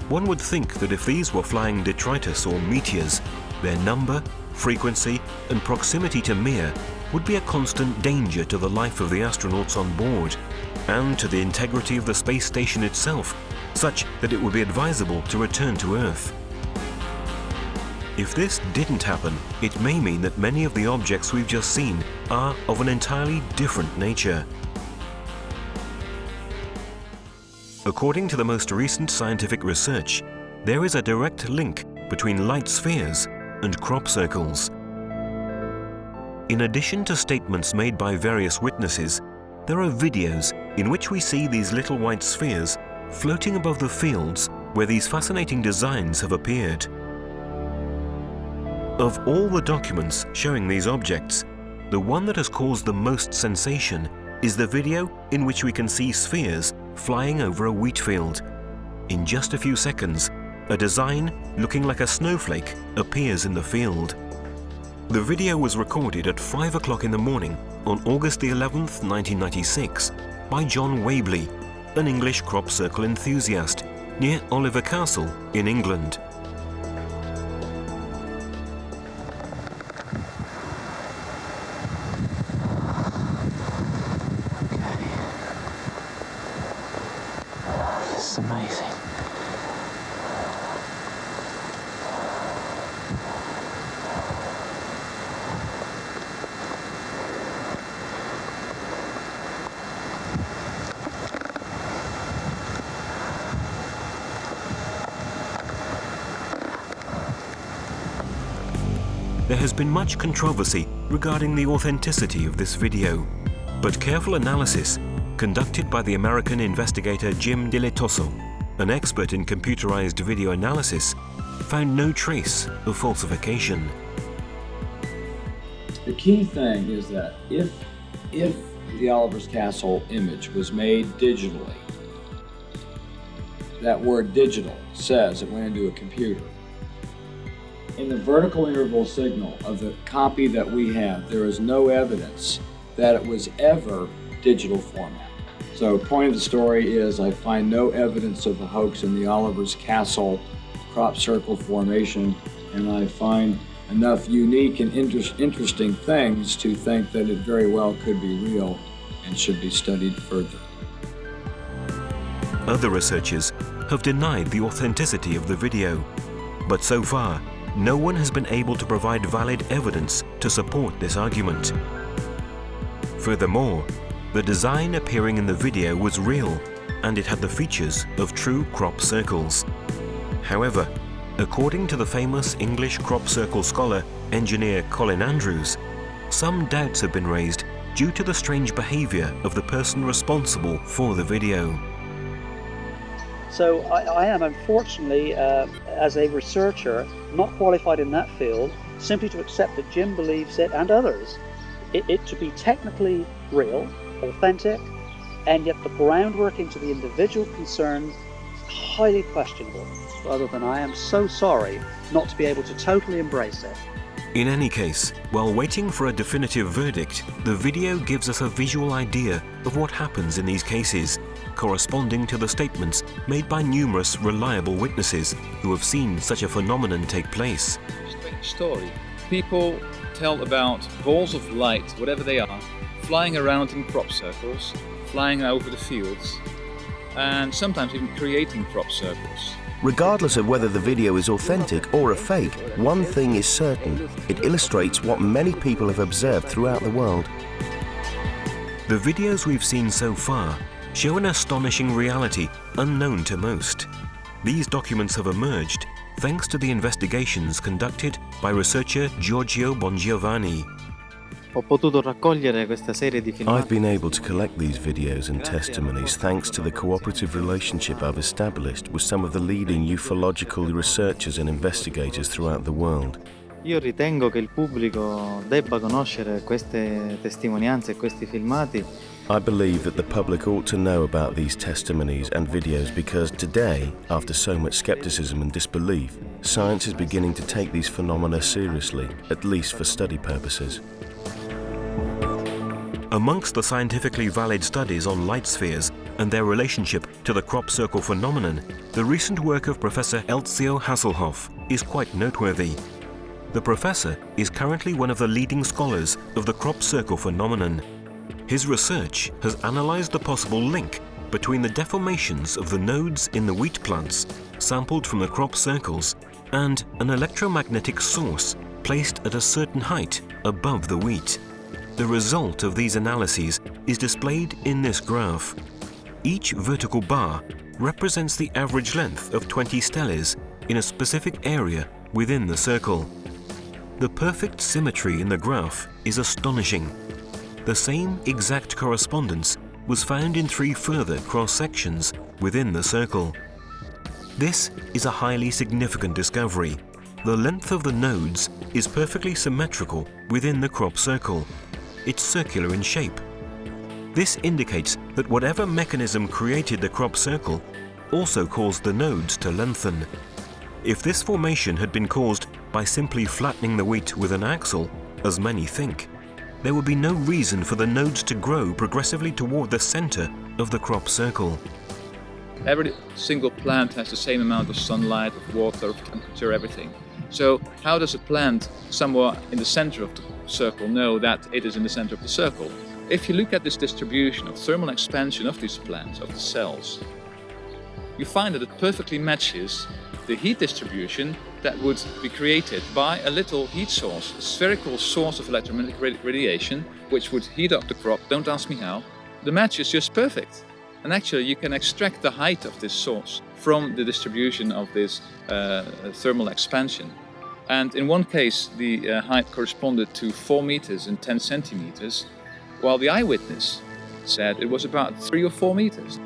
one would think that if these were flying detritus or meteors, their number, frequency and proximity to Mir would be a constant danger to the life of the astronauts on board and to the integrity of the space station itself, such that it would be advisable to return to Earth. If this didn't happen, it may mean that many of the objects we've just seen are of an entirely different nature. According to the most recent scientific research, there is a direct link between light spheres and crop circles. In addition to statements made by various witnesses, there are videos in which we see these little white spheres floating above the fields where these fascinating designs have appeared. Of all the documents showing these objects, the one that has caused the most sensation is the video in which we can see spheres flying over a wheat field. In just a few seconds, a design looking like a snowflake appears in the field. The video was recorded at 5 o'clock in the morning on August the 11th, 1996 by John Wabley, an English crop circle enthusiast near Oliver Castle in England. This is amazing. There has been much controversy regarding the authenticity of this video, but careful analysis conducted by the American investigator Jim Diletoso, an expert in computerized video analysis, found no trace of falsification. The key thing is that if the Oliver's Castle image was made digitally, that word digital says it went into a computer. In the vertical interval signal of the copy that we have, there is no evidence that it was ever digital format. So point of the story is I find no evidence of a hoax in the Oliver's Castle crop circle formation, and I find enough unique and interesting things to think that it very well could be real and should be studied further. Other researchers have denied the authenticity of the video, but so far, no one has been able to provide valid evidence to support this argument. Furthermore, the design appearing in the video was real, and it had the features of true crop circles. However, according to the famous English crop circle scholar, engineer Colin Andrews, some doubts have been raised due to the strange behavior of the person responsible for the video. So I am, unfortunately, as a researcher, not qualified in that field, simply to accept that Jim believes it, and others, it to be technically real, authentic, and yet the groundwork into the individual concerned is highly questionable, rather than I am so sorry not to be able to totally embrace it. In any case, while waiting for a definitive verdict, the video gives us a visual idea of what happens in these cases, corresponding to the statements made by numerous reliable witnesses who have seen such a phenomenon take place. Strange story. People tell about balls of light, whatever they are, flying around in crop circles, flying over the fields, and sometimes even creating crop circles. Regardless of whether the video is authentic or a fake, one thing is certain: it illustrates what many people have observed throughout the world. The videos we've seen so far show an astonishing reality unknown to most. These documents have emerged thanks to the investigations conducted by researcher Giorgio Bongiovanni. I've been able to collect these videos and testimonies thanks to the cooperative relationship I've established with some of the leading ufological researchers and investigators throughout the world. Io ritengo che il pubblico debba conoscere queste testimonianze e questi filmati. I believe that the public ought to know about these testimonies and videos because today, after so much skepticism and disbelief, science is beginning to take these phenomena seriously, at least for study purposes. Amongst the scientifically valid studies on light spheres and their relationship to the crop circle phenomenon, the recent work of Professor Elzio Hasselhoff is quite noteworthy. The professor is currently one of the leading scholars of the crop circle phenomenon. His research has analyzed the possible link between the deformations of the nodes in the wheat plants sampled from the crop circles and an electromagnetic source placed at a certain height above the wheat. The result of these analyses is displayed in this graph. Each vertical bar represents the average length of 20 steles in a specific area within the circle. The perfect symmetry in the graph is astonishing. The same exact correspondence was found in 3 further cross-sections within the circle. This is a highly significant discovery. The length of the nodes is perfectly symmetrical within the crop circle. It's circular in shape. This indicates that whatever mechanism created the crop circle also caused the nodes to lengthen. If this formation had been caused by simply flattening the wheat with an axle, as many think, there would be no reason for the nodes to grow progressively toward the center of the crop circle. Every single plant has the same amount of sunlight, of water, of temperature, everything. So how does a plant somewhere in the center of the circle know that it is in the center of the circle? If you look at this distribution of thermal expansion of these plants, of the cells, you find that it perfectly matches the heat distribution that would be created by a little heat source, a spherical source of electromagnetic radiation, which would heat up the crop. Don't ask me how. The match is just perfect. And actually you can extract the height of this source from the distribution of this thermal expansion. And in one case, the height corresponded to 4 meters and 10 centimeters, while the eyewitness said it was about 3 or 4 meters.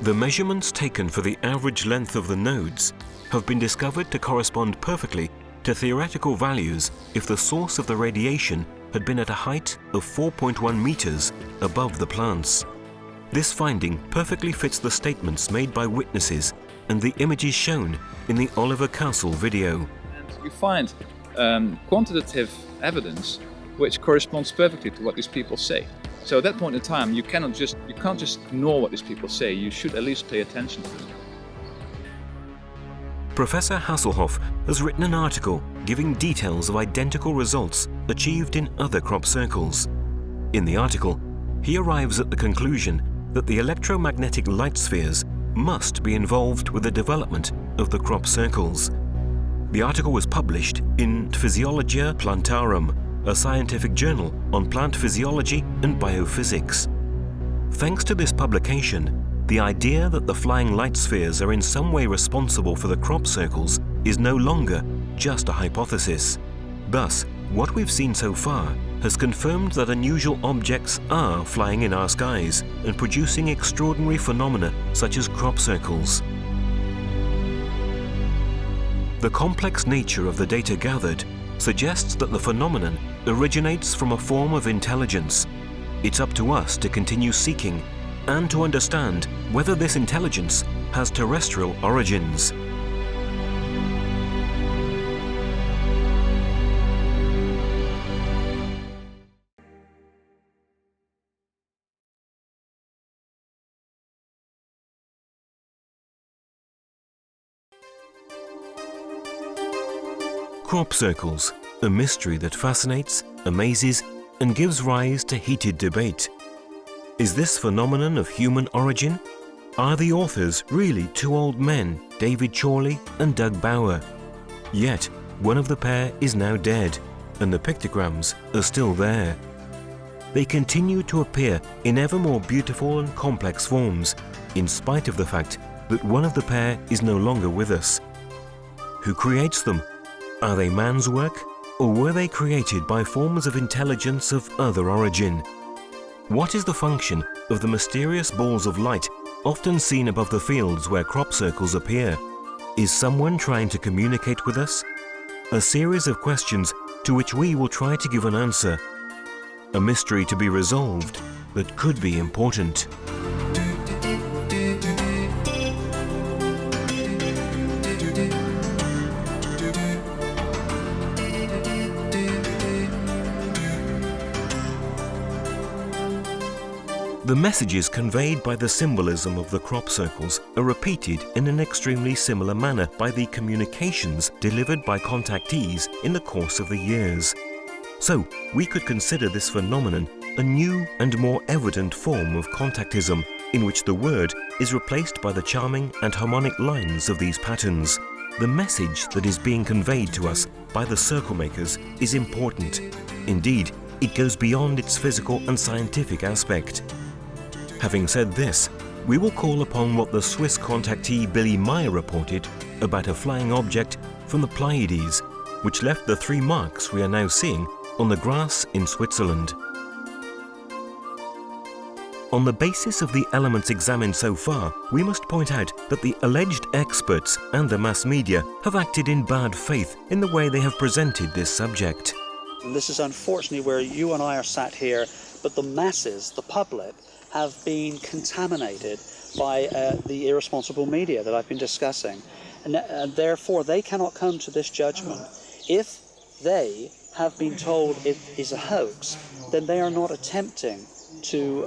The measurements taken for the average length of the nodes have been discovered to correspond perfectly to theoretical values if the source of the radiation had been at a height of 4.1 meters above the plants. This finding perfectly fits the statements made by witnesses and the images shown in the Oliver Castle video. And you find quantitative evidence which corresponds perfectly to what these people say. So at that point in time, you can't just ignore what these people say. You should at least pay attention to them. Professor Hasselhoff has written an article giving details of identical results achieved in other crop circles. In the article, he arrives at the conclusion that the electromagnetic light spheres must be involved with the development of the crop circles. The article was published in Physiologia Plantarum, a scientific journal on plant physiology and biophysics. Thanks to this publication, the idea that the flying light spheres are in some way responsible for the crop circles is no longer just a hypothesis. Thus, what we've seen so far has confirmed that unusual objects are flying in our skies and producing extraordinary phenomena such as crop circles. The complex nature of the data gathered suggests that the phenomenon originates from a form of intelligence. It's up to us to continue seeking and to understand whether this intelligence has terrestrial origins. Crop circles, a mystery that fascinates, amazes, and gives rise to heated debate. Is this phenomenon of human origin? Are the authors really two old men, David Chorley and Doug Bauer? Yet, one of the pair is now dead, and the pictograms are still there. They continue to appear in ever more beautiful and complex forms, in spite of the fact that one of the pair is no longer with us. Who creates them? Are they man's work, or were they created by forms of intelligence of other origin? What is the function of the mysterious balls of light often seen above the fields where crop circles appear? Is someone trying to communicate with us? A series of questions to which we will try to give an answer. A mystery to be resolved that could be important. The messages conveyed by the symbolism of the crop circles are repeated in an extremely similar manner by the communications delivered by contactees in the course of the years. So, we could consider this phenomenon a new and more evident form of contactism, in which the word is replaced by the charming and harmonic lines of these patterns. The message that is being conveyed to us by the circle makers is important. Indeed, it goes beyond its physical and scientific aspect. Having said this, we will call upon what the Swiss contactee Billy Meyer reported about a flying object from the Pleiades, which left the 3 marks we are now seeing on the grass in Switzerland. On the basis of the elements examined so far, we must point out that the alleged experts and the mass media have acted in bad faith in the way they have presented this subject. And this is unfortunately where you and I are sat here, but the masses, the public, have been contaminated by the irresponsible media that I've been discussing. And therefore, they cannot come to this judgment. If they have been told it is a hoax, then they are not attempting to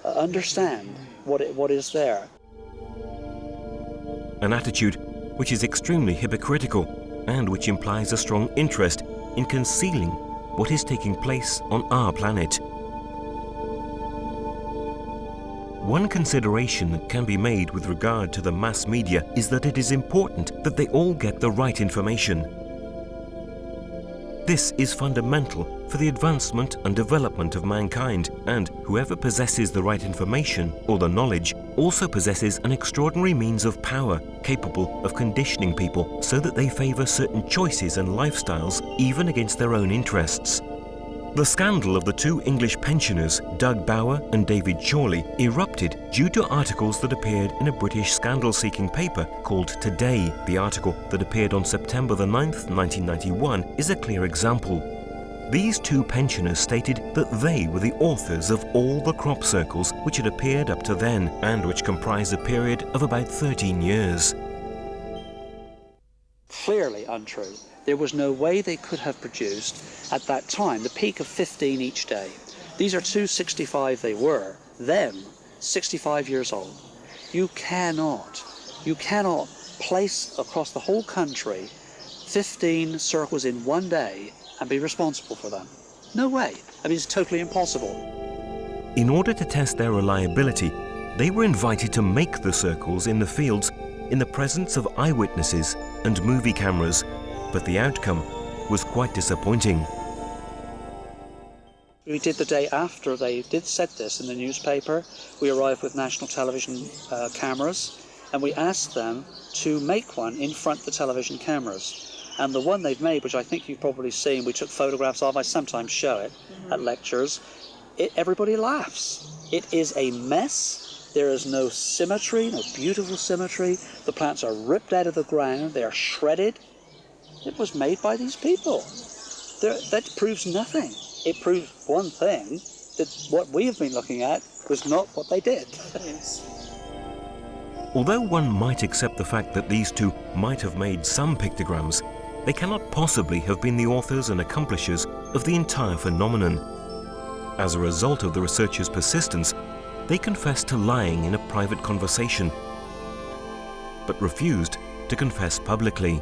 understand what is there. An attitude which is extremely hypocritical and which implies a strong interest in concealing what is taking place on our planet. One consideration that can be made with regard to the mass media is that it is important that they all get the right information. This is fundamental for the advancement and development of mankind, and whoever possesses the right information or the knowledge also possesses an extraordinary means of power capable of conditioning people so that they favor certain choices and lifestyles even against their own interests. The scandal of the 2 English pensioners, Doug Bauer and David Chorley, erupted due to articles that appeared in a British scandal-seeking paper called Today. The article that appeared on September the 9th, 1991, is a clear example. These 2 pensioners stated that they were the authors of all the crop circles which had appeared up to then, and which comprised a period of about 13 years. Clearly untrue. There was no way they could have produced, at that time, the peak of 15 each day. These are 265 they were, them, 65 years old. You cannot place across the whole country 15 circles in one day and be responsible for them. No way. I mean, it's totally impossible. In order to test their reliability, they were invited to make the circles in the fields in the presence of eyewitnesses and movie cameras, but the outcome was quite disappointing. We did the day after they did set this in the newspaper. We arrived with national television cameras, and we asked them to make one in front of the television cameras. And the one they've made, which I think you've probably seen, we took photographs of, I sometimes show it at lectures, everybody laughs. It is a mess. There is no symmetry, no beautiful symmetry. The plants are ripped out of the ground, they are shredded. It was made by these people. That proves nothing. It proves one thing, that what we have been looking at was not what they did. Although one might accept the fact that these 2 might have made some pictograms, they cannot possibly have been the authors and accomplishers of the entire phenomenon. As a result of the researchers' persistence, they confessed to lying in a private conversation, but refused to confess publicly.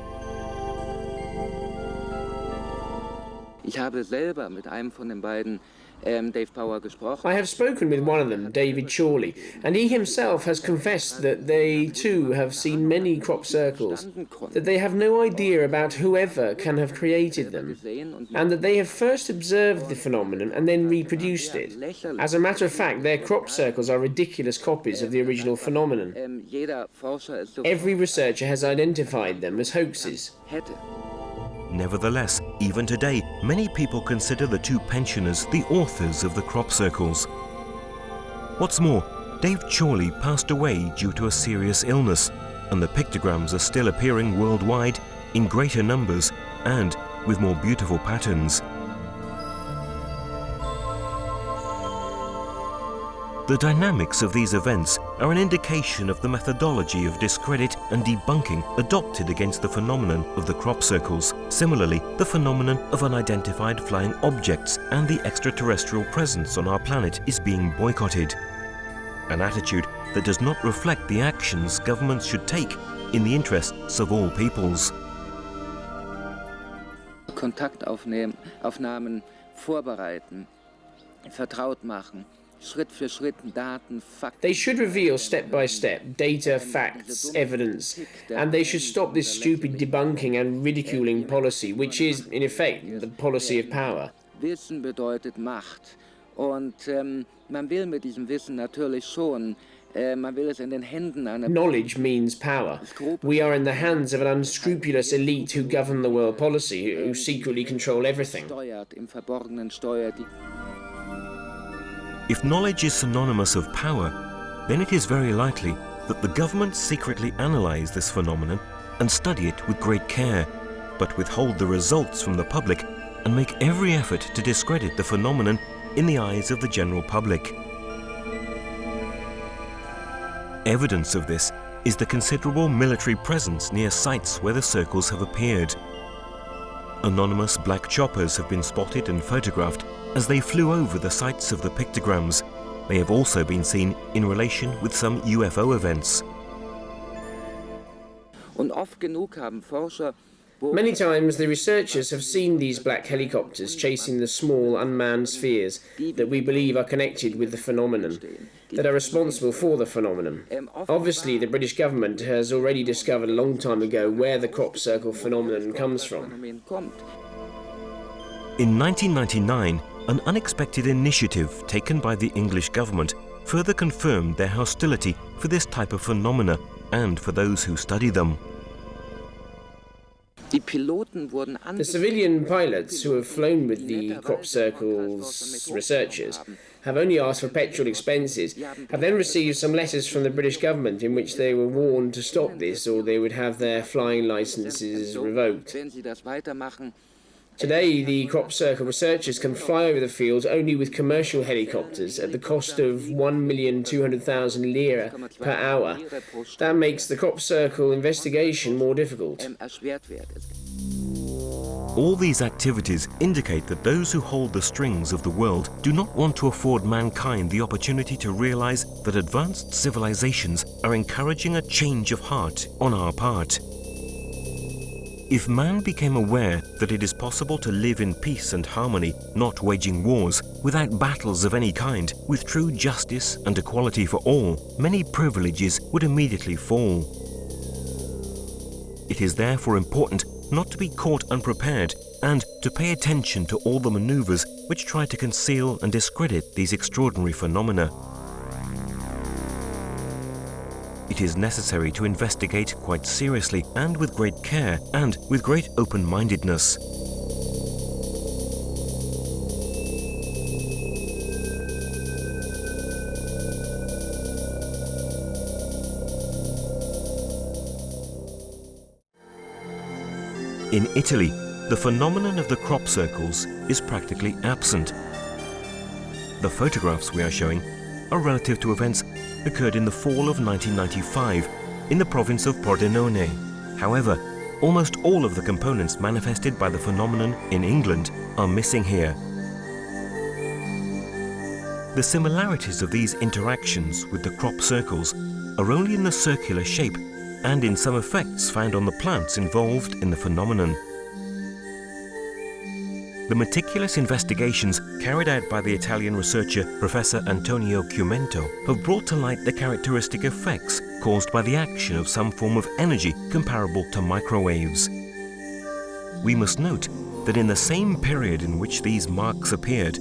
Ich habe selber mit einem von den beiden I have spoken with one of them, David Chorley, and he himself has confessed that they too have seen many crop circles, that they have no idea about whoever can have created them, and that they have first observed the phenomenon and then reproduced it. As a matter of fact, their crop circles are ridiculous copies of the original phenomenon. Every researcher has identified them as hoaxes. Nevertheless, even today, many people consider the two pensioners the authors of the crop circles. What's more, Dave Chorley passed away due to a serious illness, and the pictograms are still appearing worldwide in greater numbers and with more beautiful patterns. The dynamics of these events are an indication of the methodology of discredit and debunking adopted against the phenomenon of the crop circles. Similarly, the phenomenon of unidentified flying objects and the extraterrestrial presence on our planet is being boycotted. An attitude that does not reflect the actions governments should take in the interests of all peoples. Kontaktaufnahmen vorbereiten, vertraut machen. They should reveal step by step data, facts, evidence, and they should stop this stupid debunking and ridiculing policy, which is, in effect, the policy of power. Wissen bedeutet Macht. Und man will mit diesem Wissen natürlich schon, man will es in den Händen einer... Knowledge means power. We are in the hands of an unscrupulous elite who govern the world policy, who secretly control everything. Im Verborgenen steuert die... If knowledge is synonymous of power, then it is very likely that the government secretly analyze this phenomenon and study it with great care, but withhold the results from the public and make every effort to discredit the phenomenon in the eyes of the general public. Evidence of this is the considerable military presence near sites where the circles have appeared. Anonymous black choppers have been spotted and photographed as they flew over the sites of the pictograms. They have also been seen in relation with some UFO events. Many times the researchers have seen these black helicopters chasing the small unmanned spheres that we believe are connected with the phenomenon, that are responsible for the phenomenon. Obviously, the British government has already discovered a long time ago where the crop circle phenomenon comes from. In 1999, an unexpected initiative taken by the English government further confirmed their hostility for this type of phenomena and for those who study them. The civilian pilots who have flown with the crop circles researchers have only asked for petrol expenses, have then received some letters from the British government in which they were warned to stop this or they would have their flying licenses revoked. Today, the crop circle researchers can fly over the fields only with commercial helicopters at the cost of 1,200,000 lira per hour. That makes the crop circle investigation more difficult. All these activities indicate that those who hold the strings of the world do not want to afford mankind the opportunity to realize that advanced civilizations are encouraging a change of heart on our part. If man became aware that it is possible to live in peace and harmony, not waging wars, without battles of any kind, with true justice and equality for all, many privileges would immediately fall. It is therefore important not to be caught unprepared and to pay attention to all the maneuvers which try to conceal and discredit these extraordinary phenomena. It is necessary to investigate quite seriously and with great care and with great open-mindedness. In Italy, the phenomenon of the crop circles is practically absent. The photographs we are showing are relative to events occurred in the fall of 1995 in the province of Pordenone. However, almost all of the components manifested by the phenomenon in England are missing here. The similarities of these interactions with the crop circles are only in the circular shape and in some effects found on the plants involved in the phenomenon. The meticulous investigations carried out by the Italian researcher Professor Antonio Chiumento have brought to light the characteristic effects caused by the action of some form of energy comparable to microwaves. We must note that in the same period in which these marks appeared,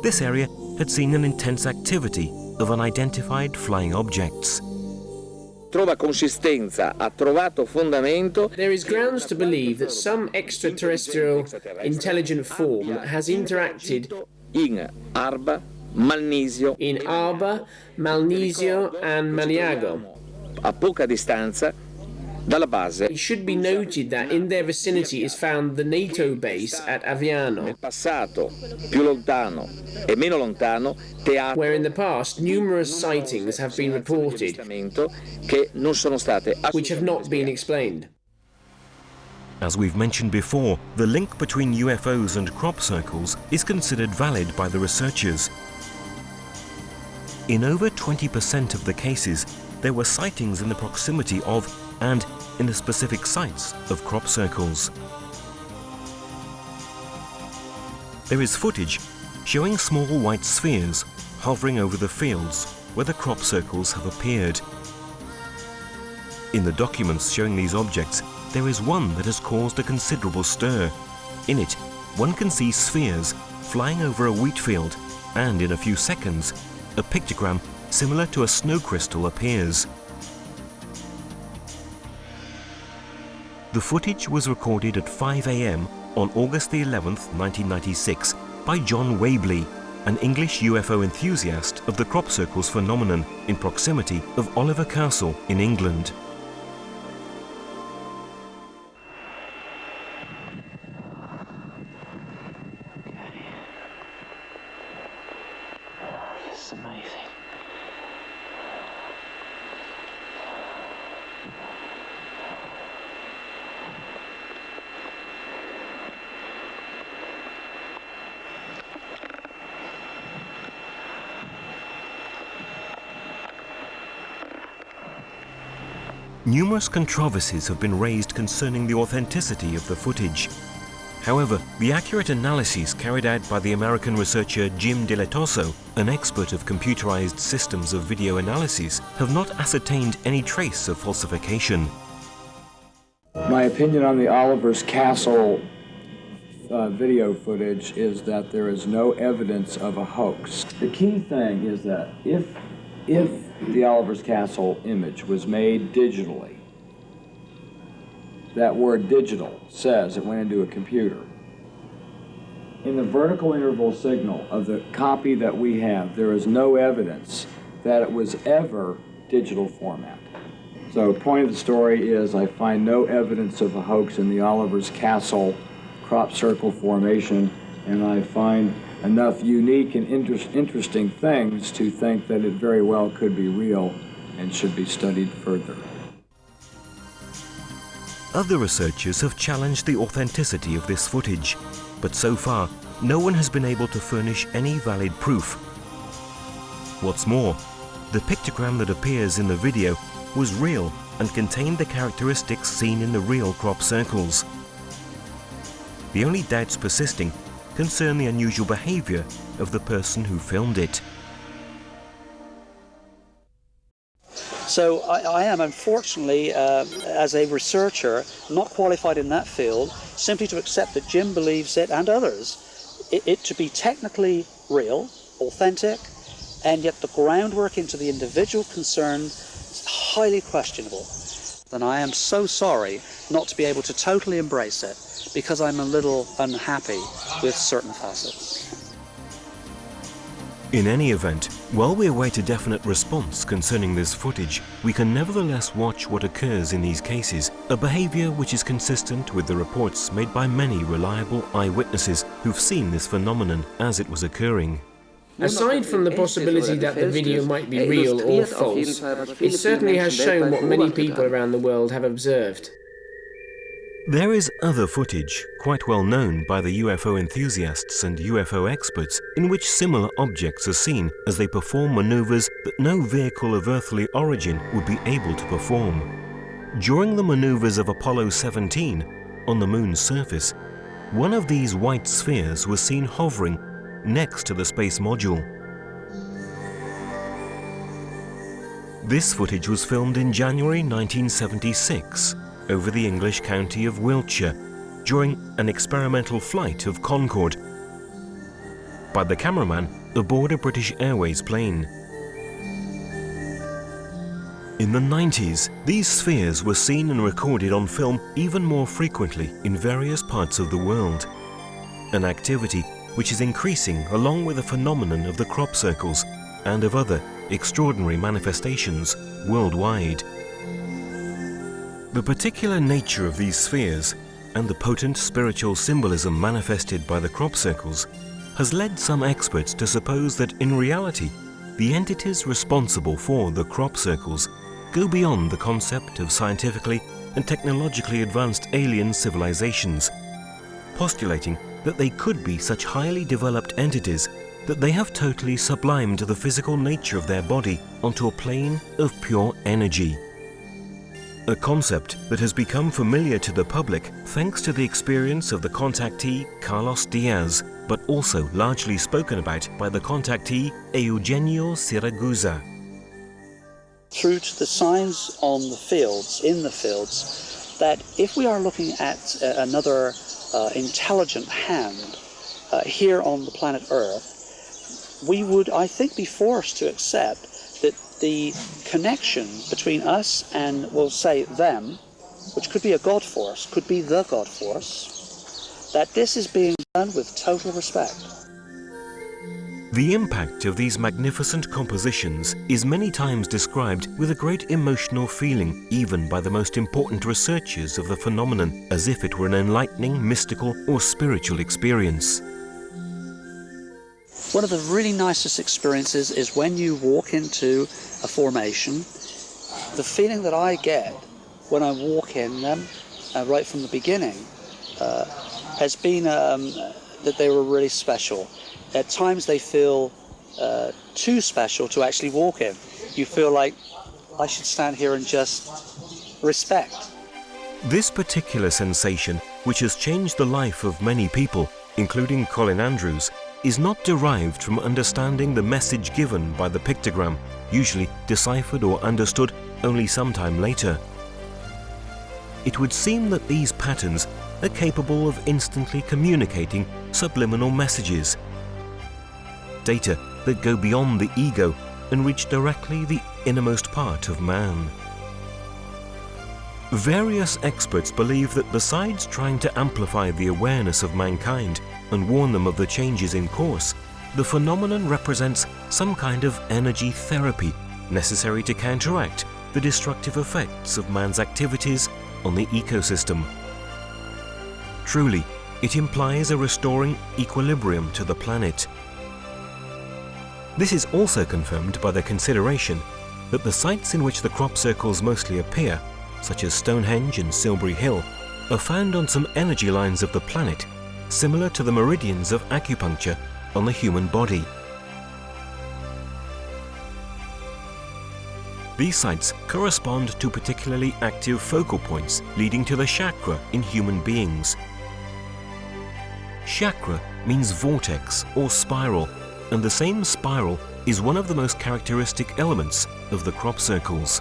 this area had seen an intense activity of unidentified flying objects. Trova consistenza, ha trovato fondamento. There is grounds to believe that some extraterrestrial intelligent form has interacted in Arba, Malnisio, and Maniago. A poca distanza dalla base. It should be noted that in their vicinity is found the NATO base at Aviano. Nel passato, più lontano e meno lontano, teatro. Where in the past numerous sightings have been reported, che non sono state which have not been explained. As we've mentioned before, the link between UFOs and crop circles is considered valid by the researchers. In over 20% of the cases, there were sightings in the proximity of and in the specific sites of crop circles. There is footage showing small white spheres hovering over the fields where the crop circles have appeared. In the documents showing these objects, there is one that has caused a considerable stir. In it, one can see spheres flying over a wheat field, and in a few seconds, a pictogram similar to a snow crystal appears. The footage was recorded at 5 a.m. on August the 11th, 1996 by John Wabley, an English UFO enthusiast of the crop circles phenomenon in proximity of Oliver Castle in England. This is amazing. Numerous controversies have been raised concerning the authenticity of the footage. However, the accurate analyses carried out by the American researcher Jim Diletoso, an expert of computerized systems of video analysis, have not ascertained any trace of falsification. My opinion on the Oliver's Castle video footage is that there is no evidence of a hoax. The key thing is that if the Oliver's Castle image was made digitally, that word digital says it went into a computer. In the vertical interval signal of the copy that we have, there is no evidence that it was ever digital format. So the point of the story is I find no evidence of a hoax in the Oliver's Castle crop circle formation, and I find enough unique and interesting things to think that it very well could be real and should be studied further. Other researchers have challenged the authenticity of this footage, but so far, no one has been able to furnish any valid proof. What's more, the pictogram that appears in the video was real and contained the characteristics seen in the real crop circles. The only doubts persisting concern the unusual behavior of the person who filmed it. So I am, unfortunately, as a researcher, not qualified in that field, simply to accept that Jim believes it, and others, it to be technically real, authentic, and yet the groundwork into the individual concerned is highly questionable. And I am so sorry not to be able to totally embrace it, because I'm a little unhappy with certain facets. In any event, while we await a definite response concerning this footage, we can nevertheless watch what occurs in these cases, a behavior which is consistent with the reports made by many reliable eyewitnesses who've seen this phenomenon as it was occurring. Aside from the possibility that the video might be real or false, it certainly has shown what many people around the world have observed. There is other footage, quite well known by the UFO enthusiasts and UFO experts, in which similar objects are seen as they perform maneuvers that no vehicle of earthly origin would be able to perform. During the maneuvers of Apollo 17 on the Moon's surface, one of these white spheres was seen hovering next to the space module. This footage was filmed in January 1976 over the English county of Wiltshire during an experimental flight of Concorde by the cameraman aboard a British Airways plane. In the 90s, these spheres were seen and recorded on film even more frequently in various parts of the world, an activity which is increasing along with the phenomenon of the crop circles and of other extraordinary manifestations worldwide. The particular nature of these spheres and the potent spiritual symbolism manifested by the crop circles has led some experts to suppose that in reality, the entities responsible for the crop circles go beyond the concept of scientifically and technologically advanced alien civilizations, postulating that they could be such highly developed entities that they have totally sublimed the physical nature of their body onto a plane of pure energy. A concept that has become familiar to the public thanks to the experience of the contactee Carlos Diaz, but also largely spoken about by the contactee Eugenio Siragusa. Through to the signs on the fields, in the fields, that if we are looking at another intelligent hand here on the planet Earth, we would, I think, be forced to accept that the connection between us and, we'll say, them, which could be a God force, could be the God force, that this is being done with total respect. The impact of these magnificent compositions is many times described with a great emotional feeling, even by the most important researchers of the phenomenon, as if it were an enlightening, mystical or spiritual experience. One of the really nicest experiences is when you walk into a formation. The feeling that I get when I walk in them, right from the beginning, has been that they were really special. At times they feel too special to actually walk in. You feel like I should stand here and just respect. This particular sensation, which has changed the life of many people, including Colin Andrews, is not derived from understanding the message given by the pictogram, usually deciphered or understood only sometime later. It would seem that these patterns are capable of instantly communicating subliminal messages, data that go beyond the ego and reach directly the innermost part of man. Various experts believe that besides trying to amplify the awareness of mankind and warn them of the changes in course, the phenomenon represents some kind of energy therapy necessary to counteract the destructive effects of man's activities on the ecosystem. Truly, it implies a restoring equilibrium to the planet. This is also confirmed by the consideration that the sites in which the crop circles mostly appear, such as Stonehenge and Silbury Hill, are found on some energy lines of the planet, similar to the meridians of acupuncture on the human body. These sites correspond to particularly active focal points leading to the chakra in human beings. Chakra means vortex or spiral, and the same spiral is one of the most characteristic elements of the crop circles.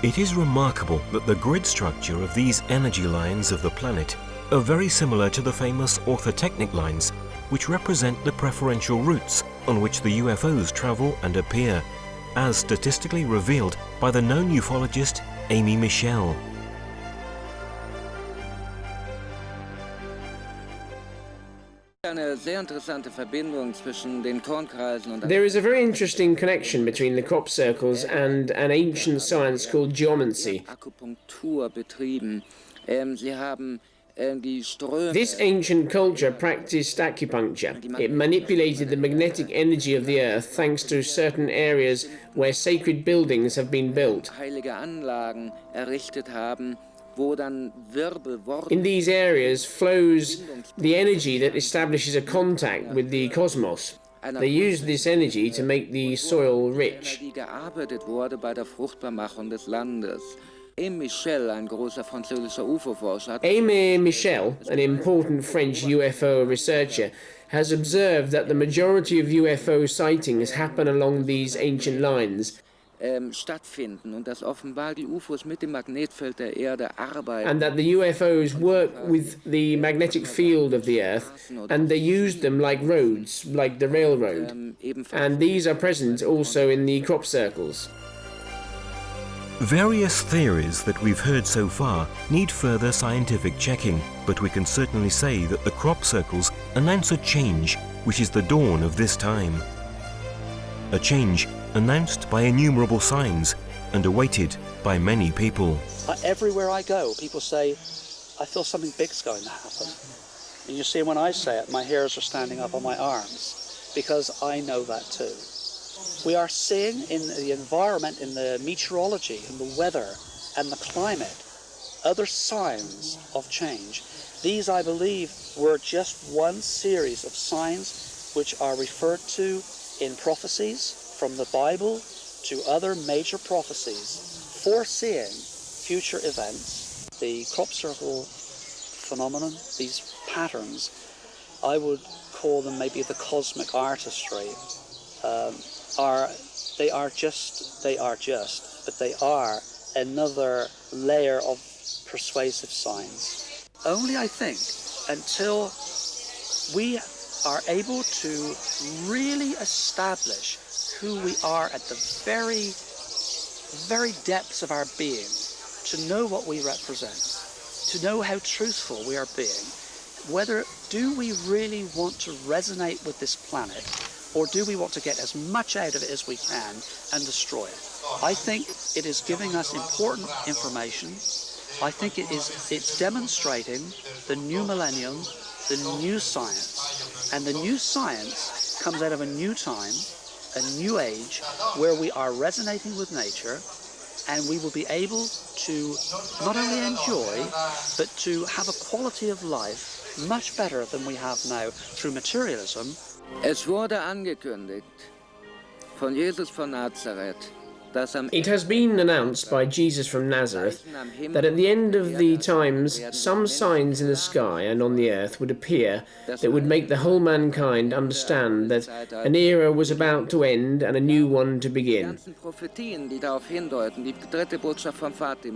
It is remarkable that the grid structure of these energy lines of the planet are very similar to the famous orthotechnic lines, which represent the preferential routes on which the UFOs travel and appear, as statistically revealed by the known ufologist Amy Michel. There is a very interesting connection between the crop circles and an ancient science called geomancy. This ancient culture practiced acupuncture. It manipulated the magnetic energy of the earth thanks to certain areas where sacred buildings have been built. In these areas flows the energy that establishes a contact with the cosmos. They use this energy to make the soil rich. Aimé Michel, an important French UFO researcher, has observed that the majority of UFO sightings happen along these ancient lines, stattfinden und dass offenbar die UFOs mit dem Magnetfeld der Erde arbeiten. and that the UFOs work with the magnetic field of the Earth, and they use them like roads, like the railroad. And these are present also in the crop circles. Various theories that we've heard so far need further scientific checking, but we can certainly say that the crop circles announce a change which is the dawn of this time. A change announced by innumerable signs and awaited by many people. Everywhere I go, people say, I feel something big's going to happen. And you see, when I say it, my hairs are standing up on my arms, because I know that too. We are seeing in the environment, in the meteorology, in the weather and the climate, other signs of change. These, I believe, were just one series of signs which are referred to in prophecies from the Bible to other major prophecies foreseeing future events. The crop circle phenomenon, these patterns, I would call them maybe the cosmic artistry. They are just, but they are another layer of persuasive signs. Only, I think, until we are able to really establish who we are at the very, very depths of our being, to know what we represent, to know how truthful we are being, whether do we really want to resonate with this planet, or do we want to get as much out of it as we can and destroy it? I think it is giving us important information. I think it's demonstrating the new millennium, the new science. And the new science comes out of a new time, a new age, where we are resonating with nature, and we will be able to not only enjoy, but to have a quality of life much better than we have now through materialism. Es wurde angekündigt von Jesus von Nazareth. It has been announced by Jesus from Nazareth that at the end of the times some signs in the sky and on the earth would appear that would make the whole mankind understand that an era was about to end and a new one to begin.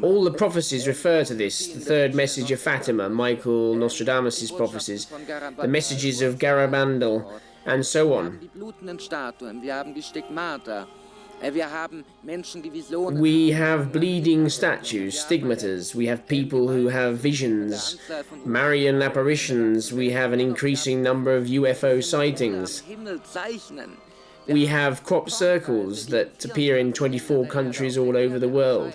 All the prophecies refer to this: the third message of Fatima, Michael Nostradamus' prophecies, the messages of Garabandal, and so on. We have bleeding statues, stigmatas, we have people who have visions, Marian apparitions, we have an increasing number of UFO sightings. We have crop circles that appear in 24 countries all over the world.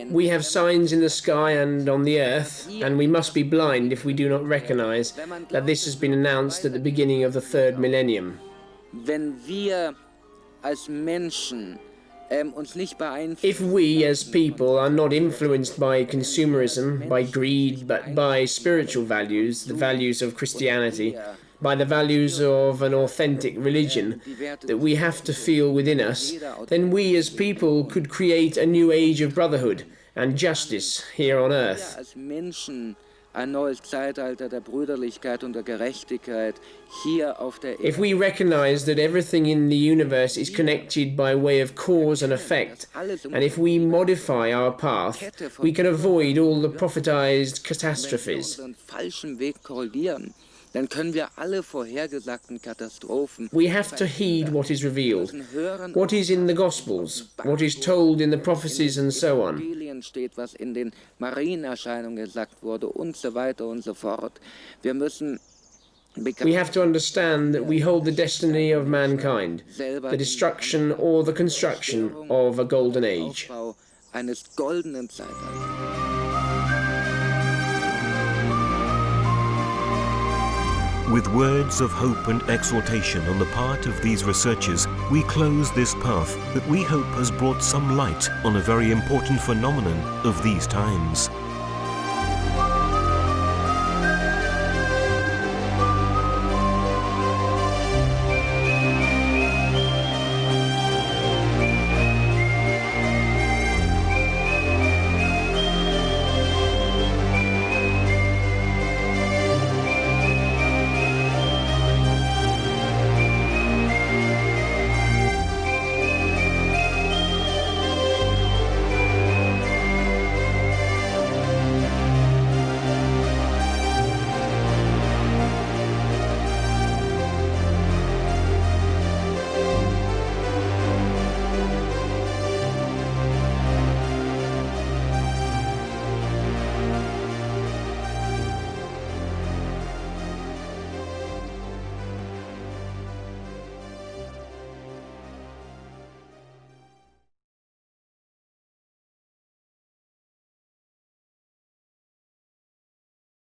We have signs in the sky and on the earth, and we must be blind if we do not recognize that this has been announced at the beginning of the third millennium. If we as people are not influenced by consumerism, by greed, but by spiritual values, the values of Christianity, by the values of an authentic religion that we have to feel within us, then we as people could create a new age of brotherhood and justice here on earth. If we recognize that everything in the universe is connected by way of cause and effect, and if we modify our path, we can avoid all the prophetized catastrophes. We have to heed what is revealed, what is in the Gospels, what is told in the prophecies, and so on. We have to understand that we hold the destiny of mankind, the destruction or the construction of a golden age. With words of hope and exhortation on the part of these researchers, we close this path that we hope has brought some light on a very important phenomenon of these times.